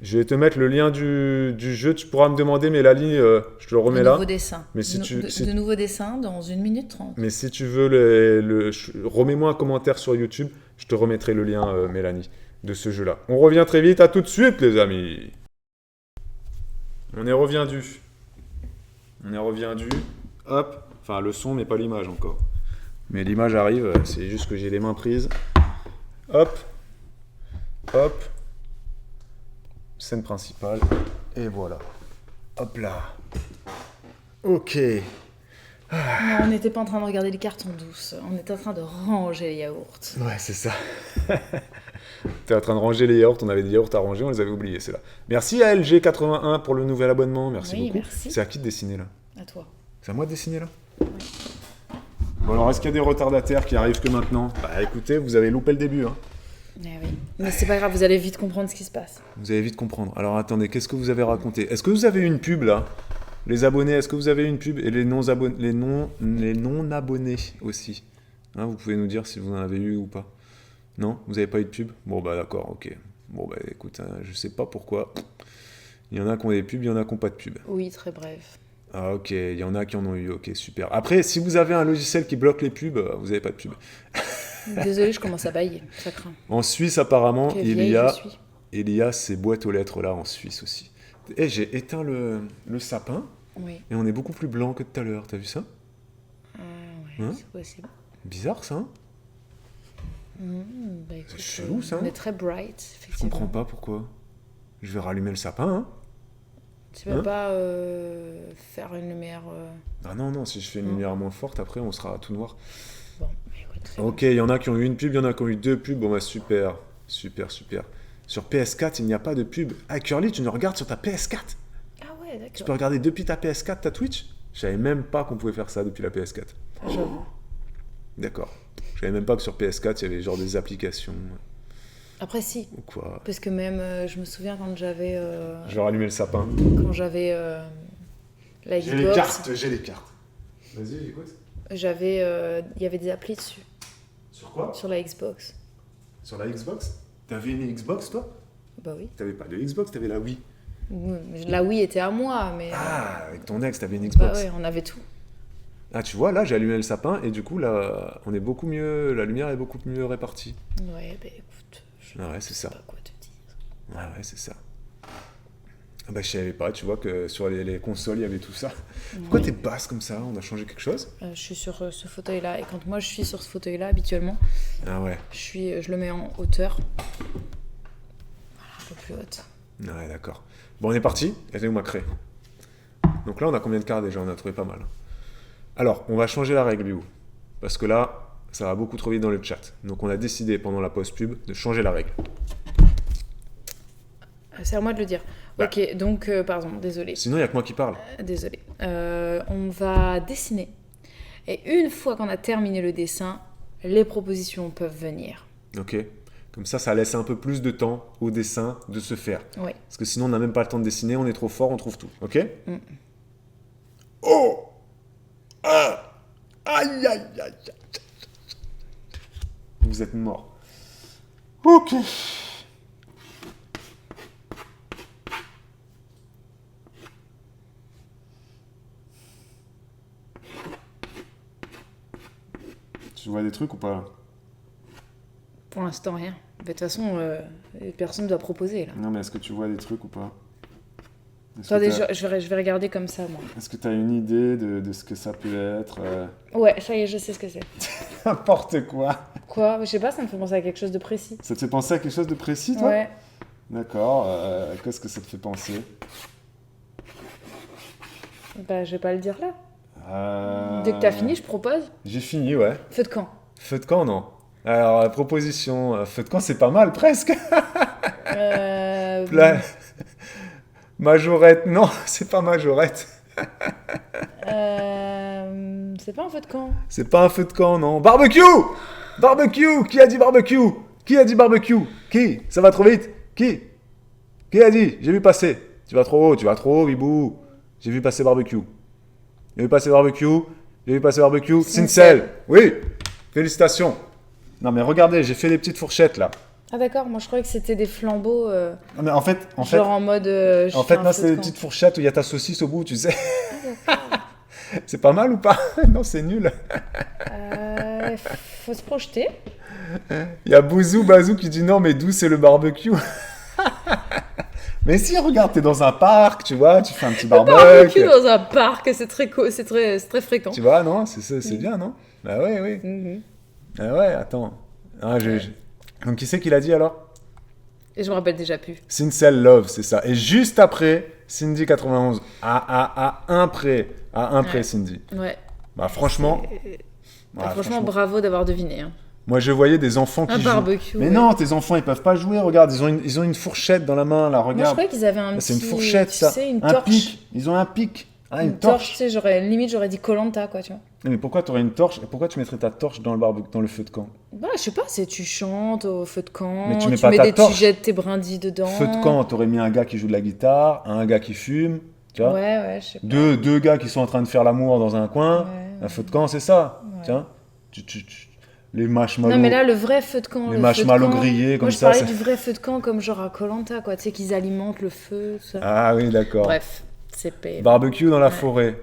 Je vais te mettre le lien du jeu. Tu pourras me demander, Mélanie, je te le remets De là. nouveaux dessins. Mais si de nouveaux dessins dans 1 minute 30. Mais si tu veux, remets-moi un commentaire sur YouTube. Je te remettrai le lien, Mélanie, de ce jeu-là. On revient très vite. À tout de suite, les amis. On est reviendu. Hop. Enfin, le son, mais pas l'image encore. Mais l'image arrive. C'est juste que j'ai les mains prises. Hop. Hop. Scène principale. Et voilà. Hop là. Ok. Non, on n'était pas en train de regarder les cartons douces. On était en train de ranger les yaourts. Ouais, c'est ça. T'es en train de ranger les yaourts. On avait des yaourts à ranger, on les avait oubliés, c'est là. Merci à LG81 pour le nouvel abonnement. Merci Oui, beaucoup. merci. C'est à qui de dessiner là? À toi. C'est à moi de dessiner là? Bon, alors est-ce qu'il y a des retardataires qui arrivent que maintenant? Bah écoutez, vous avez loupé le début. Hein. Eh oui. Mais c'est pas grave, vous allez vite comprendre ce qui se passe. Vous allez vite comprendre. Alors attendez, qu'est-ce que vous avez raconté? Est-ce que vous avez eu une pub là? Les abonnés, est-ce que vous avez eu une pub? Et les non-abonnés aussi. Hein, vous pouvez nous dire si vous en avez eu ou pas. Non? Vous n'avez pas eu de pub? Bon, bah d'accord, ok. Bon, bah écoute, hein, je sais pas pourquoi. Il y en a qui ont des pubs, il y en a qui n'ont pas de pub. Oui, très bref. Ah ok, il y en a qui en ont eu, ok, super. Après, si vous avez un logiciel qui bloque les pubs, vous n'avez pas de pub. Désolée, je commence à bailler, ça craint. En Suisse, apparemment, Quelle il vieille y a... je suis. Il y a ces boîtes aux lettres là en Suisse aussi. Et j'ai éteint le sapin Oui. et on est beaucoup plus blanc que tout à l'heure. T'as vu ça? Ouais, Hein? c'est possible. Bizarre ça, hein? Bah, écoute, C'est chelou, ça, hein? On est très bright, Je effectivement. comprends pas pourquoi. Je vais rallumer le sapin, hein? Tu peux Hein? pas faire une lumière... Ah non, non, si je fais une lumière moins forte, après on sera tout noir. Bon, bah, écoute, très Ok, il y en a qui ont eu une pub, il y en a qui ont eu 2 pubs. Bon bah super, super, super. Sur PS4, il n'y a pas de pub. Ah, Curly, tu nous regardes sur ta PS4? bien. Ah ouais, Tu d'accord. peux regarder depuis ta PS4 ta Twitch? Je savais même pas qu'on pouvait faire ça depuis la PS4. J'avoue. D'accord. Je savais même pas que sur PS4, il y avait genre des applications Après, si. ou quoi. Parce que même, je me souviens quand j'avais... Je vais rallumer le sapin. quand j'avais la J'ai les Xbox, cartes, j'ai les cartes. Vas-y, j'écoute. j'avais... Il y avait des applis dessus, Sur quoi? sur la Xbox. Sur la Xbox? T'avais une Xbox, toi? Bah oui. T'avais pas de Xbox, t'avais la Wii. Oui, mais la Wii était à moi, mais... Ah, avec ton ex, t'avais une bah Xbox. ouais, on avait tout. Ah, tu vois, là, j'ai allumé le sapin et du coup, là, on est beaucoup mieux, la lumière est beaucoup mieux répartie. Ouais, bah écoute, je Ah ouais, c'est sais ça. pas quoi te dire. Ah ouais, c'est ça. Ah bah, je savais pas, tu vois que sur les consoles, il y avait tout ça. Pourquoi t'es basse comme ça? On a changé quelque chose? Je suis sur ce fauteuil-là, et quand moi je suis sur ce fauteuil-là, habituellement, Ah ouais. je le mets en hauteur. Voilà, un peu plus haute. Ah ouais, d'accord. Bon, on est parti. Elle est où ma craie? Donc là, on a combien de cartes déjà? On a trouvé pas mal. Alors, on va changer la règle, Liu. Parce que là, ça va beaucoup trop vite dans le chat. Donc on a décidé pendant la pause pub de changer la règle. C'est à moi de le dire. Bah. Ok, donc, pardon, désolé. Sinon, il n'y a que moi qui parle. Désolé. On va dessiner. Et une fois qu'on a terminé le dessin, les propositions peuvent venir. Ok? Comme ça laisse un peu plus de temps au dessin de se faire. Oui. Parce que sinon, on n'a même pas le temps de dessiner, on est trop fort, on trouve tout. Ok? Mm. Oh! Ah! Aïe, aïe, aïe, aïe. Vous êtes mort. Ok. Tu vois des trucs ou pas? Pour l'instant, rien. De toute façon, personne ne doit proposer, là. Non, mais est-ce que tu vois des trucs ou pas? Attendez, je vais regarder comme ça, moi. Est-ce que tu as une idée de ce que ça peut être? Ouais, ça y est, je sais ce que c'est. N'importe quoi. Quoi? Je sais pas, ça me fait penser à quelque chose de précis. Ça te fait penser à quelque chose de précis, toi? Ouais. D'accord. Qu'est-ce que ça te fait penser? Bah, je vais pas le dire là. Dès que Dès t'as fini, je propose. J'ai fini, ouais. Feu de camp. Feu de camp, non. Alors, proposition. Feu de camp, c'est pas mal, presque. Là. Majorette, non, c'est pas majorette. C'est pas un feu de camp. C'est pas un feu de camp, non. Barbecue! Barbecue! Qui a dit barbecue? Qui a dit barbecue? Qui? Ça va trop vite? Qui a dit? J'ai vu passer. Tu vas trop haut, Bibou. J'ai vu passer barbecue. J'ai vu passer barbecue. Sincel. Oui. Félicitations. Non mais regardez, j'ai fait des petites fourchettes là. Ah d'accord, moi je croyais que c'était des flambeaux, Non mais en fait, genre en mode... en fait, non, c'est des petites fourchettes où il y a ta saucisse au bout, tu sais. C'est pas mal ou pas? Non, c'est nul. Faut se projeter. Il y a Bouzou Bazou qui dit non, mais d'où c'est le barbecue? Mais si, regarde, t'es dans un parc, tu vois, tu fais un petit Barbecue dans un parc, c'est très fréquent. Tu vois, non? C'est bien, non? Bah oui, oui. Mhm. Ah ouais, attends. Ah, donc qui c'est qui l'a dit alors? Et je me rappelle déjà plus. Sincel Love, c'est ça. Et juste après, Cindy 91. À un près. À un près, Ouais. Cindy. Ouais. Bah franchement... Bah, franchement, bravo d'avoir deviné. Hein. Moi, je voyais des enfants qui Un jouent. barbecue. Mais ouais. non, tes enfants, ils peuvent pas jouer. Regarde, ils ont une fourchette dans la main, là, Moi, je regarde. croyais qu'ils avaient un petit... C'est une fourchette, tu ça. sais, une un torche. pic. Ils ont un pic. Ah, une Tu torche. sais, limite, j'aurais dit Koh-Lanta, quoi, tu vois. Mais pourquoi t'aurais une torche? Et pourquoi tu mettrais ta torche dans le feu de camp? Bah, je sais pas, tu chantes au feu de camp, Mais tu mets pas ta tu torche. jettes tes brindilles dedans. Feu de camp, t'aurais mis un gars qui joue de la guitare, un gars qui fume, tu vois. Ouais, je sais pas. Deux gars qui sont en train de faire l'amour dans un coin. Ouais. Un feu de camp, c'est ça. Ouais. Tiens. les marshmallows. Non, mais là, le vrai feu de camp. Les marshmallows grillés comme ça. Moi, je parlais du vrai feu de camp comme genre à Koh-Lanta, quoi. Tu sais, qu'ils alimentent le feu, tout ça. Ah oui, d'accord. Bref, c'est payé. Barbecue dans la forêt.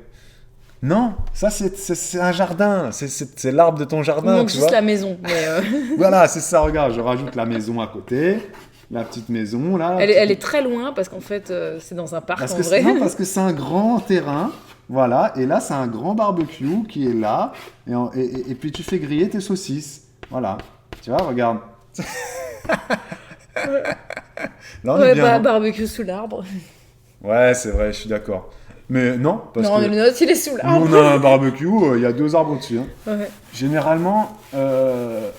Non, ça c'est un jardin, c'est l'arbre de ton jardin. Il manque tu juste vois la maison. Mais Voilà, c'est ça, regarde, je rajoute la maison à côté, la petite maison là. elle est très loin parce qu'en fait, c'est dans un parc en vrai. Non, parce que c'est un grand terrain, voilà, et là c'est un grand barbecue qui est là, et puis tu fais griller tes saucisses, voilà, tu vois, regarde. Là, on est bien, barbecue sous l'arbre. Ouais, c'est vrai, je suis d'accord. Mais non, parce non, que le nôtre, il est sous l'arbre. nous, on a un barbecue, il y a 2 arbres au-dessus. Hein. Ouais. Généralement,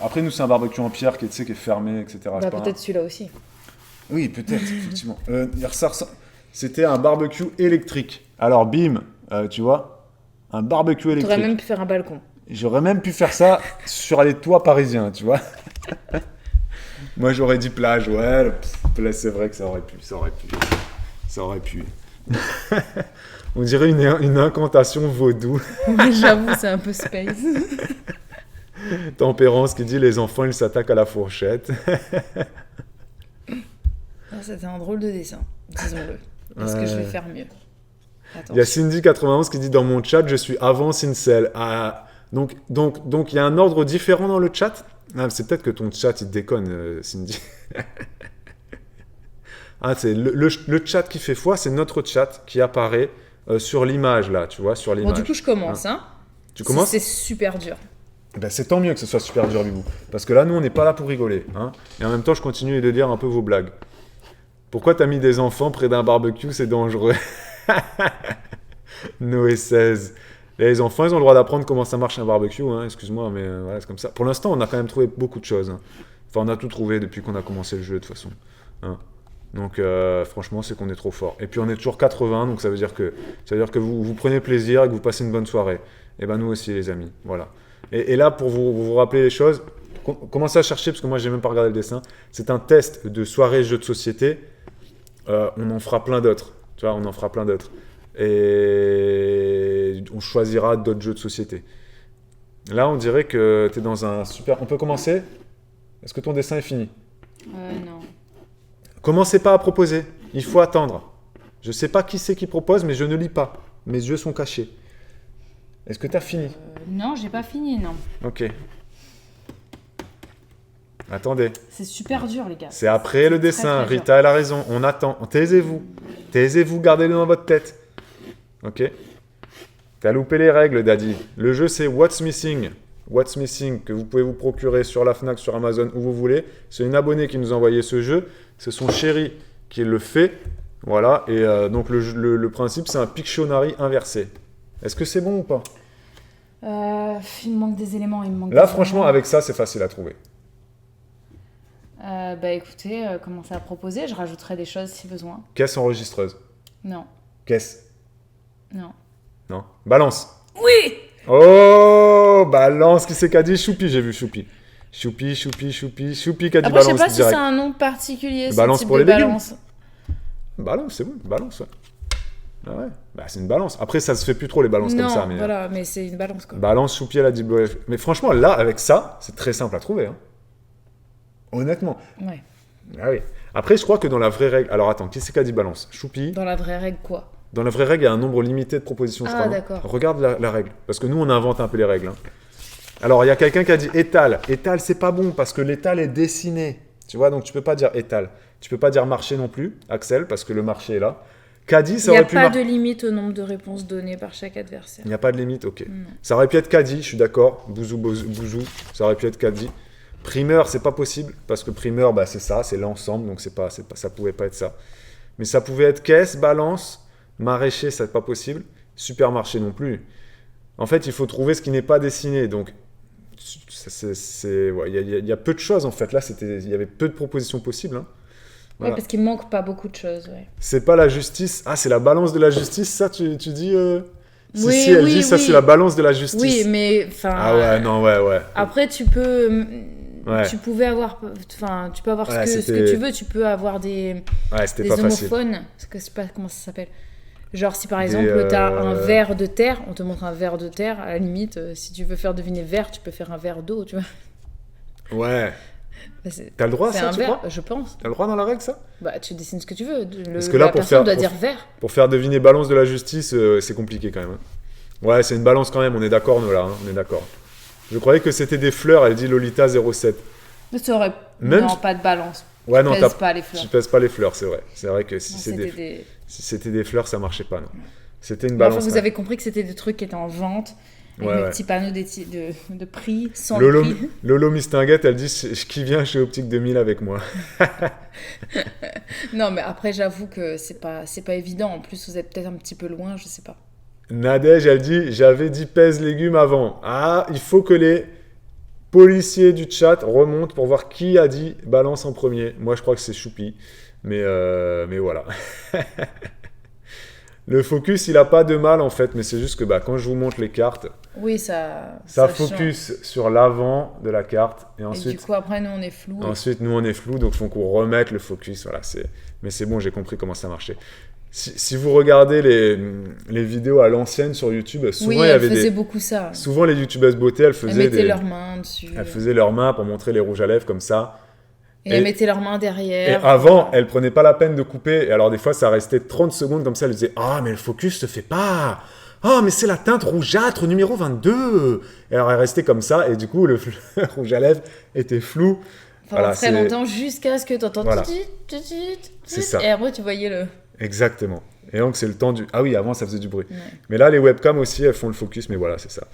après, nous, c'est un barbecue en pierre qui est fermé, etc. Peut-être celui-là aussi. Oui, peut-être, effectivement. C'était un barbecue électrique. Alors, bim, tu vois, un barbecue électrique. T'aurais même pu faire un balcon. J'aurais même pu faire ça sur les toits parisiens, tu vois. Moi, j'aurais dit plage, ouais. Là, c'est vrai que ça aurait pu. On dirait une incantation vaudou. Ouais, j'avoue, c'est un peu space. Tempérance qui dit les enfants ils s'attaquent à la fourchette. C'était un drôle de dessin, disons-le. Est-ce que je vais faire mieux? Il y a Cindy91 qui dit dans mon chat je suis avant Cincel. Ah, donc il y a un ordre différent dans le chat. Ah, c'est peut-être que ton chat il déconne, Cindy. Ah, c'est le chat qui fait foi, c'est notre chat qui apparaît sur l'image là, tu vois, sur l'image. Bon, du coup, je commence. Hein. Tu commences? C'est super dur. Ben, c'est tant mieux que ce soit super dur, Bibou. Parce que là, nous, on n'est pas là pour rigoler. Hein. Et en même temps, je continue de lire un peu vos blagues. Pourquoi t'as mis des enfants près d'un barbecue? C'est dangereux. Noé 16. Les enfants, ils ont le droit d'apprendre comment ça marche un barbecue. Hein. Excuse-moi, mais voilà, c'est comme ça. Pour l'instant, on a quand même trouvé beaucoup de choses. Hein. Enfin, on a tout trouvé depuis qu'on a commencé le jeu, de toute façon. Hein. Donc franchement, c'est qu'on est trop fort. Et puis on est toujours 80, donc ça veut dire que vous prenez plaisir et que vous passez une bonne soirée. Et ben nous aussi, les amis. Voilà. Et là, pour vous rappeler les choses, commencez à chercher, parce que moi, j'ai même pas regardé le dessin. C'est un test de soirée jeux de société. On en fera plein d'autres. Tu vois, on en fera plein d'autres. Et on choisira d'autres jeux de société. Là, on dirait que tu es dans un super... On peut commencer? Est-ce que ton dessin est fini? Non. Commencez pas à proposer, il faut attendre. Je sais pas qui c'est qui propose, mais je ne lis pas. Mes yeux sont cachés. Est-ce que tu as fini? Non, j'ai pas fini, non. Ok. Attendez. C'est super dur, les gars. C'est après le dessin. Très Rita, elle a raison. On attend. Taisez-vous. Taisez-vous, gardez-le dans votre tête. Ok. T'as loupé les règles, Daddy. Le jeu, c'est What's Missing. What's Missing, que vous pouvez vous procurer sur la Fnac, sur Amazon, où vous voulez. C'est une abonnée qui nous a envoyé ce jeu. C'est son chéri qui le fait. Voilà. Et donc, le principe, c'est un Pictionary inversé. Est-ce que c'est bon ou pas? Il me manque des éléments. Là, franchement, avec ça, c'est facile à trouver. Écoutez, commencez à proposer. Je rajouterai des choses si besoin. Caisse enregistreuse. Non. Caisse. Non. Non. Balance. Oui. Oh, balance. Qui c'est qui a dit? Choupi, j'ai vu Choupi. Choupi qui a dit balance. Après, je sais pas si direct. c'est un nom particulier. Balance ce type pour de les légumes. balance. Balance, c'est bon. Balance, ouais. Ah ouais. Bah, c'est une balance. Après, ça se fait plus trop les balances comme ça. Mais, voilà, mais c'est une balance, quoi. Balance, Choupi, elle a dit bleu. Mais franchement, là, avec ça, c'est très simple à trouver. Hein. Honnêtement. Ouais. Ah oui. Après, je crois que dans la vraie règle... Alors, attends, qui c'est qui a dit balance? Choupi. Dans la vraie règle, quoi? Dans la vraie règle, il y a un nombre limité de propositions, je crois. Ah, d'accord. Regarde la règle. Parce que nous, on invente un peu les règles. Hein. Alors, il y a quelqu'un qui a dit étal. Étal, c'est pas bon parce que l'étal est dessiné. Tu vois, donc tu peux pas dire étal. Tu peux pas dire marché non plus, Axel, parce que le marché est là. Caddy, ça aurait pu... Il n'y a pas de limite au nombre de réponses données par chaque adversaire. Il n'y a pas de limite, ok. Non. Ça aurait pu être Caddy, je suis d'accord. Bouzou, ça aurait pu être Caddy. Primeur, c'est pas possible, parce que primeur, bah, c'est ça, c'est l'ensemble, donc ça pouvait pas être ça. Mais ça pouvait être caisse, balance, maraîcher, c'est pas possible. Supermarché non plus. En fait, il faut trouver ce qui n'est pas dessiné, donc il y a peu de choses en fait. Là, il y avait peu de propositions possibles. Hein. Voilà. Ouais, parce qu'il manque pas beaucoup de choses. Ouais. C'est pas la justice. Ah, c'est la balance de la justice, ça, tu dis Oui, elle dit ça, c'est la balance de la justice. Oui, mais enfin. Ah ouais, non, ouais. Après, tu peux. Ouais. Tu peux avoir ce que tu veux. Tu peux avoir des homophones. Je sais pas comment ça s'appelle. Genre, si par exemple, tu as un verre de terre, on te montre un verre de terre, à la limite, si tu veux faire deviner verre, tu peux faire un verre d'eau, tu vois. Ouais. Bah, T'as le droit, c'est ça, un tu vert, crois? je pense. T'as le droit dans la règle, ça? Bah, tu dessines ce que tu veux. Parce que là, la pour personne faire- doit pour- dire vert. Pour faire deviner balance de la justice, c'est compliqué quand même. Hein. Ouais, c'est une balance quand même, on est d'accord, nous, là, hein, on est d'accord. Je croyais que c'était des fleurs, elle dit Lolita 07. Mais ça aurait... Même- Non, pas de balance. Ouais, Tu non, pèses pas les fleurs. tu pèses pas les fleurs, c'est vrai. C'est vrai que si Non, c'était c'était des... si c'était des fleurs, ça marchait pas, non. C'était une Mais enfin, balance. vous ouais. avez compris que c'était des trucs qui étaient en vente. Avec Ouais, le ouais. petit panneau de prix, sans Lolo, le prix. Lolo Mistinguette, elle dit qui vient chez Optique 2000 avec moi. Non, mais après, j'avoue que c'est pas évident. En plus, vous êtes peut-être un petit peu loin, je sais pas. Nadège, elle dit j'avais dit pèse légumes avant. Ah, il faut que les policiers du chat remontent pour voir qui a dit balance en premier. Moi, je crois que c'est Choupi. Mais voilà. Le focus, il a pas de mal en fait, mais c'est juste que quand je vous montre les cartes, Oui, ça focus sur l'avant de la carte et change. Et du ensuite, coup, après, nous, on est flou. ensuite nous on est flou, donc il faut qu'on remette le focus. Voilà, mais c'est bon, j'ai compris comment ça marchait. Si vous regardez les vidéos à l'ancienne sur YouTube, souvent Oui, il y elle avait faisait beaucoup ça. souvent les youtubeuses beauté, elles Elles faisaient mettaient leurs mains dessus. elles faisaient leurs mains pour montrer les rouges à lèvres comme ça. Et elles mettaient leurs mains Et derrière. avant, elle prenait pas la peine de couper. Et alors, des fois, ça restait 30 secondes comme ça. Elle disait ah, mais le focus se fait pas. Ah, mais c'est la teinte rougeâtre numéro 22. Et alors, elle restait comme ça. Et du coup, le rouge à lèvres était flou. Pendant Voilà, très c'est- longtemps, jusqu'à ce que tu entends Voilà. C'est ça. Et après, tu voyais le. Exactement. Et donc, c'est le temps du. Ah oui, avant, ça faisait du bruit. Ouais. Mais là, les webcams aussi, elles font le focus. Mais voilà, c'est ça.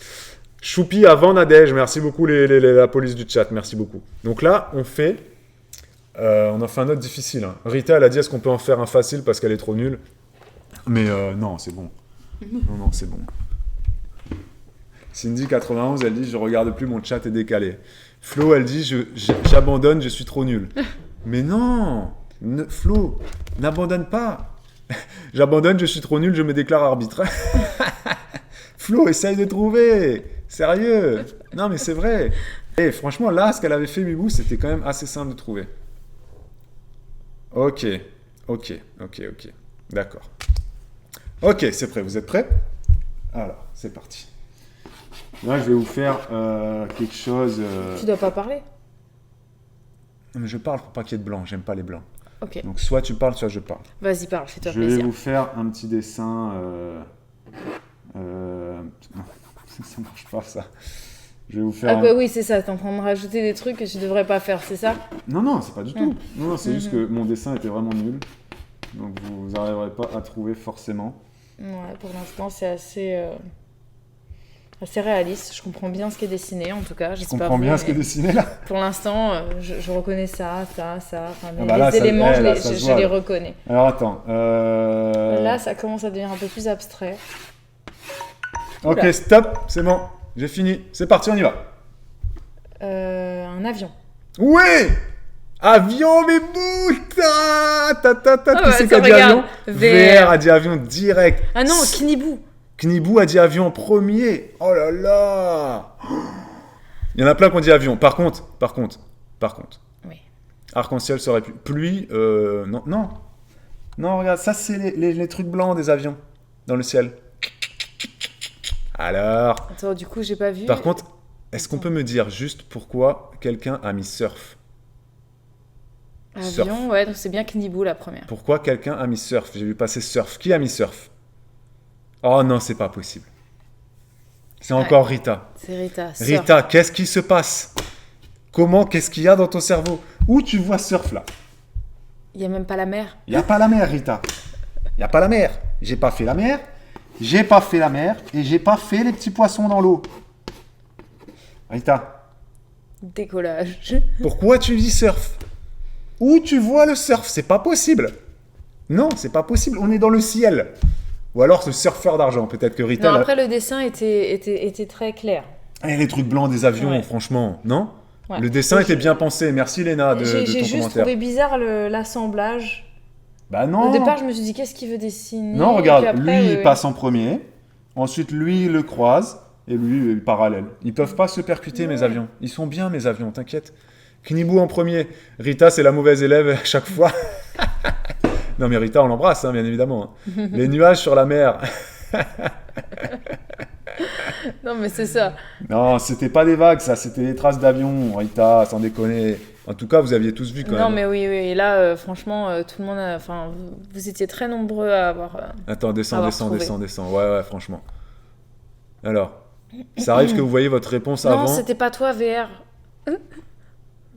Choupi avant Nadège. Merci beaucoup, la police du chat. Merci beaucoup. Donc là, on en fait un autre difficile. Hein. Rita, elle a dit est-ce qu'on peut en faire un facile parce qu'elle est trop nulle. Mais non, c'est bon. Non, c'est bon. Cindy91, elle dit je regarde plus, mon chat est décalé. Flo, elle dit j'abandonne, je suis trop nul. Mais non, Flo, n'abandonne pas. J'abandonne, je suis trop nul, je me déclare arbitre. Flo, essaye de trouver. Sérieux. Non, mais c'est vrai. Et franchement, là, ce qu'elle avait fait, Mibou, c'était quand même assez simple de trouver. Ok. D'accord. Ok, c'est prêt. Vous êtes prêts? Alors, c'est parti. Là, je vais vous faire quelque chose... Tu dois pas parler. Non, mais je parle pour pas qu'il y ait de blanc. J'aime pas les blancs. Ok. Donc, soit tu parles, soit je parle. Vas-y, parle, fais-toi Je vais plaisir. vous faire un petit dessin... Non, ça marche pas, ça. Je vais vous faire... Ah bah oui, c'est ça, t'es en train de rajouter des trucs que tu devrais pas faire, c'est ça? Non, c'est pas du tout. Non, c'est juste que mon dessin était vraiment nul. Donc, vous n'arriverez pas à trouver forcément. Ouais, pour l'instant, c'est assez réaliste. Je comprends bien ce qui est dessiné, en tout cas. Je comprends bien ce qui est dessiné là. Pour l'instant, je reconnais ça. Enfin, bah là, les ça- éléments, là, ça se je voit, les là. reconnais. Alors attends. Là, ça commence à devenir un peu plus abstrait. Ok, Oula. stop, c'est bon. J'ai fini. C'est parti, on y va. Un avion. Oui. Avion, mais putain. Ah Qui ouais, c'est qui ça, a dit regarde. avion? VR. VR a dit avion direct. Ah non, Knibou. Knibou a dit avion en premier. Oh là là. Il y en a plein qui ont dit avion. Par contre. Oui. Arc-en-ciel, ça aurait pu. Pluie, non. Non, regarde, ça c'est les trucs blancs des avions dans le ciel. Alors. Attends, du coup, j'ai pas vu. Par contre, est-ce qu'on peut me dire juste pourquoi quelqu'un a mis surf? Surf. Avion, ouais, donc c'est bien Knibou la première. Pourquoi quelqu'un a mis surf? J'ai vu passer surf. Qui a mis surf? Oh non, c'est pas possible. C'est encore Rita. C'est Rita. Surf. Rita, qu'est-ce qui se passe? Qu'est-ce qu'il y a dans ton cerveau? Où tu vois surf là? Il y a même pas la mer. Il n'y a pas la mer, Rita. Il n'y a pas la mer. J'ai pas fait la mer. J'ai pas fait la mer. Et j'ai pas fait les petits poissons dans l'eau. Rita, Décollage. pourquoi tu dis surf? Où tu vois le surf? C'est pas possible. Non, c'est pas possible. On est dans le ciel. Ou alors ce surfeur d'argent. Peut-être que Rita... Non, après, le dessin était très clair. Eh, les trucs blancs des avions, Ouais. franchement, non? Ouais. Le dessin était bien pensé. Merci Léna de J'ai ton juste commentaire. trouvé bizarre l'assemblage. Bah non. Au départ, je me suis dit, qu'est-ce qu'il veut dessiner? Non, Et regarde, puis après, lui, il passe en premier. Ensuite, lui, il le croise. Et lui, il est parallèle. Ils peuvent pas se percuter, mes avions. Ils sont bien, mes avions, t'inquiète. Knibou en premier. Rita, c'est la mauvaise élève à chaque fois. Non, mais Rita, on l'embrasse, hein, bien évidemment. Les nuages sur la mer. Non, mais c'est ça. Non, c'était pas des vagues, ça, c'était des traces d'avion, Rita, sans déconner. En tout cas, vous aviez tous vu quand même. Non, mais oui. Et là, franchement, tout le monde enfin, vous étiez très nombreux à avoir. Attends, descends. Ouais, franchement. Alors, ça arrive que vous voyez votre réponse non, avant. Non, c'était pas toi, VR.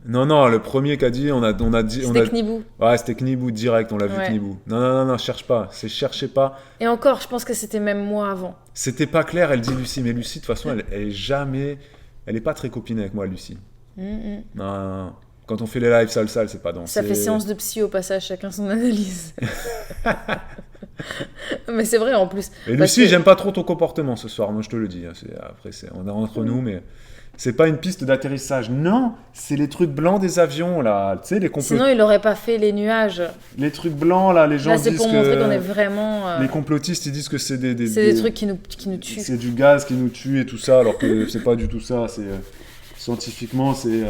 Non, le premier qu'a dit, on a dit. C'était Knibou. Ouais, c'était Knibou direct, on l'a vu Knibou. Non, cherche pas, cherchez pas. Et encore, je pense que c'était même moi avant. C'était pas clair, elle dit Lucie, mais Lucie, de toute façon, elle est jamais. Elle est pas très copine avec moi, Lucie. Non. Quand on fait les lives sale, c'est pas danser. Ça fait séance de psy au passage, chacun son analyse. Mais c'est vrai en plus. Et Lucie, j'aime pas trop ton comportement ce soir, moi je te le dis. Après, on est entre nous, mais c'est pas une piste d'atterrissage. Non, c'est les trucs blancs des avions, là. Tu sais, les complotistes. Sinon, il aurait pas fait les nuages. Les trucs blancs, là, les gens disent que... Là, c'est pour montrer qu'on est vraiment... Les complotistes, ils disent que c'est des trucs qui nous tuent. C'est du gaz qui nous tue et tout ça, alors que c'est pas du tout ça. C'est... Scientifiquement, c'est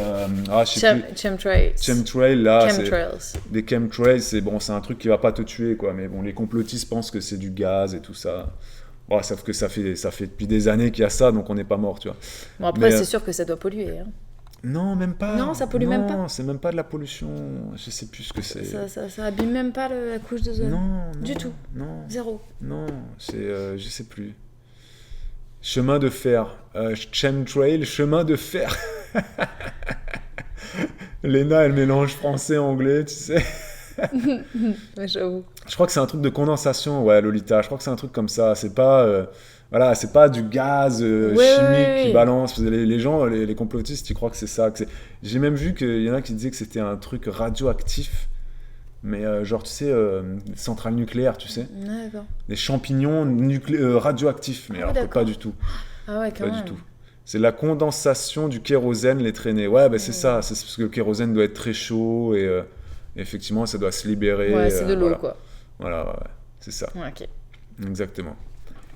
chemtrails. Chemtrails, là, chemtrails. Des chemtrails, c'est un truc qui va pas te tuer, quoi. Mais bon, les complotistes pensent que c'est du gaz et tout ça. Bon, sauf que ça fait depuis des années qu'il y a ça, donc on n'est pas mort, tu vois. Bon, après, c'est sûr que ça doit polluer. Hein. Non, même pas. Non, ça pollue même pas. Non, c'est même pas de la pollution. Je sais plus ce que c'est. Ça abîme même pas la couche d'ozone. Non, du tout. Non. Zéro. Non, c'est je sais plus. Chemin de fer. Chemtrail, chemin de fer. Léna, elle mélange français, anglais, tu sais. Ouais, j'avoue. Je crois que c'est un truc de condensation, ouais, Lolita. Je crois que c'est un truc comme ça. C'est pas, c'est pas du gaz chimique qui balance. Les gens, les complotistes, ils croient que c'est ça. J'ai même vu qu'il y en a qui disaient que c'était un truc radioactif. Mais genre, tu sais, centrale nucléaire, tu sais. D'accord. Des champignons radioactifs, mais alors que pas du tout. Ah ouais, quand même. Pas du tout. C'est la condensation du kérosène, les traînées. Ouais, c'est ça. C'est parce que le kérosène doit être très chaud et effectivement, ça doit se libérer. Ouais, c'est de l'eau, quoi. Voilà, ouais, c'est ça. Ouais, ok. Exactement.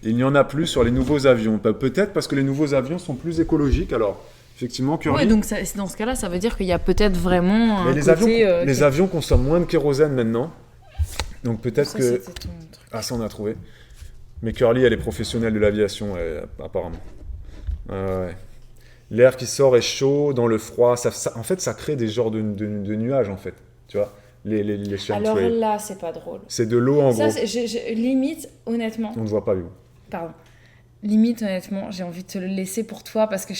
Il n'y en a plus sur les nouveaux avions. Peut-être parce que les nouveaux avions sont plus écologiques, alors... Effectivement, Curly. Ouais, donc dans ce cas-là, ça veut dire qu'il y a peut-être vraiment un les avions consomment moins de kérosène maintenant. Donc peut-être ça, que... Ah, ça, on a trouvé. Mais Curly, elle est professionnelle de l'aviation, apparemment. Ouais. L'air qui sort est chaud dans le froid. En fait, ça crée des genres de nuages, en fait. Tu vois, les chemtrails. Alors là, c'est pas drôle. C'est de l'eau, en gros. Limite, honnêtement... On ne voit pas, Hugo. Pardon. Limite, honnêtement, j'ai envie de te le laisser pour toi parce que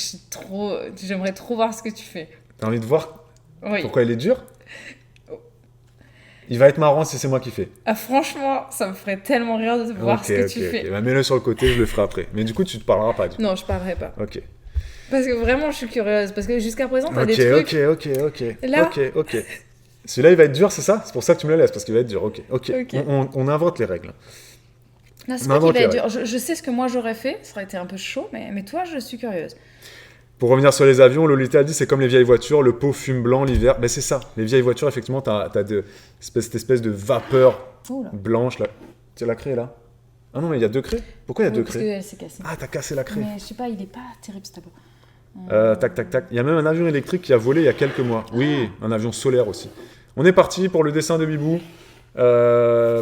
j'aimerais trop voir ce que tu fais. T'as envie de voir Oui. Pourquoi il est dur? Il va être marrant si c'est moi qui fais. Ah, franchement, ça me ferait tellement rire de voir ce que tu fais. Bah, mets-le sur le côté, je le ferai après. Mais du coup, tu te parleras pas. Non, je parlerai pas. Ok. Parce que vraiment, je suis curieuse. Parce que jusqu'à présent, t'as des trucs... Ok. Là... Ok. Celui-là, il va être dur, c'est ça? C'est pour ça que tu me le laisses, parce qu'il va être dur. Ok. On invente les règles. Là, c'est pas qu'il va être dur. Je sais ce que moi j'aurais fait, ça aurait été un peu chaud, mais toi, je suis curieuse. Pour revenir sur les avions, Lolita a dit c'est comme les vieilles voitures, le pot fume blanc l'hiver. Ben c'est ça, les vieilles voitures, effectivement, t'as cette espèce de vapeur blanche. Là. Tu la craie là? Ah non, mais il y a deux craies. Pourquoi il y a deux craies? Parce qu'elle s'est cassée. Ah, t'as cassé la craie. Mais je sais pas, il est pas terrible ce tableau. Tac. Il y a même un avion électrique qui a volé il y a quelques mois. Oui, un avion solaire aussi. On est parti pour le dessin de Bibou.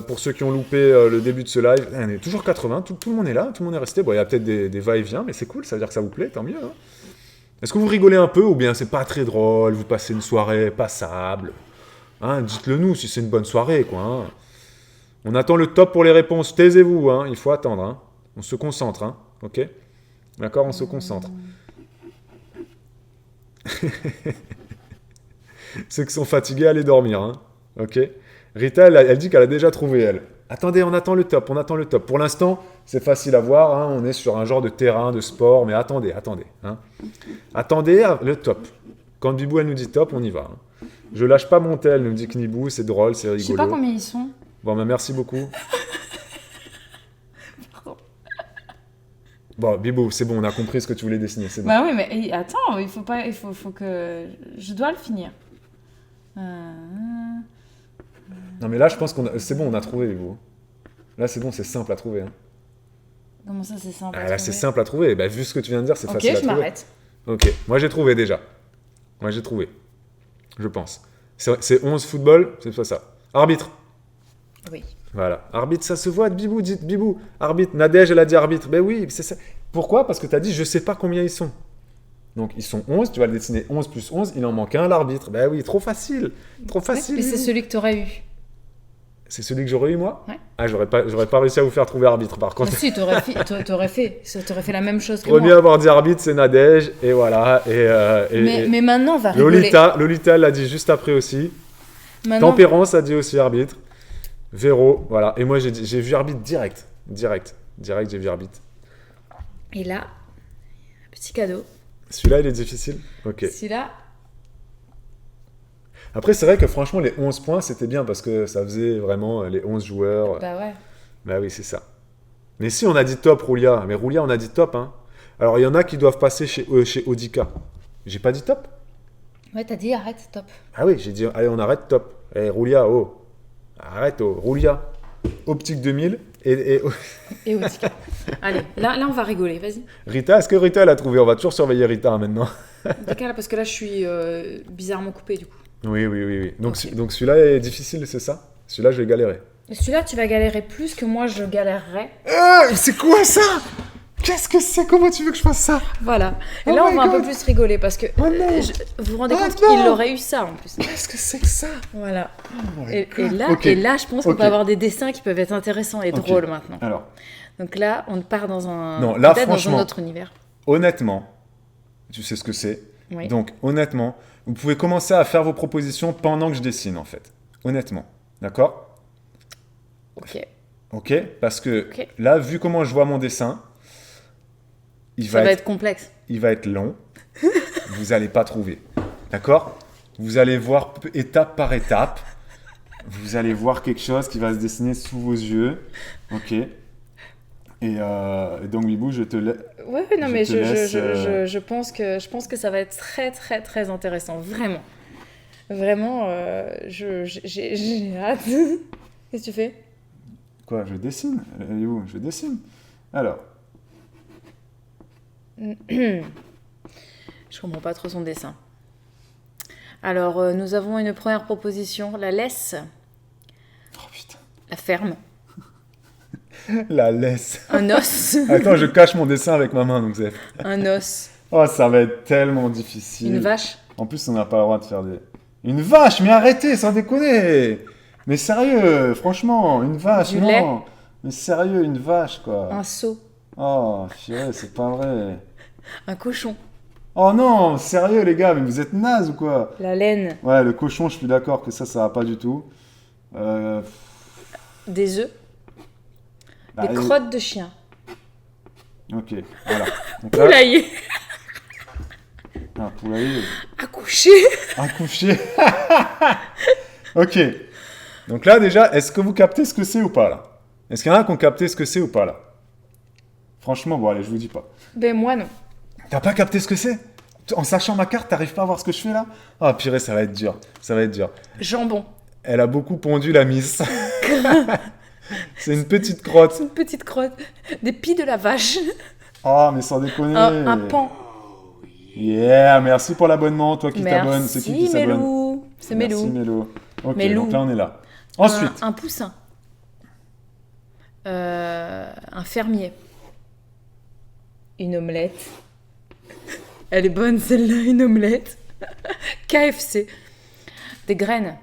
Pour ceux qui ont loupé le début de ce live, on est toujours 80, tout le monde est là, tout le monde est resté. Bon, il y a peut-être des va-et-vient, mais c'est cool, ça veut dire que ça vous plaît, tant mieux. Hein. Est-ce que vous rigolez un peu ou bien c'est pas très drôle, vous passez une soirée passable hein, dites-le nous si c'est une bonne soirée, quoi. Hein. On attend le top pour les réponses, taisez-vous, hein, il faut attendre. Hein. On se concentre, hein, ok? D'accord, on se concentre. Ceux qui sont fatigués, allez dormir, hein, ok? Rita, elle dit qu'elle a déjà trouvé, elle. Attendez, on attend le top. Pour l'instant, c'est facile à voir, hein, on est sur un genre de terrain, de sport, mais attendez. Hein. Attendez le top. Quand Bibou, elle nous dit top, on y va. Hein. Je lâche pas mon tel, elle nous dit Knibou, c'est drôle, c'est rigolo. Je sais pas combien ils sont. Bon, ben merci beaucoup. Bon, Bibou, c'est bon, on a compris ce que tu voulais dessiner, c'est bon. Bah oui, mais attends, il faut que... Je dois le finir. Non mais là je pense c'est bon, on a trouvé les mots. Là c'est bon, c'est simple à trouver. Hein. Comment ça c'est simple à trouver? Là c'est simple à trouver, bah, vu ce que tu viens de dire c'est facile à trouver. Ok, je m'arrête. Ok, moi j'ai trouvé déjà. Je pense. C'est 11 football, c'est pas ça. Arbitre. Oui. Voilà. Arbitre, ça se voit, Bibou, dites Bibou. Arbitre, Nadège, elle a dit arbitre. Ben oui, c'est ça. Pourquoi? Parce que tu as dit, je sais pas combien ils sont. Donc, ils sont 11, tu vas le dessiner 11 plus 11, il en manque un, l'arbitre. Ben oui, trop facile. Trop facile. Mais c'est celui que tu aurais eu. C'est celui que j'aurais eu, moi? Ouais. Ah, j'aurais pas réussi à vous faire trouver arbitre, par contre. Mais si, t'aurais fait la même chose que Premier moi. à avoir dit arbitre, c'est Nadège, et voilà. Mais maintenant, on va rigoler. Lolita l'a dit juste après aussi. Maintenant, Tempérance a dit aussi arbitre. Véro, voilà. Et moi, j'ai vu arbitre direct, j'ai vu arbitre. Et là, un petit cadeau. Celui-là, il est difficile? Ok. Celui-là, Après, c'est vrai que franchement, les 11 points, c'était bien parce que ça faisait vraiment les 11 joueurs. bah ouais. Bah oui, c'est ça. Mais si, on a dit top, Roulia. Mais Roulia, on a dit top, hein. Alors, il y en a qui doivent passer chez Audica. J'ai pas dit top? Ouais, t'as dit arrête, top. Ah oui, j'ai dit, allez, on arrête top. Eh, Roulia, oh. Arrête, oh. Roulia. Optique 2000 et Et Audica. Allez, là, on va rigoler, vas-y. Rita, est-ce que Rita, elle a trouvé? On va toujours surveiller Rita hein, maintenant. Décale, parce que là, je suis bizarrement coupée, du coup. Oui. Donc, Ok. donc celui-là est difficile, c'est ça? Celui-là, je vais galérer. Et celui-là, tu vas galérer plus que moi, je galérerais. C'est quoi ça? Qu'est-ce que c'est? Comment tu veux que je fasse ça? Voilà. Et Oh là, on my va un God. peu plus rigoler, parce que Oh non. vous vous rendez Oh compte non. qu'il aurait eu ça, en plus. Qu'est-ce que c'est que ça? Voilà. Oh my Et God. là, Ok. je pense qu'on Ok. peut avoir des dessins qui peuvent être intéressants et Ok. drôles maintenant. Alors, Donc là, on part dans un, Non, là, peut-être dans franchement. un autre univers. honnêtement, tu sais ce que c'est. Oui. Donc, honnêtement, vous pouvez commencer à faire vos propositions pendant que je dessine, en fait. Honnêtement. D'accord? Ok. Ok? Parce que Ok. là, vu comment je vois mon dessin, Ça va être complexe. il va être long. Vous n'allez pas trouver. D'accord? Vous allez voir étape par étape. Vous allez voir quelque chose qui va se dessiner sous vos yeux. Ok? Et donc, Bibou, je te laisse. Ouais, non, Je mais te laisse, je pense que ça va être très, très, très intéressant. Vraiment. Vraiment, j'ai hâte. Qu'est-ce que tu fais? Quoi? Je dessine. Elle est où? Je dessine. Alors. Je comprends pas trop son dessin. Alors, nous avons une première proposition. La laisse, Oh putain. la ferme, La laisse. un os, Attends, je cache mon dessin avec ma main, donc c'est. un os, Oh, ça va être tellement difficile. une vache. En plus, on n'a pas le droit de faire des. Une vache, mais arrêtez, sans déconner. Mais sérieux, franchement, une vache, Du non. lait. Mais sérieux, une vache, quoi. Un seau, Oh, purée, c'est pas vrai. un cochon, Oh non, sérieux, les gars, mais vous êtes nazes ou quoi? la laine, Ouais, le cochon, je suis d'accord que ça va pas du tout. des œufs, Bah, des crottes de chien, Ok, voilà. Donc là, poulailler, un poulailler. accoucher. Accoucher. Ok. Donc là, déjà, est-ce que vous captez ce que c'est ou pas, là? Est-ce qu'il y en a qui ont capté ce que c'est ou pas, là? Franchement, bon, allez, je vous dis pas. Ben moi non. T'as pas capté ce que c'est? En sachant ma carte, t'arrives pas à voir ce que je fais, là? Ah, purée, ça va être dur. Ça va être dur. Jambon, Elle a beaucoup pondu, la miss. C'est une petite crotte. une petite crotte, des pieds de la vache, Oh, mais sans déconner. un pan. Yeah, merci pour l'abonnement, toi qui t'abonnes. C'est qui Merci s'abonne? Mélou. C'est Merci, Mélou. Mélo. Ok, Mélou. donc là, on est là. Ensuite. Un poussin. Un fermier. Une omelette. Elle est bonne celle-là, une omelette. KFC. Des graines.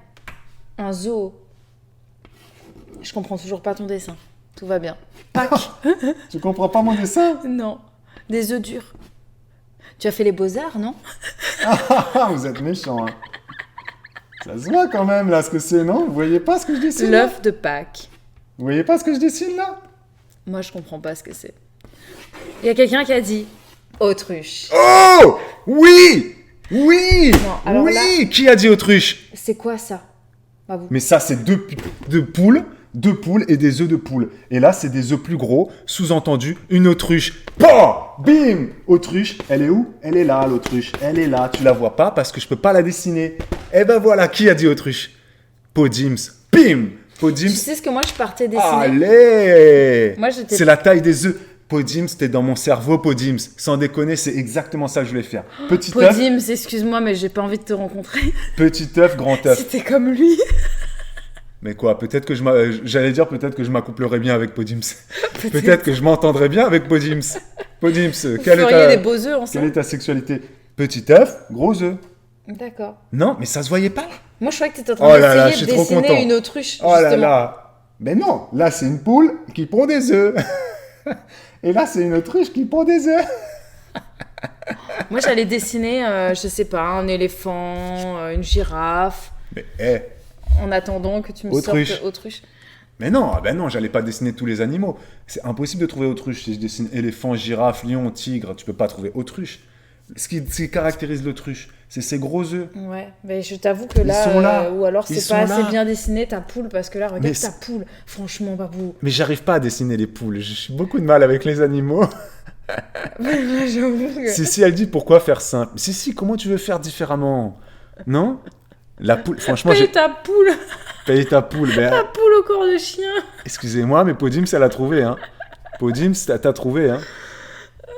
Un zoo. Je comprends toujours pas ton dessin. Tout va bien. Pâques. Tu comprends pas mon dessin? Non. Des œufs durs. Tu as fait les beaux-arts, non? Ah, vous êtes méchant, hein. Ça se voit quand même, là, ce que c'est, non? Vous voyez pas ce que je dessine, là? L'œuf de Pâques. Vous voyez pas ce que je dessine, là? Moi, je comprends pas ce que c'est. Il y a quelqu'un qui a dit autruche. Oh! Oui! Oui! Non, alors oui! là- Qui a dit autruche? C'est quoi ça? Bah, vous. Mais ça, c'est deux poules et des œufs de poule. Et là, c'est des œufs plus gros, sous-entendu, une autruche. Bah! Bim! Autruche, elle est où? Elle est là, l'autruche. Elle est là. Tu la vois pas parce que je peux pas la dessiner. Eh ben voilà, qui a dit autruche? Podims. Bim! Tu Podims. sais ce que moi je partais dessiner? Allez! Moi, j'étais- C'est la taille des œufs. Podims, t'es dans mon cerveau, Podims. Sans déconner, c'est exactement ça que je voulais faire. Petit œuf, Podims, excuse-moi, mais j'ai pas envie de te rencontrer. petit œuf, grand œuf. C'était comme lui. Mais quoi, peut-être que j'allais dire peut-être que je m'accouplerais bien avec Podims. Peut-être que je m'entendrais bien avec Podims. Podims, quelle est ta sexualité? Petit œuf, gros œuf. D'accord. Non, mais ça se voyait pas là. Moi, je croyais que tu étais en train d'essayer de dessiner une autruche. Oh là là. Mais non, là, c'est une poule qui pond des œufs. Et là, c'est une autruche qui pond des œufs. Moi, j'allais dessiner, je sais pas, un éléphant, une girafe. Mais, en attendant que tu me sortes autruche. Mais non, non, j'allais pas dessiner tous les animaux. C'est impossible de trouver autruche. Si je dessine éléphant, girafe, lion, tigre, tu peux pas trouver autruche. Ce qui caractérise l'autruche, c'est ses gros œufs. Ouais, mais je t'avoue que là, ou alors c'est pas assez bien dessiné ta poule, parce que là, regarde ta poule. Franchement, Babou. Mais j'arrive pas à dessiner les poules. J'ai beaucoup de mal avec les animaux. J'avoue que... Si, elle dit pourquoi faire simple. Si, comment tu veux faire différemment? Non? La poule, franchement... Paye ta poule. Paye ta poule. Mais... Ta poule au corps de chien. Excusez-moi, mais Podims, elle a trouvé. Hein. Podims, t'as trouvé. Hein.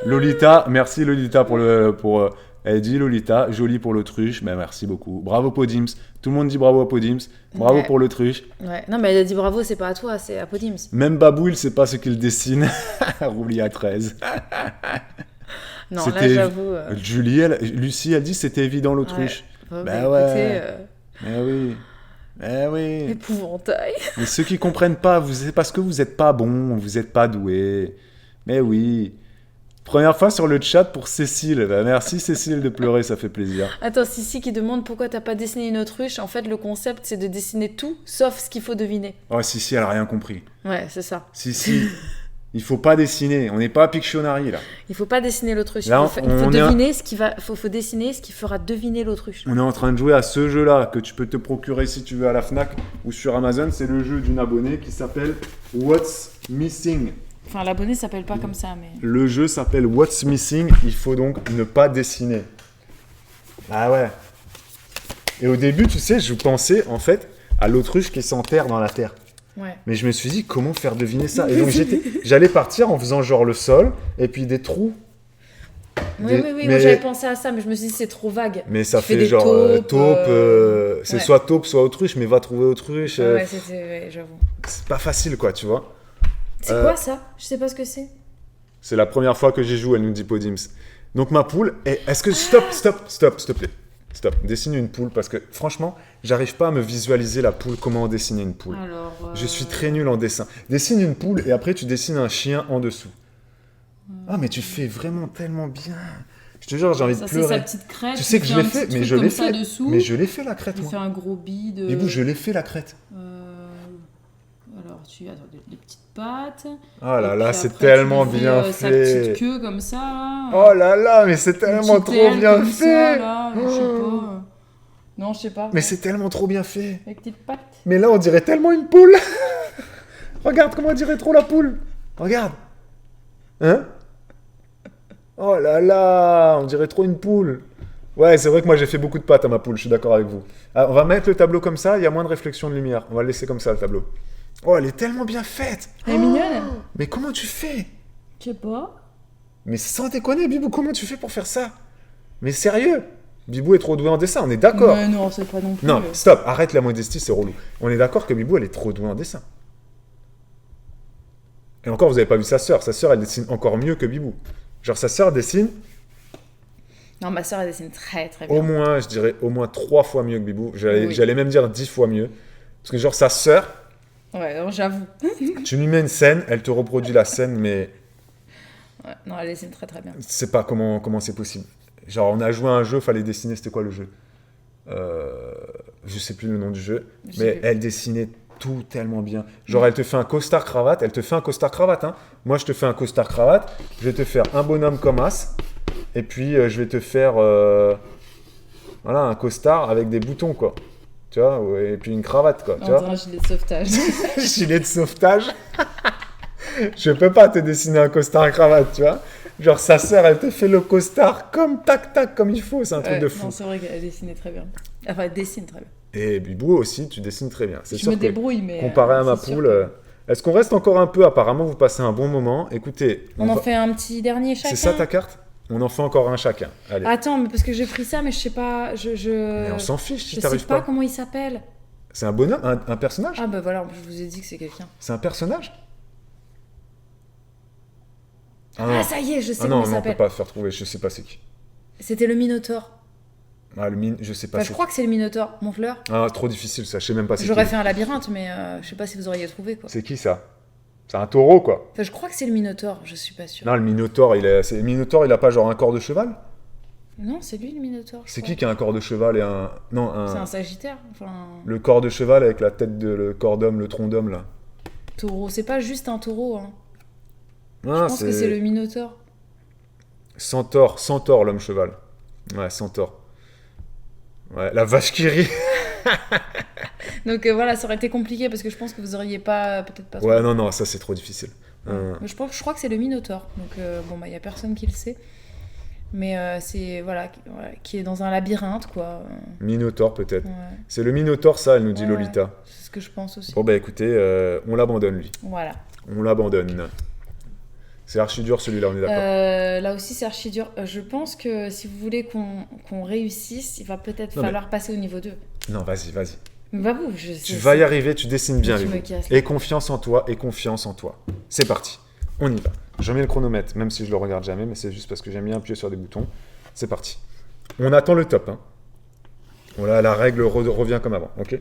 Lolita, merci Lolita pour elle dit Lolita, jolie pour l'autruche. Mais merci beaucoup. Bravo Podims. Tout le monde dit bravo à Podims. Bravo pour l'autruche. Ouais. Non, mais elle a dit bravo, c'est pas à toi, c'est à Podims. Même Babou, il sait pas ce qu'il dessine. Rouli à 13. Non, là, j'avoue... Lucie, elle dit c'était évident l'autruche. Ouais. Ben ouais. Mais oui. Épouvantail. Mais ceux qui comprennent pas, c'est parce que vous êtes pas bon, vous êtes pas doué. Mais oui. Première fois sur le chat pour Cécile. Ben merci Cécile de pleurer, ça fait plaisir. Attends, Sissi qui demande pourquoi t'as pas dessiné une autruche. En fait, le concept, c'est de dessiner tout, sauf ce qu'il faut deviner. Oh, Sissi, elle a rien compris. Ouais, c'est ça. Sissi, il faut pas dessiner. On n'est pas à Pictionary, là. Il faut pas dessiner l'autruche. Là, faut dessiner ce qui fera deviner l'autruche. On est en train de jouer à ce jeu-là que tu peux te procurer si tu veux à la Fnac ou sur Amazon. C'est le jeu d'une abonnée qui s'appelle What's Missing. Enfin, l'abonné s'appelle pas comme ça, mais... Le jeu s'appelle What's Missing. Il faut donc ne pas dessiner. Ah ouais. Et au début, tu sais, je pensais en fait à l'autruche qui s'enterre dans la terre. Ouais. Mais je me suis dit, comment faire deviner ça? Et donc, j'allais partir en faisant genre le sol et puis des trous. Oui, moi j'avais pensé à ça, mais je me suis dit, c'est trop vague. Mais ça fait genre taupe, c'est soit taupe, soit autruche, mais va trouver autruche. Ouais, j'avoue. C'est pas facile, quoi, tu vois. C'est quoi ça? Je sais pas ce que c'est. C'est la première fois que j'y joue, elle nous dit Podims. Donc ma poule, est-ce que... Stop, s'il te plaît. Stop, dessine une poule, parce que franchement, j'arrive pas à me visualiser la poule, comment dessiner une poule. Alors, je suis très nul en dessin. Dessine une poule et après tu dessines un chien en dessous. Ah, mais tu fais vraiment tellement bien. Je te jure, j'ai envie de pleurer. C'est sa petite crête. Tu sais que je l'ai fait, mais je l'ai fait. Mais je l'ai fait la crête, moi. Tu fais un gros bide. Bibou, je l'ai fait la crête. Alors, attends, les petites pattes. Oh là là, c'est tellement bien fait. Sa petite queue comme ça, là. Oh là là, mais c'est tellement trop bien fait. Ça, là. Je sais pas. Non, je sais pas. Mais c'est tellement trop bien fait. Les petites pattes. Mais là, on dirait tellement une poule. Regarde comment on dirait trop la poule. Regarde. Hein? Oh là là, on dirait trop une poule. Ouais, c'est vrai que moi j'ai fait beaucoup de pattes à ma poule, je suis d'accord avec vous. Alors, on va mettre le tableau comme ça, il y a moins de réflexion de lumière. On va le laisser comme ça, le tableau. Oh, elle est tellement bien faite. Elle est mignonne. Mais comment tu fais? Je sais pas. Mais sans déconner, Bibou, comment tu fais pour faire ça? Mais sérieux? Bibou est trop doué en dessin, on est d'accord. Mais non, c'est pas non plus. Non, stop, arrête la modestie, c'est relou. On est d'accord que Bibou, elle est trop douée en dessin. Et encore, vous n'avez pas vu sa sœur. Sa sœur, elle dessine encore mieux que Bibou. Genre, sa sœur dessine... Non, ma sœur, elle dessine très très bien. Au moins, je dirais, au moins 3 fois mieux que Bibou. J'allais même dire 10 fois mieux. Parce que genre, sa sœur... Ouais, non, j'avoue. Tu lui mets une scène, elle te reproduit la scène, mais... Ouais, non, elle dessine très très bien. Je sais pas comment c'est possible. Genre, on a joué à un jeu, fallait dessiner, c'était quoi le jeu? Je sais plus le nom du jeu, mais elle dessinait tout tellement bien. Genre, elle te fait un costard-cravate, hein. Moi, je te fais un costard-cravate, je vais te faire un bonhomme comme As, et puis je vais te faire voilà, un costard avec des boutons, quoi. Tu vois, et puis une cravate, quoi. Tu vois, un gilet de sauvetage. Gilet de sauvetage. Je peux pas te dessiner un costard-cravate, tu vois. Genre, sa sœur, elle te fait le costard comme tac-tac, comme il faut. C'est un truc de fou. Non, c'est vrai qu'elle dessinait très bien. Enfin, elle dessine très bien. Et Bibou aussi, tu dessines très bien. Je me débrouille, mais... Comparé à ma poule... Est-ce qu'on reste encore un peu? Apparemment, vous passez un bon moment. Écoutez... On en fait un petit dernier chacun? C'est ça ta carte? On en fait encore un chacun. Allez. Attends, mais parce que j'ai pris ça, mais je sais pas... Mais on s'en fiche si t'arrives pas. Je sais pas comment il s'appelle. C'est un bonhomme, un personnage? Ah bah voilà, je vous ai dit que c'est quelqu'un. C'est un personnage? Ah ça y est, je sais non, comment il on s'appelle. peut pas faire trouver, je sais pas c'est qui. C'était le Minotaure. Ah, je sais pas Enfin, je crois que c'est le Minotaure, mon fleur. Ah, trop difficile ça, je sais même pas c'est qui. J'aurais fait un labyrinthe, mais je sais pas si vous auriez trouvé, quoi. C'est qui ça? C'est un taureau, quoi. Enfin, je crois que c'est le Minotaure, je suis pas sûre. Non, le Minotaure, il a pas genre un corps de cheval? Non, c'est lui le Minotaure. C'est qui a un corps de cheval et un... Non, C'est un Sagittaire. Enfin, Le corps de cheval avec la tête le corps d'homme, le tronc d'homme, là. taureau. C'est pas juste un taureau, hein. Non, Je pense que c'est le Minotaure. Centaure, l'homme cheval. Ouais, Centaure. Ouais, la vache qui rit. Donc voilà, ça aurait été compliqué parce que je pense que vous auriez peut-être pas Ouais, trouvé. non, ça c'est trop difficile. Mais je crois que c'est le Minotaure. Donc bon, bah, il y a personne qui le sait. Mais c'est, voilà, qui est dans un labyrinthe, quoi. Minotaure, peut-être. Ouais. C'est le Minotaure, ça, elle nous dit Ouais, Lolita. c'est ce que je pense aussi. Bon, bah écoutez, on l'abandonne, lui. Voilà. On l'abandonne. C'est archi dur, celui-là, on est d'accord. Là aussi, c'est archi dur. Je pense que si vous voulez qu'on réussisse, il va peut-être Non, falloir passer au niveau 2. Non, vas-y. Mais bah vous, Tu vas y arriver, tu dessines bien, Tu Lulu. me casses. Et confiance en toi, C'est parti. On y va. Je mets le chronomètre, même si je le regarde jamais, mais c'est juste parce que j'aime bien appuyer sur des boutons. C'est parti. On attend le top. Hein. Voilà, la règle revient comme avant. Ok.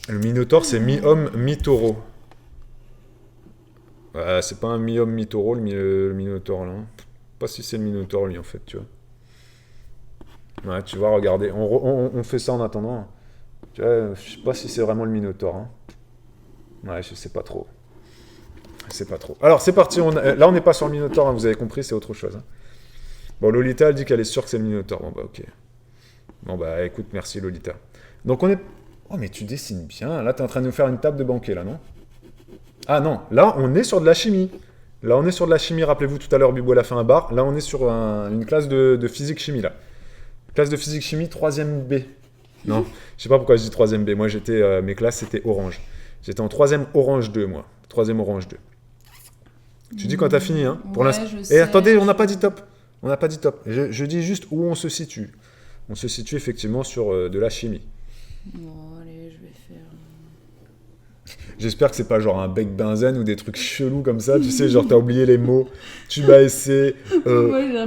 Le Minotaure, c'est mi-homme, mi-taureau. Ouais, c'est pas un mi-homme, mi-taureau, le Minotaure, là. Pas si c'est le Minotaure, lui, en fait, tu vois. Ouais, tu vois, regardez. On fait ça en attendant. Tu vois, je sais pas si c'est vraiment le Minotaure. Hein. Ouais, je sais pas trop. Alors, c'est parti. Là, on n'est pas sur le Minotaure, hein, vous avez compris, c'est autre chose. Hein. Bon, Lolita, elle dit qu'elle est sûre que c'est le Minotaure. Bon, bah, ok. Bon, bah, écoute, merci, Lolita. Donc, on est... Oh, mais tu dessines bien. Là, t'es en train de nous faire une table de banquet, là, non? Ah, non. Là, on est sur de la chimie. Rappelez-vous, tout à l'heure, Bibo, elle a fait un bar. Là, on est sur une classe de physique-chimie, là. Classe de physique-chimie, 3e B. Non, je sais pas pourquoi je dis 3e B. Moi, mes classes, c'était orange. J'étais en 3e orange 2, moi. 3e orange 2. Tu dis quand t'as fini, hein, pour ouais, l'instant. sais, attendez, on n'a pas dit top. Je dis juste où on se situe. On se situe effectivement sur de la chimie. Bon, allez, je vais faire... J'espère que c'est pas genre un bec benzène ou des trucs chelous comme ça. Tu sais, genre t'as oublié les mots. Tubaceae,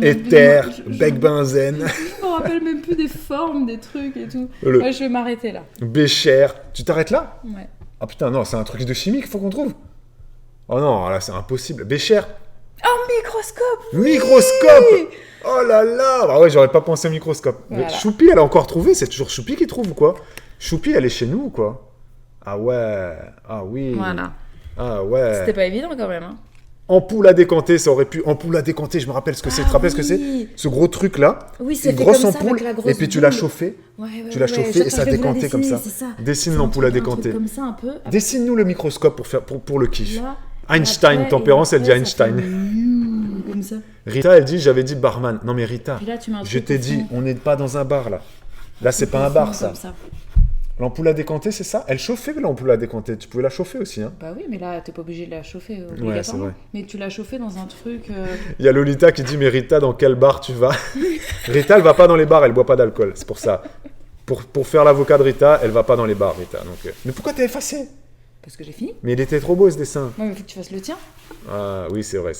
éther, bec benzène. Je me rappelle même plus des formes, des trucs et tout. Ouais, je vais m'arrêter là. Bécher. Tu t'arrêtes là? Ouais. Ah putain, non, c'est un truc de chimie qu'il faut qu'on trouve. Oh non, là c'est impossible. Bécher. Oh, microscope! Microscope! Oh là là! Ah ouais, j'aurais pas pensé au microscope. Voilà. Mais Choupi, elle a encore trouvé. C'est toujours Choupi qui trouve ou quoi? Choupi, elle est chez nous ou quoi? Ah ouais. Ah oui. Voilà. Ah ouais. C'était pas évident quand même. Hein. Ampoule à décanter, ça aurait pu. Ampoule à décanter, je me rappelle ce que c'est. Tu te rappelles ce que c'est? Ce gros truc là. Oui, c'est une fait grosse comme ça, ampoule. avec la grosse Et puis tu boule. l'as chauffée. Ouais, Tu l'as chauffée et ça décantait comme ça. ça. Dessine l'ampoule à décanter. Comme ça un peu. Dessine-nous le microscope pour le kiff. Là, Einstein, après, tempérance, elle dit après, Einstein. ça fait comme ça. Rita, elle dit, j'avais dit barman. Non mais Rita, Puis là, tu mets un je truc t'ai au dit, fond. on n'est pas dans un bar là. Là, c'est pas un bar ça. Comme ça. L'ampoule à décanter, c'est ça? Elle chauffait l'ampoule à décanter. Tu pouvais la chauffer aussi. Hein. Bah oui, mais là, t'es pas obligé de la chauffer Ouais, c'est obligatoirement. vrai. Mais tu l'as chauffée dans un truc... Il y a Lolita qui dit, mais Rita, dans quel bar tu vas? Rita, elle va pas dans les bars, elle boit pas d'alcool. C'est pour ça. Pour faire l'avocat de Rita, elle va pas dans les bars, Rita. Donc, Mais pourquoi t'as effacé? Parce que j'ai fini. Mais il était trop beau ce dessin. Non, mais faut que tu fasses le tien. Ah oui, c'est vrai.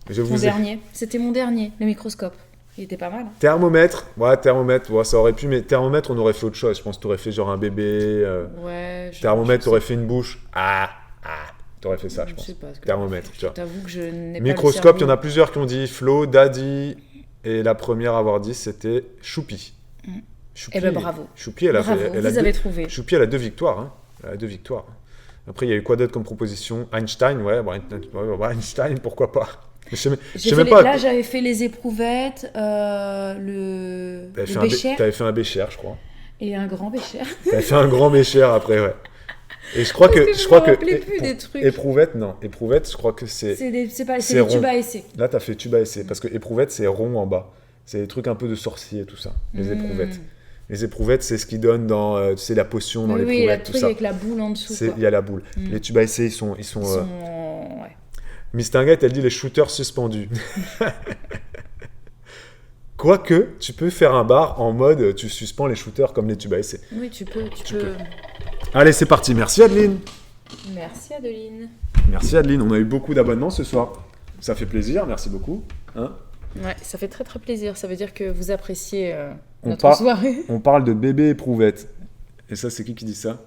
Je Mon vous ai... dernier. C'était mon dernier, le microscope. Il était pas mal. Hein. Thermomètre, ouais, ça aurait pu, mais thermomètre, on aurait fait autre chose. Je pense que t'aurais fait genre un bébé. Ouais. Thermomètre, t'aurais fait une bouche. T'aurais fait ça, je pense. sais pas. Thermomètre, tu vois. T'avoue que je n'ai pas Microscope, il y en le a plusieurs qui ont dit Flo, Daddy, et la première à avoir dit, c'était Choupi. Choupi, Eh ben bravo. Choupi, elle a Bravo, fait. vous avez trouvé. Choupi, elle a 2 victoires. Hein. Elle a 2 victoires. Après, il y a eu quoi d'autre comme proposition? Einstein, ouais, Einstein, pourquoi pas? Je sais même pas. Là, j'avais fait les éprouvettes, le bécher T'avais fait un bécher, je crois. et un grand bécher. T'avais fait un grand bécher après, ouais. Et je crois Parce je me rappelais plus des trucs. Éprouvette, non. Éprouvette, je crois que c'est C'est les tubes à essai. Là, t'as fait tube à essai. Parce que éprouvette, c'est rond en bas. C'est des trucs un peu de sorcier, tout ça. Les éprouvettes. Les éprouvettes, c'est ce qu'ils donnent dans, tu sais, la potion dans l'éprouvette, oui, le tout truc ça. avec la boule en dessous. Il y a la boule. Les tubes à essai, ils sont ouais. Miss Tinguette, elle dit les shooters suspendus. Quoique, tu peux faire un bar en mode tu suspends les shooters comme les tubes à essai. Oui, tu peux. Allez, c'est parti. Merci Adeline. Merci Adeline. Merci Adeline. On a eu beaucoup d'abonnements ce soir. Ça fait plaisir. Merci beaucoup. Hein, ouais, ça fait très très plaisir. Ça veut dire que vous appréciez notre soirée. On parle de bébé éprouvette. Et ça, c'est qui dit ça?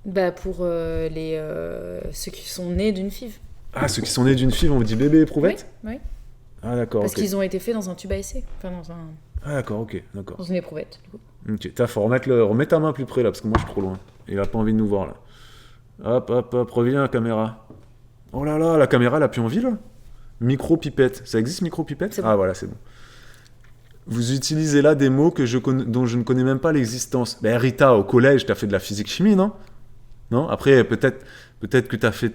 Bah pour ceux qui sont nés d'une FIV. Ah, ceux qui sont nés d'une FIV, on vous dit bébé éprouvette? Oui. Ah d'accord. Parce qu'ils ont été faits dans un tube à essai. Enfin dans un. Ah d'accord, ok, d'accord. Dans une éprouvette. Du coup. Ok, faut remets ta main plus près là, parce que moi je suis trop loin. Il a pas envie de nous voir là. Hop, reviens la caméra. Oh là là, la caméra elle a plus envie là. Micro-pipette, ça existe micro-pipette? Ah voilà, c'est bon. Vous utilisez là des mots dont je ne connais même pas l'existence. Ben Rita, au collège, t'as fait de la physique-chimie, non? Non? Après, peut-être que t'as fait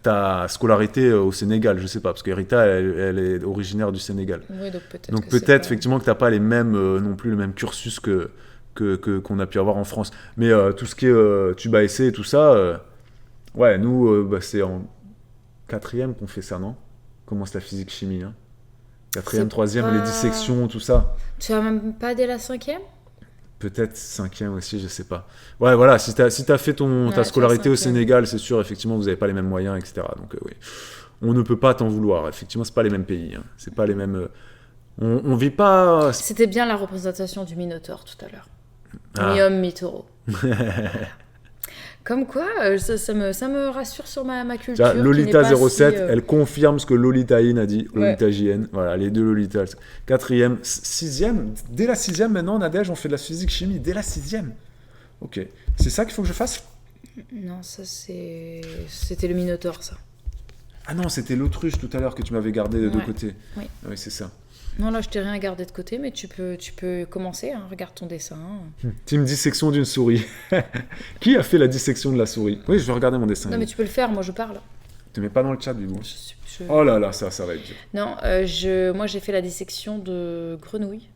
ta scolarité au Sénégal, je sais pas, parce que Rita, elle est originaire du Sénégal. Oui, donc peut-être effectivement que t'as pas les mêmes, non plus le même cursus qu'on a pu avoir en France. Mais tout ce qui est tube à essai et tout ça, ouais, nous, c'est en 4e qu'on fait ça, non? Commence la physique-chimie, hein? 4e, 3e, les dissections, tout ça. Tu vas même pas dès la 5e? Peut-être 5e aussi, je sais pas. Ouais, voilà, si t'as fait ta scolarité au Sénégal, c'est sûr, effectivement, vous n'avez pas les mêmes moyens, etc. Donc, oui, on ne peut pas t'en vouloir. Effectivement, c'est pas les mêmes pays. Hein. C'est pas les mêmes. On vit pas. C'était bien la représentation du Minotaure tout à l'heure. Mi-homme, mi-taureau. Comme quoi, ça me rassure sur ma culture. Lolita07, elle confirme ce que Lolitaïne a dit. Lolita JN, voilà, les deux Lolita. 4e, 6e, dès la 6e maintenant, Nadège, on fait de la physique-chimie, dès la 6e. Ok, c'est ça qu'il faut que je fasse? Non, ça c'était le Minotaure, ça. Ah non, c'était l'autruche tout à l'heure que tu m'avais gardé de deux côtés. Oui. Ah oui, c'est ça. Non, là, je t'ai rien gardé de côté, mais tu peux commencer. Hein. Regarde ton dessin. Team dissection d'une souris. Qui a fait la dissection de la souris? Oui, je vais regarder mon dessin. Non, mais tu peux le faire. Moi, je parle. Tu mets pas dans le chat, du coup. Oh là là, ça va être dur. Non, moi, j'ai fait la dissection de grenouilles.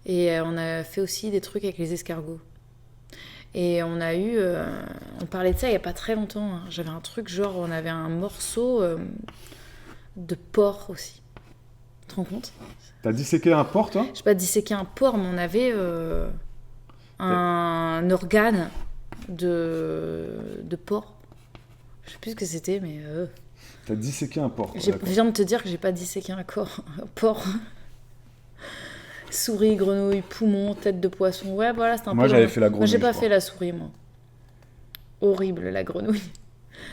Et on a fait aussi des trucs avec les escargots. Et on a eu... on parlait de ça il y a pas très longtemps. Hein. J'avais un truc, genre, on avait un morceau de porc aussi. Tu te rends compte? T'as disséqué un porc, toi? Je n'ai pas disséqué un porc, mais on avait un organe de porc. Je sais plus ce que c'était, mais... T'as disséqué un porc. Je viens de te dire que j'ai pas disséqué un porc. Souris, grenouille, poumon, tête de poisson. Ouais, voilà, c'était un peu... Moi, j'avais fait la grenouille. Moi, j'ai pas fait la souris, moi. Horrible, la grenouille.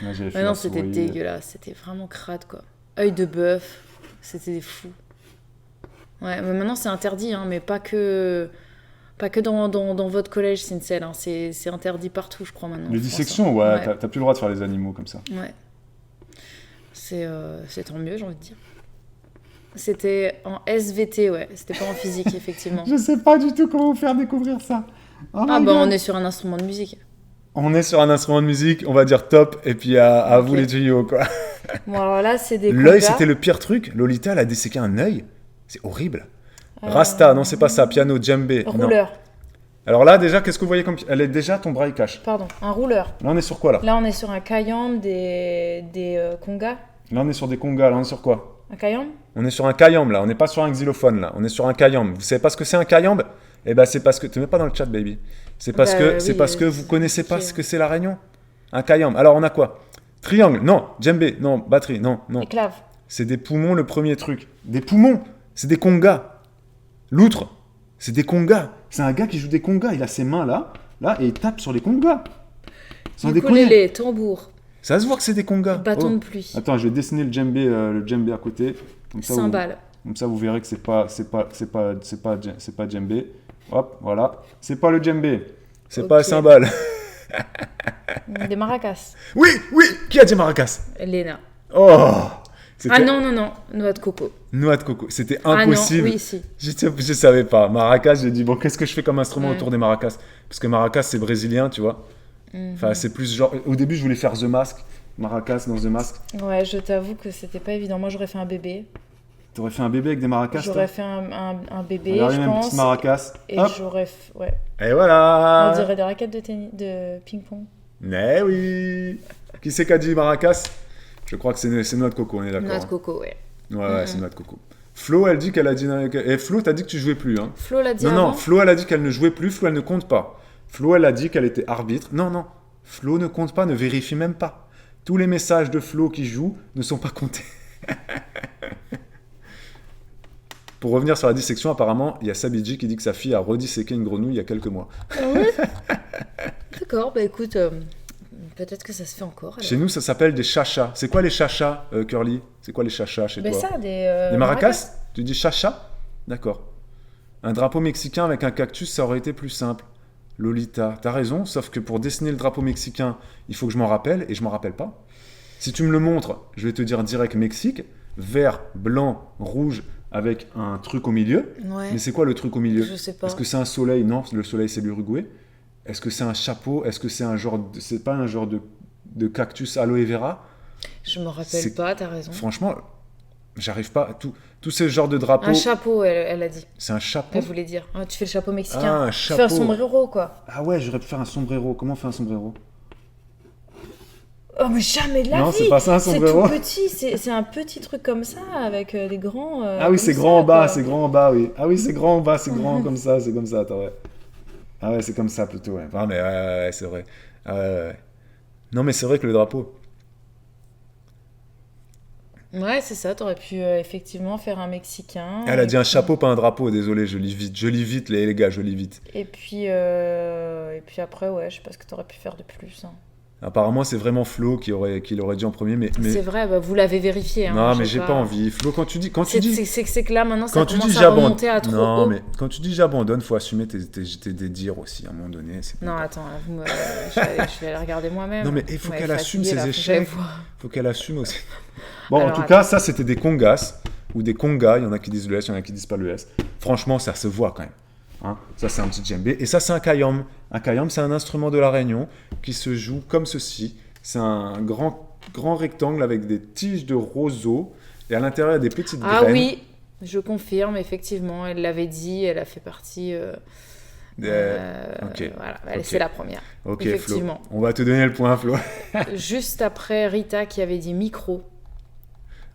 Moi, j'avais fait la souris. C'était dégueulasse. C'était vraiment crade, quoi. Œil de bœuf. C'était des fous. Ouais, mais maintenant c'est interdit, hein, mais pas que dans votre collège, Sincel. Hein, c'est interdit partout, je crois, maintenant. Les dissections, ouais. T'as plus le droit de faire les animaux comme ça. Ouais. C'est tant mieux, j'ai envie de dire. C'était en SVT, ouais. C'était pas en physique, effectivement. Je sais pas du tout comment vous faire découvrir ça. On est sur un instrument de musique. On est sur un instrument de musique, on va dire top, et puis à vous les tuyaux, quoi. Bon, alors là, c'est des L'œil, c'était le pire truc. Lolita, elle a disséqué un œil. C'est horrible. Rasta, non, c'est pas ça. Piano, djembé. Rouleur. Non. Alors là, déjà, qu'est-ce que vous voyez comme... Elle est déjà ton bras, il cache. Pardon, un rouleur. Là, on est sur quoi, là? Là, on est sur un kayam, des congas. Là, on est sur des congas. Là, on est sur quoi? Un kayam? On est sur un kayam, là. On n'est pas sur un xylophone, là. On est sur un kayam. Vous savez pas ce que c'est un kayam? Eh ben, c'est parce que... Tu mets pas dans le chat, baby. C'est parce que vous connaissez pas ce que c'est la réunion. Un kayam. Alors, on a quoi? Triangle. Non. Djembé. Non. Batterie. Non. Éclave. C'est des poumons, le premier truc. Des poumons. C'est des congas. L'outre. C'est des congas. C'est un gars qui joue des congas. Il a ses mains là, et il tape sur les congas. Sans déconner. Les tambours. Ça se voit que c'est des congas. Bâton de pluie. Attends, je vais dessiner le djembé à côté. Cymbale. Comme ça, vous verrez que c'est pas djembé. Hop, voilà. C'est pas le djembé. C'est pas cymbale. Des maracas. Oui. Qui a dit maracas? Léna. Oh. Ah non, noix de coco. Noix de coco, c'était impossible. Ah non, oui, si. Je savais pas. Maracas, j'ai dit, bon, qu'est-ce que je fais comme instrument autour des maracas? Parce que maracas, c'est brésilien, tu vois. Enfin, c'est plus genre... Au début, je voulais faire The Mask. Maracas dans The Mask. Ouais, je t'avoue que c'était pas évident. Moi, j'aurais fait un bébé. T'aurais fait un bébé avec des maracas? J'aurais fait un bébé, alors, je pense. Une petite maracas. Et hop. j'aurais... Ouais. Et voilà. On dirait des raquettes de ping-pong. Mais oui. Qui c'est qui a dit maracas? Je crois que c'est noix de coco, on est d'accord. Noix de coco, ouais. Ouais, c'est noix de coco. Flo, elle dit qu'elle a dit... Et Flo, t'as dit que tu jouais plus, hein. Flo l'a dit Non, avant. non, Flo, elle a dit qu'elle ne jouait plus. Flo, elle ne compte pas. Flo, elle a dit qu'elle était arbitre. Non, non. Flo ne compte pas, ne vérifie même pas. Tous les messages de Flo qui joue ne sont pas comptés. Pour revenir sur la dissection, apparemment, il y a Sabidji qui dit que sa fille a redisséqué une grenouille il y a quelques mois. Ah ouais. D'accord, bah écoute, peut-être que ça se fait encore. Alors. Chez nous, ça s'appelle des chachas. C'est quoi les chachas, Curly? C'est quoi les chachas chez toi? Ça, des maracas. Tu dis chacha? D'accord. Un drapeau mexicain avec un cactus, ça aurait été plus simple. Lolita, t'as raison, sauf que pour dessiner le drapeau mexicain, il faut que je m'en rappelle, et je m'en rappelle pas. Si tu me le montres, je vais te dire direct Mexique, vert, blanc, rouge, avec un truc au milieu. Ouais. Mais c'est quoi le truc au milieu? Je sais pas. Est-ce que c'est un soleil? Non, le soleil c'est l'Uruguay. Est-ce que c'est un chapeau? Est-ce que c'est un genre c'est pas un genre de cactus aloe vera? Je me rappelle pas, t'as raison. Franchement, j'arrive pas. Tous ces genres de drapeaux. Un chapeau, elle a dit. C'est un chapeau. Elle voulait dire. Ah, tu fais le chapeau mexicain. Ah, un tu chapeau. fais un sombrero, quoi. Ah ouais, j'aurais pu faire un sombrero. Comment on fait un sombrero? Oh, mais jamais de la vie. Non, c'est pas ça un sombrero. C'est tout petit, c'est un petit truc comme ça, avec des grands... ah oui, c'est grand en bas, c'est grand en bas, oui. Ah oui, c'est grand en bas, c'est grand comme ça, attends, ouais. Ah ouais, c'est comme ça plutôt, ouais. Ah mais ouais, c'est vrai. Ouais. Non mais c'est vrai que le drapeau... Ouais, c'est ça, t'aurais pu effectivement faire un Mexicain. Elle a dit un chapeau, pas un drapeau, désolé, je lis vite, les gars, je lis vite. Et puis après, ouais, je sais pas ce que t'aurais pu faire de plus. Hein. Apparemment, c'est vraiment Flo qui l'aurait dit en premier, mais... C'est vrai, bah, vous l'avez vérifié. Hein, non, mais j'ai pas envie. Flo, quand tu dis... C'est que là, maintenant, ça quand tu commence dis à remonter à trop non, haut. mais quand tu dis j'abandonne, faut assumer tes dires aussi, à un moment donné. Non, attends, je vais aller regarder moi-même. Non, mais il faut qu'elle assume ses échecs. Faut qu'elle assume aussi. Bon, alors, en tout cas, ça, c'était des congas, ou des congas, il y en a qui disent le S, il y en a qui disent pas le S. Franchement, ça se voit quand même. Hein, ça, c'est un petit djembé. Et ça, c'est un kayam. Un kayam, c'est un instrument de la Réunion qui se joue comme ceci. C'est un grand rectangle avec des tiges de roseau et à l'intérieur, il y a des petites graines. Ah oui, je confirme, effectivement. Elle l'avait dit, elle a fait partie... Ok. Voilà, c'est la première. Ok, effectivement. Flo. On va te donner le point, Flo. Juste après, Rita qui avait dit micro.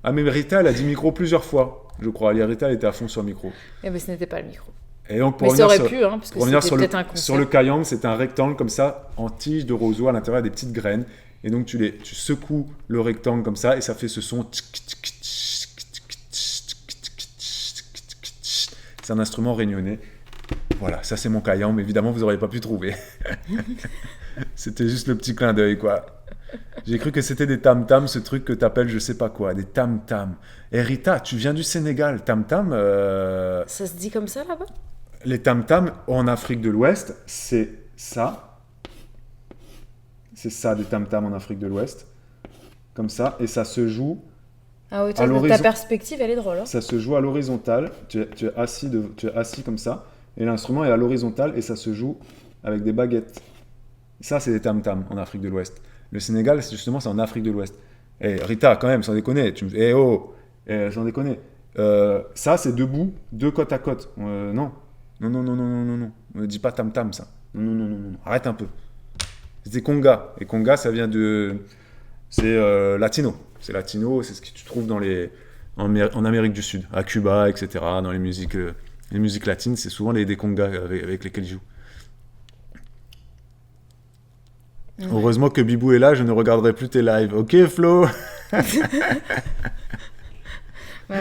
Ah, mais Rita, elle a dit micro plusieurs fois, je crois. Rita, elle était à fond sur le micro. Eh bien, ce n'était pas le micro. Et donc, mais ça aurait pu, hein, parce que c'était peut-être un concert. Sur le kayam, c'est un rectangle comme ça, en tige de roseau, à l'intérieur, il y a des petites graines. Et donc, tu secoues le rectangle comme ça, et ça fait ce son. C'est un instrument réunionnais. Voilà, ça c'est mon kayam, mais évidemment, vous n'auriez pas pu trouver. C'était juste le petit clin d'œil, quoi. J'ai cru que c'était des tam-tams, ce truc que t'appelles je sais pas quoi, des tam-tams. Et Rita, tu viens du Sénégal, tam-tam... Ça se dit comme ça, là-bas? Les tam-tams, en Afrique de l'Ouest, c'est ça. C'est ça, des tam-tams en Afrique de l'Ouest. Comme ça, et ça se joue... Ah oui, ta perspective, elle est drôle. Hein. Ça se joue à l'horizontale, tu es assis comme ça, et l'instrument est à l'horizontale, et ça se joue avec des baguettes. Ça, c'est des tam-tams en Afrique de l'Ouest. Le Sénégal, justement, c'est en Afrique de l'Ouest. Et Rita, quand même, sans déconner, sans déconner. Ça, c'est debout, deux côte à côte. Non. Ne dis pas tam-tam, ça. Non. Arrête un peu. C'est des congas. Et congas, ça vient de... C'est latino. C'est latino, c'est ce que tu trouves en Amérique du Sud, à Cuba, etc. Dans les musiques latines, c'est souvent des congas avec lesquels ils jouent. Ouais. Heureusement que Bibou est là, je ne regarderai plus tes lives. Ok, Flo. Bah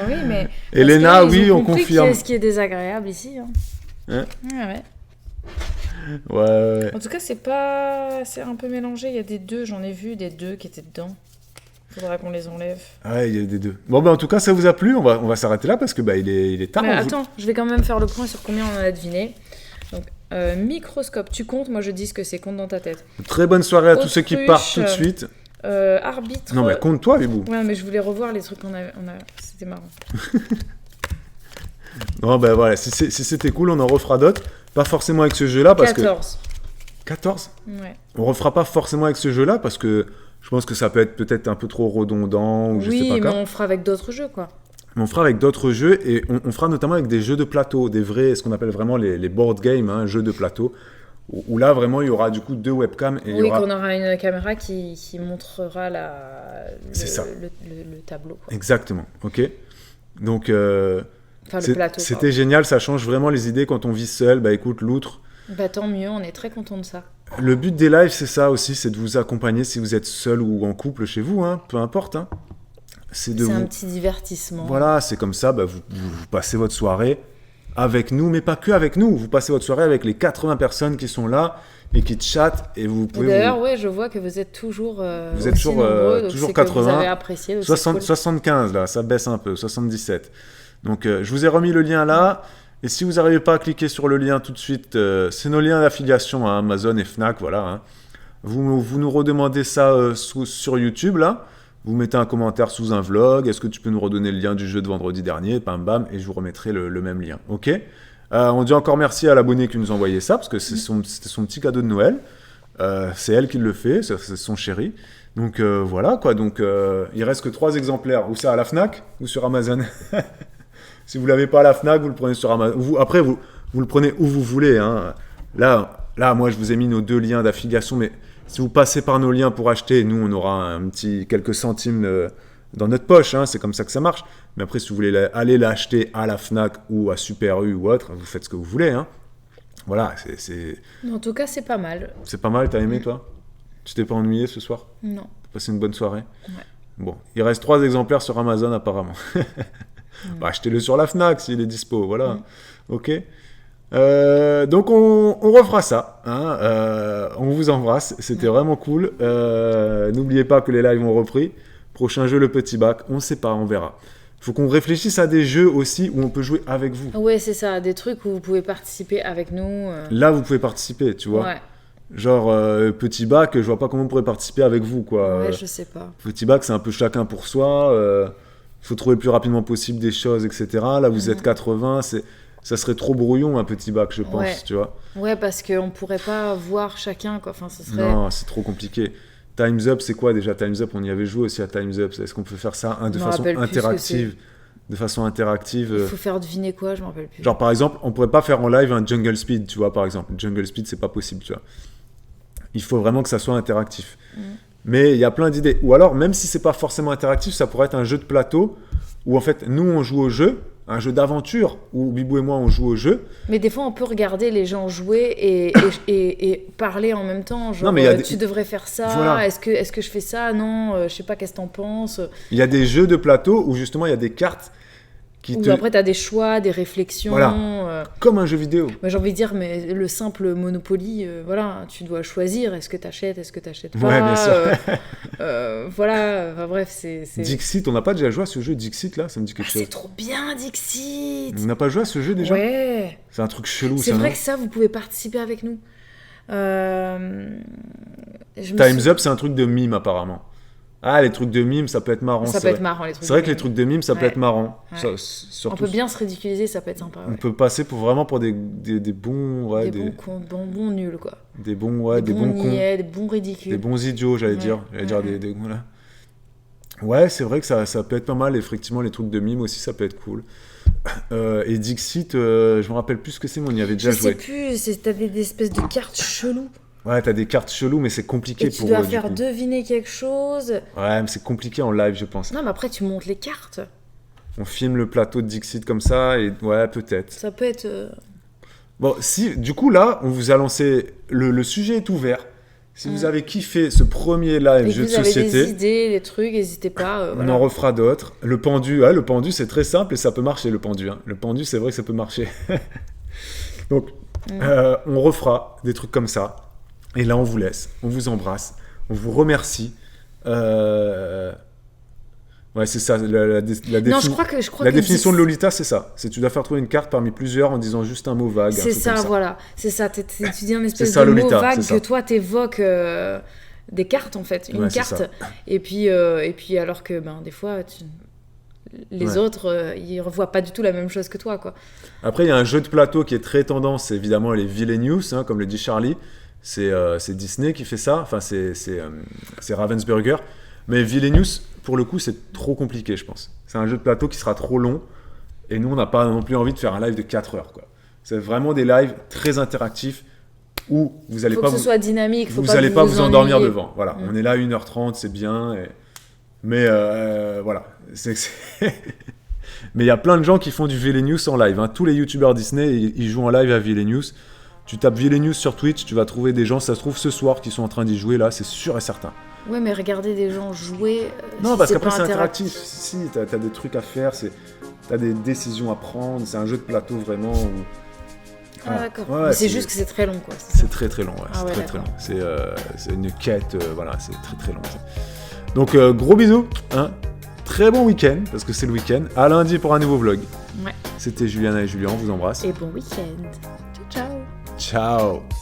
oui, mais... Elena, oui, on confirme. Ce qui est désagréable ici. Hein. Ouais. En tout cas, c'est un peu mélangé. Il y a des deux, j'en ai vu des deux qui étaient dedans. Faudra qu'on les enlève. Ouais, il y a des deux. Bon, en tout cas, ça vous a plu. On va s'arrêter là parce que il est tard. Mais attends, je vais quand même faire le point sur combien on en a deviné. Donc, microscope, tu comptes. Moi, je dis que c'est compte dans ta tête. Très bonne soirée à tous ceux qui partent tout de suite. Arbitre. Non, mais compte-toi, Bibou. Ouais, mais je voulais revoir les trucs qu'on a... C'était marrant. Non, voilà, si c'était cool, on en refera d'autres. Pas forcément avec ce jeu-là parce 14. 14 ? Ouais. On refera pas forcément avec ce jeu-là parce que je pense que ça peut être peut-être un peu trop redondant ou je sais pas quoi. Oui, mais on fera avec d'autres jeux, quoi. On fera avec d'autres jeux et on fera notamment avec des jeux de plateau, des vrais, ce qu'on appelle vraiment les board games, hein, jeux de plateau, où là vraiment il y aura du coup 2 webcams. Et qu'on aura une caméra qui montrera le tableau. Quoi. Exactement, ok. Donc, Enfin, le plateau. C'était génial, ça change vraiment les idées quand on vit seul. Bah écoute, l'outre. Bah tant mieux, on est très content de ça. Le but des lives, c'est ça aussi, c'est de vous accompagner si vous êtes seul ou en couple chez vous, hein, peu importe. Hein. C'est un petit divertissement. Voilà, c'est comme ça, bah, vous passez votre soirée avec nous, mais pas que avec nous. Vous passez votre soirée avec les 80 personnes qui sont là et qui chatent. Et vous pouvez. D'ailleurs, ouais, je vois que vous êtes toujours. Vous êtes toujours, nombreux, toujours 80. Que vous avez apprécié. Donc 75 là, ça baisse un peu, 77. Donc je vous ai remis le lien là. Et si vous n'arrivez pas à cliquer sur le lien tout de suite, c'est nos liens d'affiliation à Amazon et Fnac, voilà. Hein. Vous nous redemandez ça sur YouTube là. Vous mettez un commentaire sous un vlog. Est-ce que tu peux nous redonner le lien du jeu de vendredi dernier? Bam bam, et je vous remettrai le même lien. Ok. On dit encore merci à l'abonné qui nous a envoyé ça parce que c'était son petit cadeau de Noël. C'est elle qui le fait, c'est son chéri. Donc voilà quoi. Donc il reste que 3 exemplaires. Où ça, à la Fnac ou sur Amazon? Si vous l'avez pas à la Fnac, vous le prenez sur Amazon. Après vous le prenez où vous voulez. Hein. Là, moi je vous ai mis nos 2 liens d'affiliation, mais si vous passez par nos liens pour acheter, nous on aura quelques centimes dans notre poche, hein, c'est comme ça que ça marche. Mais après, si vous voulez aller l'acheter à la Fnac ou à Super U ou autre, vous faites ce que vous voulez. Hein. Voilà, En tout cas, c'est pas mal. C'est pas mal, t'as aimé toi? Tu t'es pas ennuyé ce soir? Non. T'as passé une bonne soirée? Ouais. Bon, il reste 3 exemplaires sur Amazon apparemment. Bah, achetez-le sur la Fnac s'il est dispo, voilà. Ok. Donc on refera ça. Hein. On vous embrasse, c'était vraiment cool. N'oubliez pas que les lives ont repris. Prochain jeu, le petit bac. On ne sait pas, on verra. Il faut qu'on réfléchisse à des jeux aussi où on peut jouer avec vous. Ouais, c'est ça, des trucs où vous pouvez participer avec nous. Là, vous pouvez participer, tu vois. Ouais. Genre petit bac, je vois pas comment on pourrait participer avec vous, quoi. Ouais, je sais pas. Petit bac, c'est un peu chacun pour soi. Il faut trouver le plus rapidement possible des choses, etc. Là, vous êtes 80, ça serait trop brouillon un petit bac, je pense, tu vois. Ouais, parce qu'on pourrait pas voir chacun, quoi. Enfin, ça serait... Non, c'est trop compliqué. Time's Up, c'est quoi déjà Time's Up? On y avait joué aussi à Time's Up. Est-ce qu'on peut faire ça de façon interactive? De façon interactive. Il faut faire deviner quoi, je m'en rappelle plus. Genre par exemple, on pourrait pas faire en live un Jungle Speed, tu vois, par exemple. Jungle Speed, c'est pas possible, tu vois. Il faut vraiment que ça soit interactif. Mais il y a plein d'idées. Ou alors, même si c'est pas forcément interactif, ça pourrait être un jeu de plateau où en fait, nous, on joue au jeu, un jeu d'aventure où Bibou et moi, on joue au jeu. Mais des fois, on peut regarder les gens jouer et parler en même temps. Genre, non, tu devrais faire ça. Voilà. Est-ce que je fais ça? Non, je sais pas, qu'est-ce que t'en penses? Il y a des jeux de plateau où justement, il y a des cartes après, tu as des choix, des réflexions. Voilà. Comme un jeu vidéo. J'ai envie de dire, mais le simple Monopoly, voilà, tu dois choisir. Est-ce que tu achètes, est-ce que tu n'achètes pas? Ouais, bien sûr. Voilà, enfin, bref, c'est... Dixit, on n'a pas déjà joué à ce jeu Dixit, là? Ça me dit quelque chose. C'est trop bien, Dixit! On n'a pas joué à ce jeu déjà? Ouais. C'est un truc chelou, ça. C'est vrai que ça, vous pouvez participer avec nous. Time's Up, c'est un truc de mime, apparemment. Ah, les trucs de mime, ça peut être marrant. Ça peut être marrant, les trucs. C'est vrai que les trucs de mime, ça peut être marrant. Ouais. On peut bien se ridiculiser, ça peut être sympa. On peut passer vraiment pour des bons... Ouais, des bons nuls, quoi. Des bons cons. Des bons ridicules. Des bons idiots, j'allais dire. Voilà. Ouais, c'est vrai que ça peut être pas mal. Effectivement, les trucs de mime aussi, ça peut être cool. Et Dixit, je me rappelle plus ce que c'est, mais on y avait déjà joué. Je sais plus, t'avais des espèces de cartes cheloues. Ouais, t'as des cartes cheloues, mais c'est compliqué pour eux. Tu dois faire deviner quelque chose. Ouais, mais c'est compliqué en live, je pense. Non, mais après, tu montes les cartes. On filme le plateau de Dixit comme ça, et ouais, peut-être. Ça peut être... Bon, si, du coup, là, on vous a lancé... Le sujet est ouvert. Si vous avez kiffé ce premier live jeu de société... vous avez des idées, des trucs, n'hésitez pas. On en refera d'autres. Le pendu, c'est très simple et ça peut marcher, le pendu. Hein. Le pendu, c'est vrai que ça peut marcher. Donc, on refera des trucs comme ça. Et là, on vous laisse, on vous embrasse, on vous remercie. Ouais, c'est ça, la définition de Lolita, c'est ça. C'est tu dois faire trouver une carte parmi plusieurs en disant juste un mot vague. C'est ça, voilà. C'est ça, tu dis un espèce de Lolita, mot vague que toi, t'évoques des cartes, en fait. Une carte. Et puis alors que, des fois, les autres, ils revoient pas du tout la même chose que toi, quoi. Après, il y a un jeu de plateau qui est très tendance, c'est évidemment les Villainous, hein, comme le dit Charlie. C'est Disney qui fait ça, enfin c'est Ravensburger. Mais Villainous, pour le coup, c'est trop compliqué, je pense. C'est un jeu de plateau qui sera trop long. Et nous, on n'a pas non plus envie de faire un live de 4 heures, quoi. C'est vraiment des lives très interactifs où vous n'allez pas... Faut que ce soit dynamique, vous n'allez pas vous endormir devant. Voilà, on est là 1h30, c'est bien. Mais voilà. Mais il y a plein de gens qui font du Villainous en live. Hein. Tous les youtubeurs Disney, ils jouent en live à Villainous. Tu tapes Villainous sur Twitch, tu vas trouver des gens, ça se trouve ce soir, qui sont en train d'y jouer là, c'est sûr et certain. Ouais, mais regarder des gens jouer. Non, parce qu'après c'est interactif. Si, t'as des trucs à faire, t'as des décisions à prendre, c'est un jeu de plateau vraiment où. D'accord. Ouais, c'est juste que c'est très long, quoi. C'est très très long, ouais. C'est très long. C'est une quête, voilà, c'est très très long. Donc gros bisous, hein. Très bon week-end, parce que c'est le week-end. À lundi pour un nouveau vlog. Ouais. C'était Juliana et Julien, on vous embrasse. Et bon week-end. Ciao, ciao. Ciao.